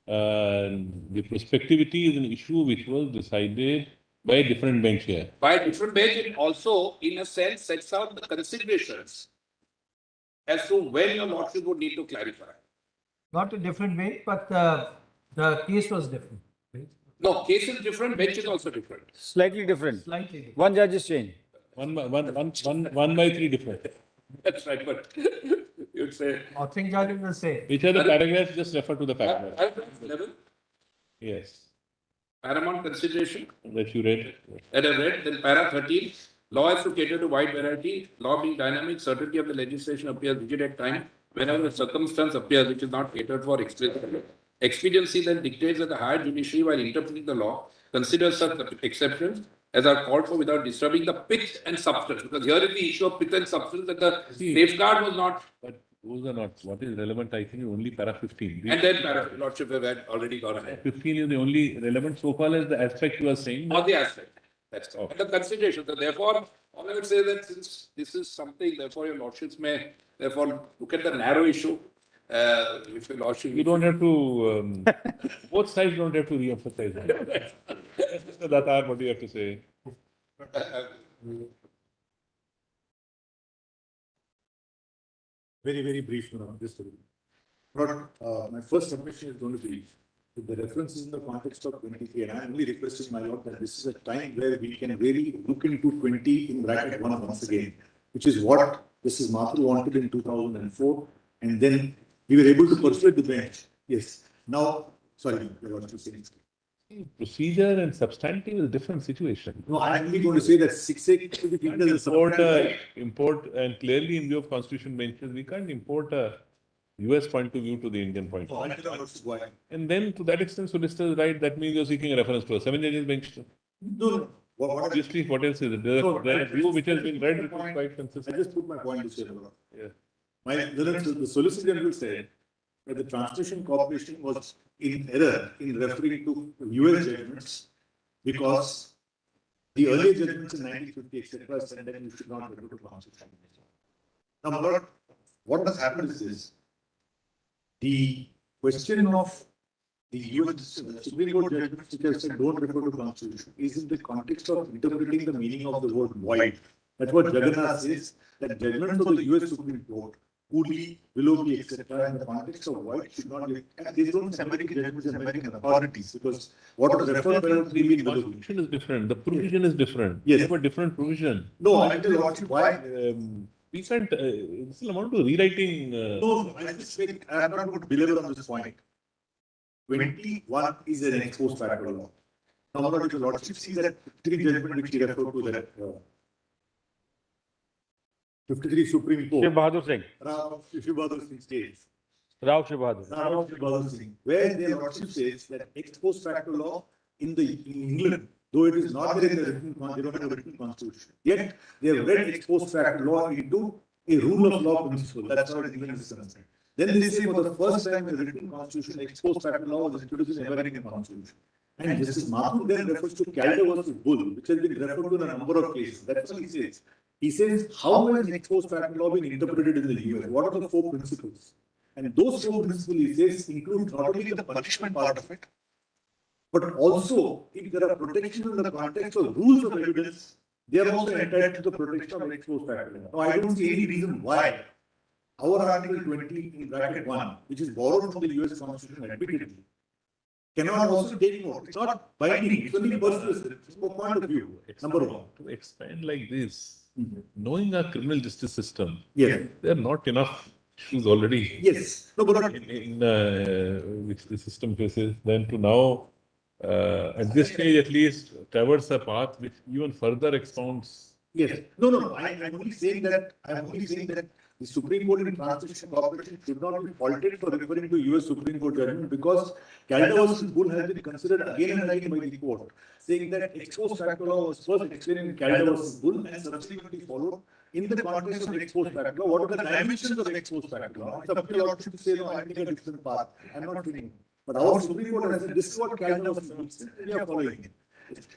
the prospectivity is an issue which was decided by a different bench here. By a different bench, it also, in a sense, sets out the considerations as to when your lordship would need to clarify. Not a different way, but the case was different. No, case is different, bench is also different. Slightly different. Slightly different. One judge is changed. One by three different. That's right, but you'd say. Authoring judge will say. Which are the paragraphs? Just refer to the paragraph. Paragraph 11, Yes, paramount consideration. that you read. That I read, then para 13, law has to cater to wide variety, law being dynamic, certainty of the legislation appears rigid at time, whenever a circumstance appears which is not catered for explicitly. Expediency then dictates that the higher judiciary, while interpreting the law, considers such exceptions as are called for without disturbing the pith and substance. Because here is the issue of pith and substance, that the safeguard was not, But those are not, what is relevant, I think, is only para 15. and then para, lordship have had already gone ahead. 15 is the only relevant so far as the aspect you are saying. On the aspect. That's all. Okay. And the consideration. So therefore, all I would say that since this is something, therefore your lordships may therefore look at the narrow issue. If your lordship. You don't have to, both sides don't have to re-emphasize that. Mr. Datar, what do you have to say? Very, very brief, just a little. But my first submission is going to be, with the references in the context of 23, and I'm only requesting my lord that this is a time where we can really look into 20 in bracket 1 once again, which is what Justice Mathur wanted in 2004, and then we were able to persuade the bench. Yes. Now, sorry, your lordship saying. Procedure and substantive is a different situation. No, I'm only going to say that 6A should be treated as a substantive. Import, and clearly in view of constitution benches, we can't import a US point of view to the Indian point. No, I don't know why. And then to that extent, solicitors right, that means you're seeking a reference to a 7 judges bench. No. What Obviously, what else is it? There's a view which has been read, which is quite I consistent. just put my point to say, Lord. Yeah. The Solicitor General said that the Translation Corporation was in error in referring to US judgments because the earlier judgments in 1950, etc., said that you should not refer to Constitution. Now, my lord, what has happened is this. The question of the US Supreme Court judgments which have said don't refer to Constitution is in the context of interpreting the meaning of the word void. That's what Jagannath says, that judgments of the US Supreme Court, Cooley, Willoughby, etc., in the context of void should not be, and they don't say American judgments and American authorities, because what was referred to as Willoughby. Constitution is different. The provision is different. Yes. We have a different provision. No, I tell you what, why? We can't, this will amount to rewriting. No, I just think, I'm not going to belabor on this point. 21 is an ex post facto law. Now, my lord, your lordship sees that 53 judgment which he referred to that 53 Supreme Court. Shiv Bahadur Singh. Rao Shiv Bahadur Singh states. Rao Shiv Bahadur. Rao Shiv Bahadur Singh, where their lordship says that ex post facto law in England, though it is not there in the written, they don't have a written constitution. Yet they have read ex post facto law into a rule of law principle. That's how England is concerned. Then they say for the first time in the written constitution, ex post facto law was introduced in the American constitution. And Justice Mathur then refers to Calder versus Bull, which has been referred to in a number of cases. That's what he says. He says, how has ex post facto law been interpreted in the US? What are the 4 principles? And those 4 principles, he says, include not only the punishment part of it, but also if there are protections in the context of rules of evidence, they are also entitled to the protection of ex post facto law. Now, I don't see any reason why our Article 20 in bracket 1, which is borrowed from the US Constitution admittedly, cannot also take note. It's not binding, it's only persuasive. It's a point of view, number 1. To expand like this, knowing our criminal justice system, Yes. there are not enough issues already Yes. No, but not, in which the system faces, then to now, at this stage at least, traverse a path which even further expounds. yes. No. I'm only saying that the Supreme Court in Translation Corporation should not be faulted for referring to US Supreme Court judgment because Calder versus Bull has been considered again and again by the court, saying that ex post facto law was first explained in Calder versus Bull and subsequently followed in the context of ex post facto law. What are the dimensions of ex post facto law? It's up to your lordship to say, no, I take a different path. I'm not doing it. But our Supreme Court has said, this is what Calder versus Bull said, we are following it.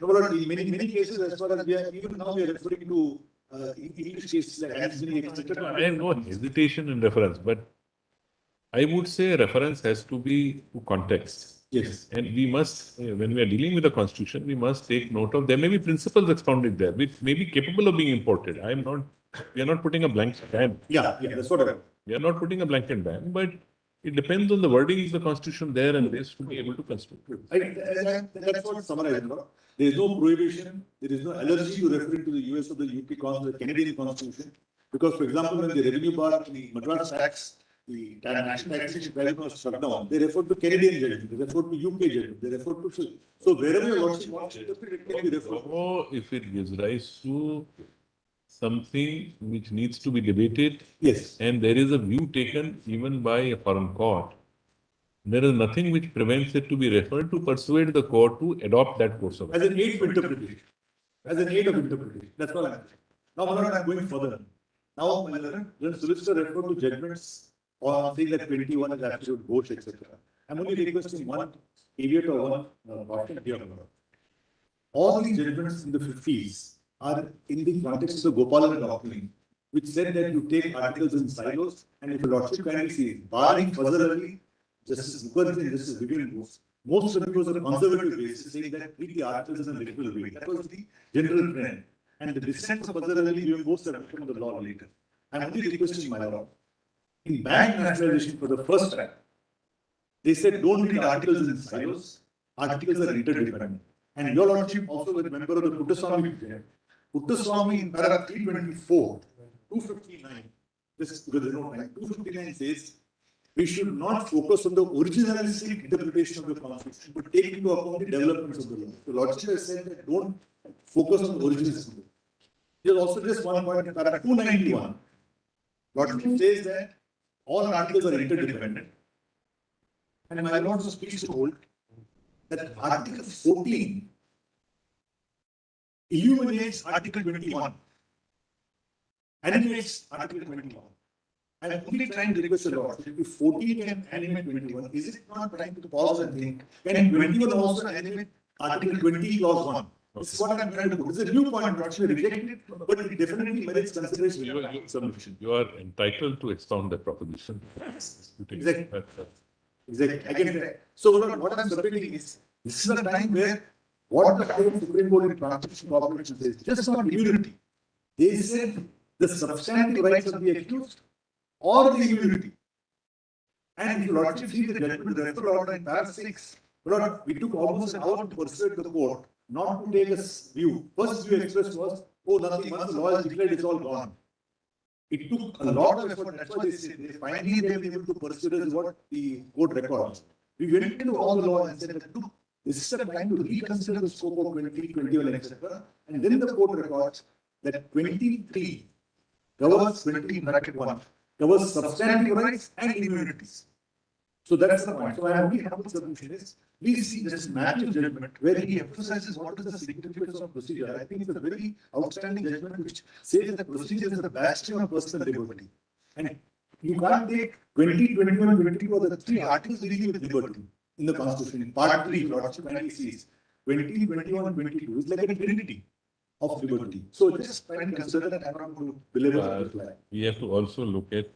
No, but in many cases, as far as we are, even now we are referring to English cases like Anthony, etc. I have no hesitation in reference, but I would say reference has to be to context. Yes. And we must, when we are dealing with the constitution, we must take note of, there may be principles expounded there, which may be capable of being imported. We are not putting a blanket ban. Yeah, that's what I. We are not putting a blanket ban, but it depends on the wording of the constitution there and this to be able to construct. That's what summarized. There is no prohibition, there is no allergy to referring to the US or the UK the Canadian constitution. Because, for example, when the revenue bar, the Madras tax, the national taxation value was shut down, they refer to Canadian judgment, they refer to UK judgment, they refer to. So wherever your lordship wants to interpret, it can be referred. Or if it gives rise to something which needs to be debated, Yes. and there is a view taken even by a foreign court, there is nothing which prevents it to be referred to persuade the court to adopt that course of As action. an aid to interpretation. As an aid of interpretation. That's what I'm saying. Now, my lord, I'm going further. Now, my lord, when solicitor referred to judgments or saying that 21 is absolute ghost, etc. I'm only requesting one caveat or one caution here. All the judgments in the 50s are in the context of the Gopalan doctrine, which said that you take articles in silos, and if a lordship kindly see, barring Fazal Ali, Justice Mukherjee and Justice Vivian Bose, most of it was on a conservative basis, saying that treat the articles in a literal way. That was the general trend. And the dissent of Fazal Ali, Vivian Bose have become the law later. I'm only requesting, my lord, in bank nationalization for the first time, they said don't read articles in silos, articles are interdependent. And your lordship also was a member of the Puttaswamy Court. Puttaswamy in paragraph 324, 259, this because there's no time, 259 says, we should not focus on the originalistic interpretation of the constitution, but take into account the developments of the law. The lordship has said that don't focus on the originalism. There's also just one point in paragraph 291. Lordship says that all articles are interdependent. And my lord was pleased to hold that Article 14 illuminates Article 21, animates Article 21. I'm only trying to request the Lord, if 14 can animate 21, is it not time to pause and think, can 21 also animate Article 20, Clause 1? This is what I'm trying to put. It's a new point, not to reject it, but it definitely merits consideration. You are entitled to expound that proposition. Exactly. Exactly. I can try. So what I'm submitting is, this is the time where what the Supreme Court in Transaction Corporation says, just not immunity. They said the substantive rights of the accused or the immunity. And if you lordship see the judgment referral order in paragraph 6, Lord, we took almost an hour to persuade the court not to take a view. First view expressed was, oh, nothing, once the law is declared, it's all gone. It took a lot of effort. That's why they said finally they were able to persuade us what the court records. We went into all the law and said that look, this is the time to reconsider the scope of 20, 21, etc. And then the court records that 23 covers 20(1), covers substantive rights and immunities. So that's the point. So I only have the solution is, please see this Matthew judgment where he emphasizes what is the significance of procedure. I think it's a very outstanding judgment which says that procedure is the bastion of personal liberty. And you can't take 20, 21, 22 or the three articles dealing with liberty in the Constitution. Part 3, Lordship kindly sees 20, 21, 22 is like a trinity of liberty. So just try and consider that. I'm not going to belabor the We have to also look at,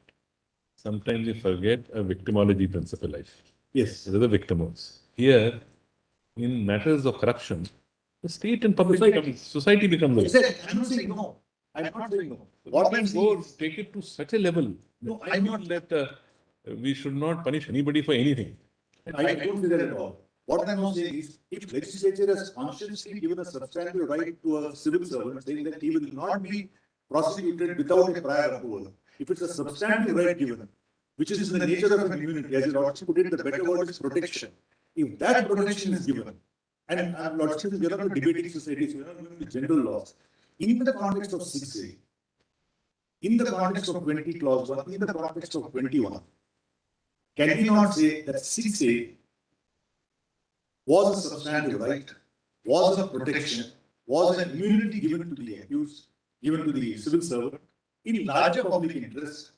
sometimes we forget a victimology principle. Yes. There are the victimals. Here, in matters of corruption, the state and public society becomes the Exactly. I'm not saying no. I'm not saying no. What I'm saying is, take it to such a level. No, I'm not that we should not punish anybody for anything. I don't say that at all. What I'm not saying is, if legislature has consciously given a substantive right to a civil servant, saying that he will not be prosecuted without a prior approval, if it's a substantive right given, which is in the nature of an immunity, as you lordship put it, the better word is protection. If that protection is given, and lordship is given to debating societies, we are not given the general laws, in the context of 6A, in the context of 20 clause 1, in the context of 21, can we not say that 6A was a substantive right, was a protection, was an immunity given to the accused, given to the civil servant in larger public interest,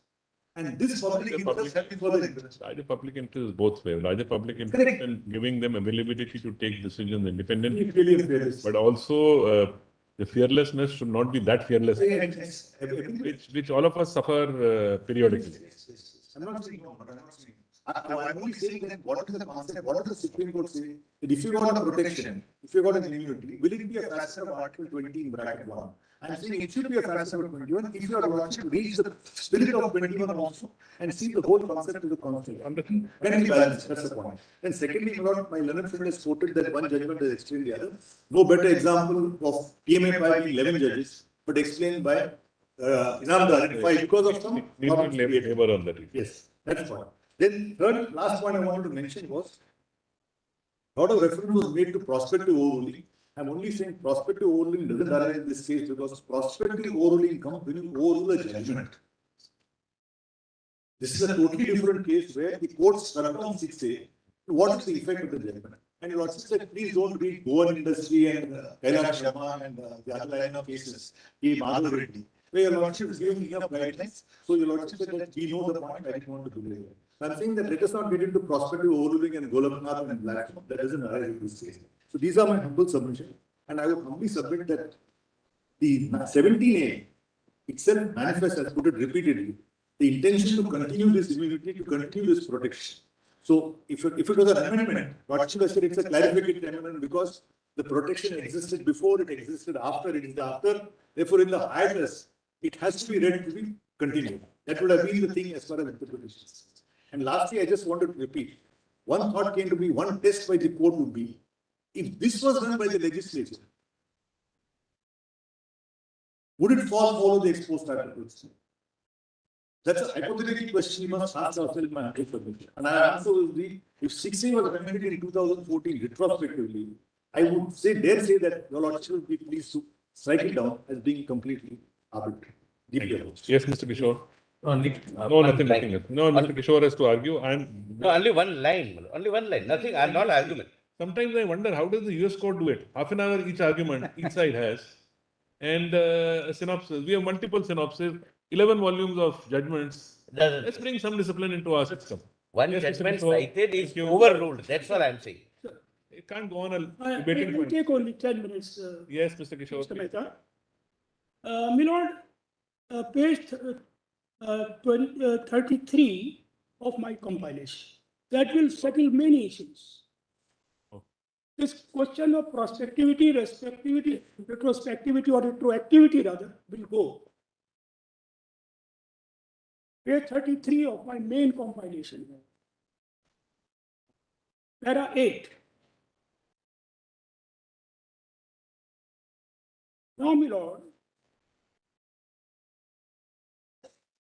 and this public interest has been further interest. Larger public interest is both ways. Larger public interest Correct. and giving them availability to take decisions independently, Really fair. but also The fearlessness should not be that fearless, which all of us suffer periodically. I'm not saying no, but I'm not saying. I'm only saying that what is the concept, what does the Supreme Court say? That if you got a protection, if you got an immunity, will it be a facet of Article 20 in bracket 1? I'm saying it should be a facet of 21 if your lordship reads the spirit of 21 also and see the whole concept of the constitution. Can it be balanced? That's the point. And secondly, my learned friend has quoted that one judgment has explained the other. No better example of PMA by being 11 judges, but explained by Inamdar because of some problems created. Labor on that. Yes, that's one. Then third, last point I wanted to mention was, a lot of reference was made to prospective overruling. I'm only saying prospective overruling doesn't arise in this case because prospective overruling comes when you overrule a judgment. This is a totally different case where the court struck down 6A. What is the effect of the judgment? And you also said, please don't read Goan Industry and Kailash Sharma and the other line of cases, Madhav Reddy, where your lordship is giving enough guidelines. So your lordship said that we know the point, I didn't want to do it. I'm saying that let us not get into prospective overruling and Golapnath and Blackstone. That doesn't arise in this case. So these are my humble submissions. And I would humbly submit that the 17A itself manifests, as put it repeatedly, the intention to continue this immunity, to continue this protection. So if it was an amendment, what should I say? It's a clarificatory amendment because the protection existed before, it existed after, it is after. Therefore, in the address, it has to be read to be continued. That would have been the thing as far as interpretation is. And lastly, I just wanted to repeat, one thought came to me, one test by the court would be, if this was done by the legislature, would it follow the ex post articles? That's a hypothetical question you must ask ourselves, my humble submission. And our answer will be, if 6A was amended in 2014 retrospectively, I would dare say that your lordship will be pleased to strike it down as being completely arbitrary. Yes, Mr. Kishore. Only, No, nothing. No, Mr. Kishore has to argue. No, only one line. Only one line. Nothing. I'm not argument. Sometimes I wonder how does the US court do it? Half an hour each argument, each side has. And a synopsis. We have multiple synopses, 11 volumes of judgments. Let's bring some discipline into our system. One Yes, Mr. judgment Kishore. cited is Thank you. overruled. That's what I'm saying. It can't go on a I debating will point. take only 10 minutes, Yes, Mr. Kishore. Mr. Mehta. My lord, page 33 of my compilation. That will settle many issues. Oh. This question of prospectivity, retrospectivity or retroactivity rather will go. Page 33 of my main compilation. Para 8. Now, my lord,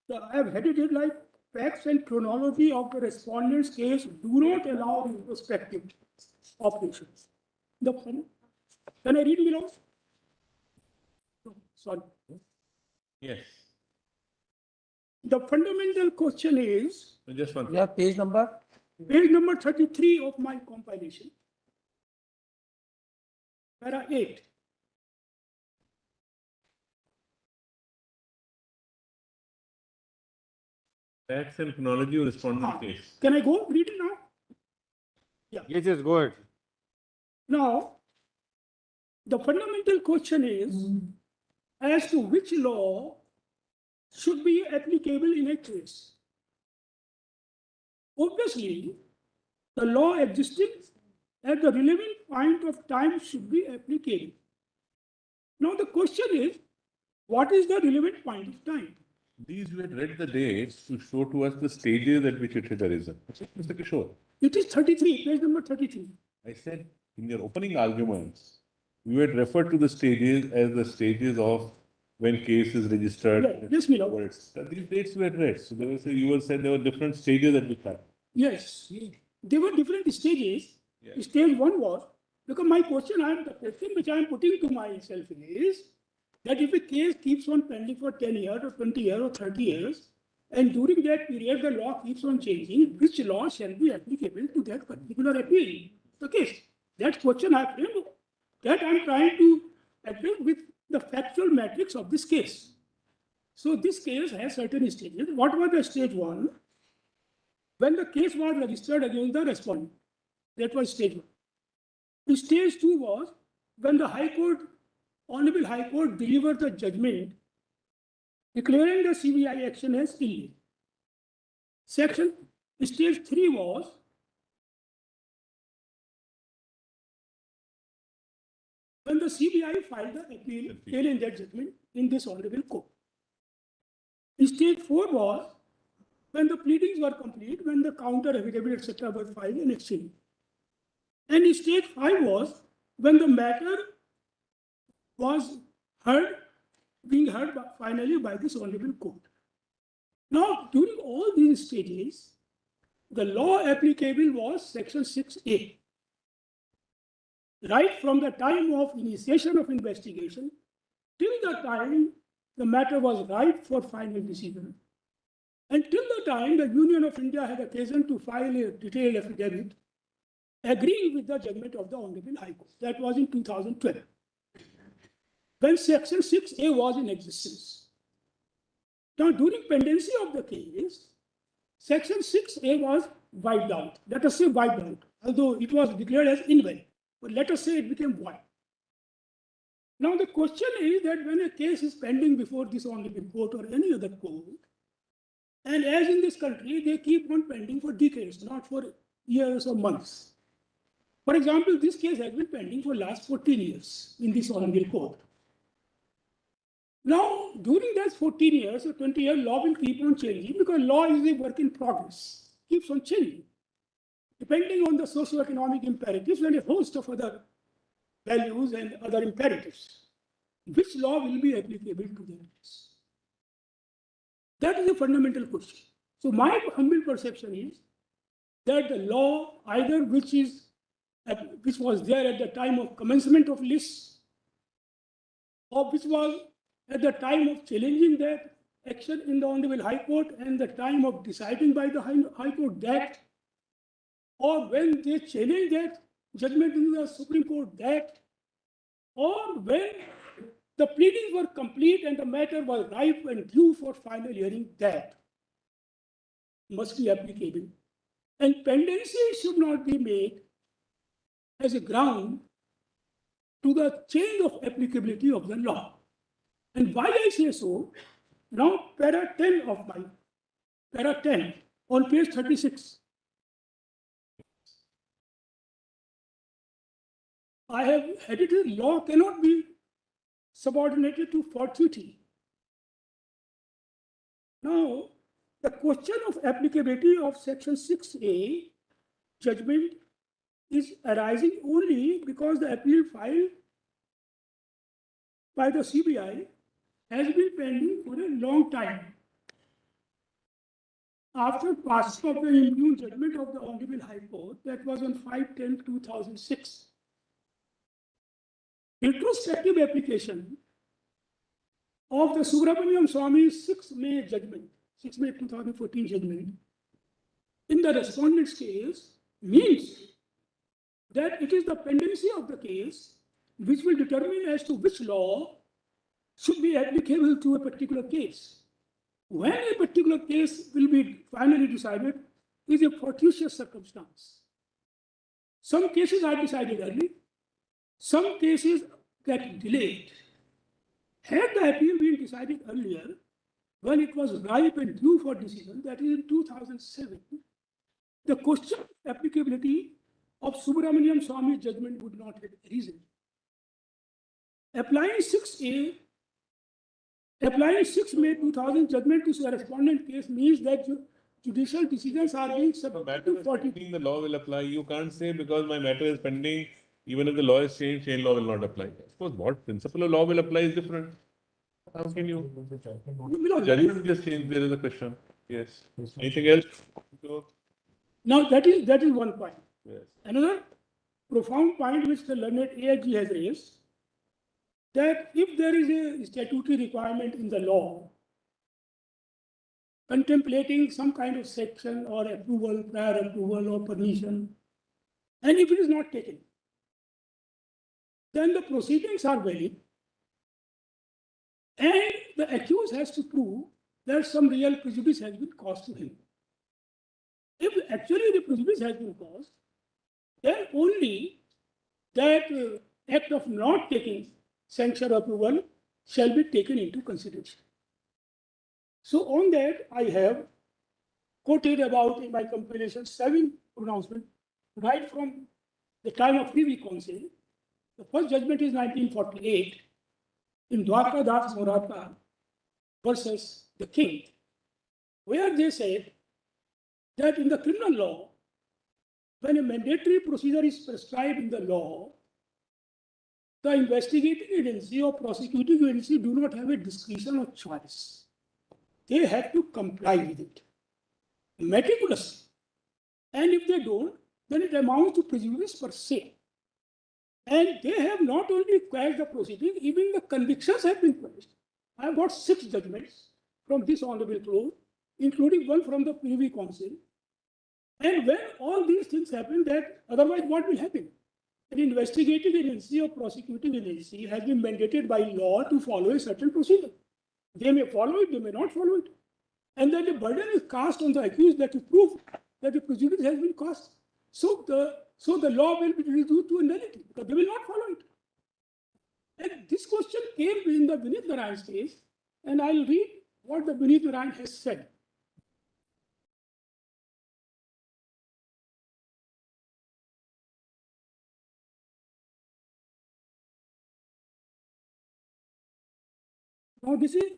I have headed it like facts and chronology of the respondent's case do not allow retrospective operations. Can I read, my lord? No, sorry. Yes. The fundamental question is, Just one. Yeah, page number. page number 33 of my compilation. Para 8. Facts and chronology of respondent case. Can I go read it now? Yes, go ahead. Now, the fundamental question is as to which law should be applicable in a case. Obviously, the law existing at the relevant point of time should be applicable. Now, the question is, what is the relevant point of time? These you had read the dates to show to us the stages at which it had arisen. Mr. Kishore, It is 33, page number 33. I said in your opening arguments, you had referred to the stages as the stages of when case is registered. Right. Yes, my lord. Words. These dates you had read. So there was you were said there were different stages at which time. Yes, there were different stages. Yes. Stage 1 was, because my question, the question which I am putting to myself is that if a case keeps on pending for 10 years or 20 years or 30 years, and during that period the law keeps on changing, which law shall be applicable to that particular appeal? The case. That question I framed, that I am trying to address with the factual matrix of this case. So this case has certain stages. What was the stage 1? When the case was registered against the respondent, that was stage 1. The stage 2 was when the High Court Honorable High Court delivered the judgment declaring the CBI action as illegal. Section Stage 3 was when the CBI filed the appeal in that judgment in this honorable court. Stage 4 was when the pleadings were complete, when the counter affidavit, etc., were filed and exchanged. And stage 5 was when the matter was being heard finally by this honorable court. Now, during all these stages, the law applicable was Section 6A. Right from the time of initiation of investigation till the time the matter was ripe for final decision, until the time the Union of India had occasion to file a detailed affidavit agreeing with the judgment of the Honorable High Court. That was in 2012, when Section 6A was in existence. Now, during pendency of the case, Section 6A was wiped out. Let us say wiped out, although it was declared as invalid. But let us say it became void. Now, the question is that when a case is pending before this honorable court or any other court, and as in this country, they keep on pending for decades, not for years or months. For example, this case has been pending for last 14 years in this honorable court. Now, during those 14 years or 20 years, law will keep on changing because law is a work in progress, keeps on changing, depending on the socio-economic imperatives and a host of other values and other imperatives. Which law will be applicable to that case? That is a fundamental question. So my humble perception is that the law, either which was there at the time of commencement of lists, or which was at the time of challenging that action in the Honorable High Court and the time of deciding by the High Court that, or when they challenged that judgment in the Supreme Court that, or when the pleadings were complete and the matter was ripe and due for final hearing, that must be applicable. And pendency should not be made as a ground to the change of applicability of the law. And why I say so, now para 10 of my, para 10 on page 36. I have edited law cannot be subordinated to fortuity. Now, the question of applicability of Section 6A judgment is arising only because the appeal filed by the CBI has been pending for a long time. After passing of the impugned judgment of the Honorable High Court, that was on 5/10/2006. Retrospective application of the Subramaniam Swami's 6 May judgment, 6 May 2014 judgment, in the respondent's case means that it is the pendency of the case which will determine as to which law should be applicable to a particular case. When a particular case will be finally decided is a fortuitous circumstance. Some cases are decided early, some cases get delayed. Had the appeal been decided earlier, when it was ripe and due for decision, that is in 2007, the question of applicability of Subramaniam Swami's judgment would not have arisen. Applying 6 May 2000 judgment to the respondent case means that judicial decisions are being subject to 40. The law will apply. You can't say because my matter is pending, even if the law is changed, chain law will not apply. Of course, what principle of law will apply is different. How can you? Judgment just changed. There is a question. Yes. Anything else? Now that is one point. Yes. Another profound point which the learned AIG has raised, that if there is a statutory requirement in the law contemplating some kind of section or approval, prior approval or permission, and if it is not taken, then the proceedings are valid and the accused has to prove that some real prejudice has been caused to him. If actually the prejudice has been caused, then only that act of not taking sanction approval shall be taken into consideration. So on that, I have quoted about in my compilation 7 pronouncements right from the time of Privy Council. The first judgment is 1948 in Dwarka Das Moratha versus the king, where they said that in the criminal law, when a mandatory procedure is prescribed in the law, the investigating agency or prosecuting agency do not have a discretion or choice. They have to comply with it meticulously. And if they don't, then it amounts to prejudice per se. And they have not only quashed the proceeding, even the convictions have been quashed. I have got 6 judgments from this honorable court, including one from the Privy Council. And when all these things happen, that otherwise what will happen? An investigating agency or prosecuting agency has been mandated by law to follow a certain procedure. They may follow it, they may not follow it. And then the burden is cast on the accused that to prove that the prejudice has been caused. So the law will be reduced to a nullity because they will not follow it. And this question came in the Vineet Narayan's case, and I'll read what the Vineet Narayan has said. Now this is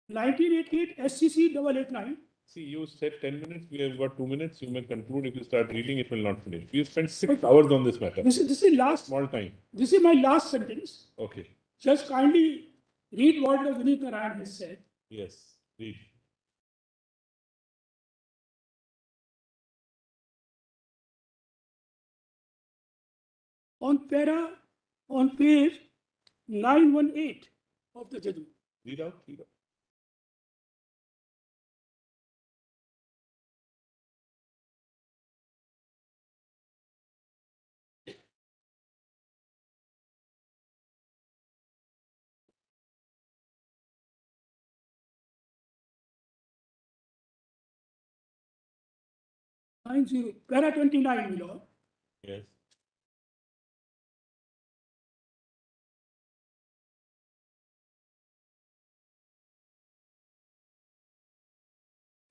1988 SCC 889. See, you said 10 minutes, we have got 2 minutes, you may conclude. If you start reading, it will not finish. We spent 6 hours on this matter. This is last. Small time. This is my last sentence. Okay. Just kindly read what the Vineet Narayan has said. Yes, read. On page 918 of the judgment. Read out, read out. Para 29, my lord. Yes.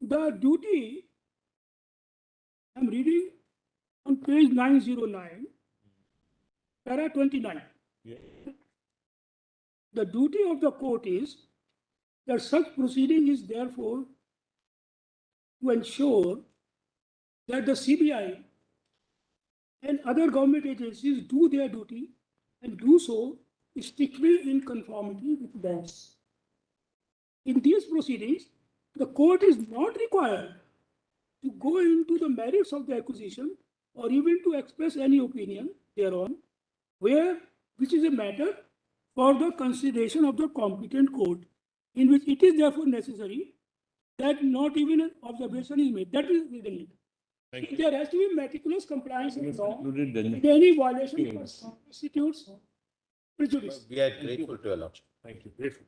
The duty, I'm reading on page 909, para 29. Yeah. The duty of the court is that such proceeding is therefore to ensure that the CBI and other government agencies do their duty and do so strictly in conformity with laws. In these proceedings, the court is not required to go into the merits of the accusation or even to express any opinion thereon, which is a matter for the consideration of the competent court, in which it is therefore necessary that not even an observation is made. That is the need. Thank you. There has to be meticulous compliance with law. Concluded then. Any violation constitutes prejudice. We are grateful to your lordship. Thank you. Grateful.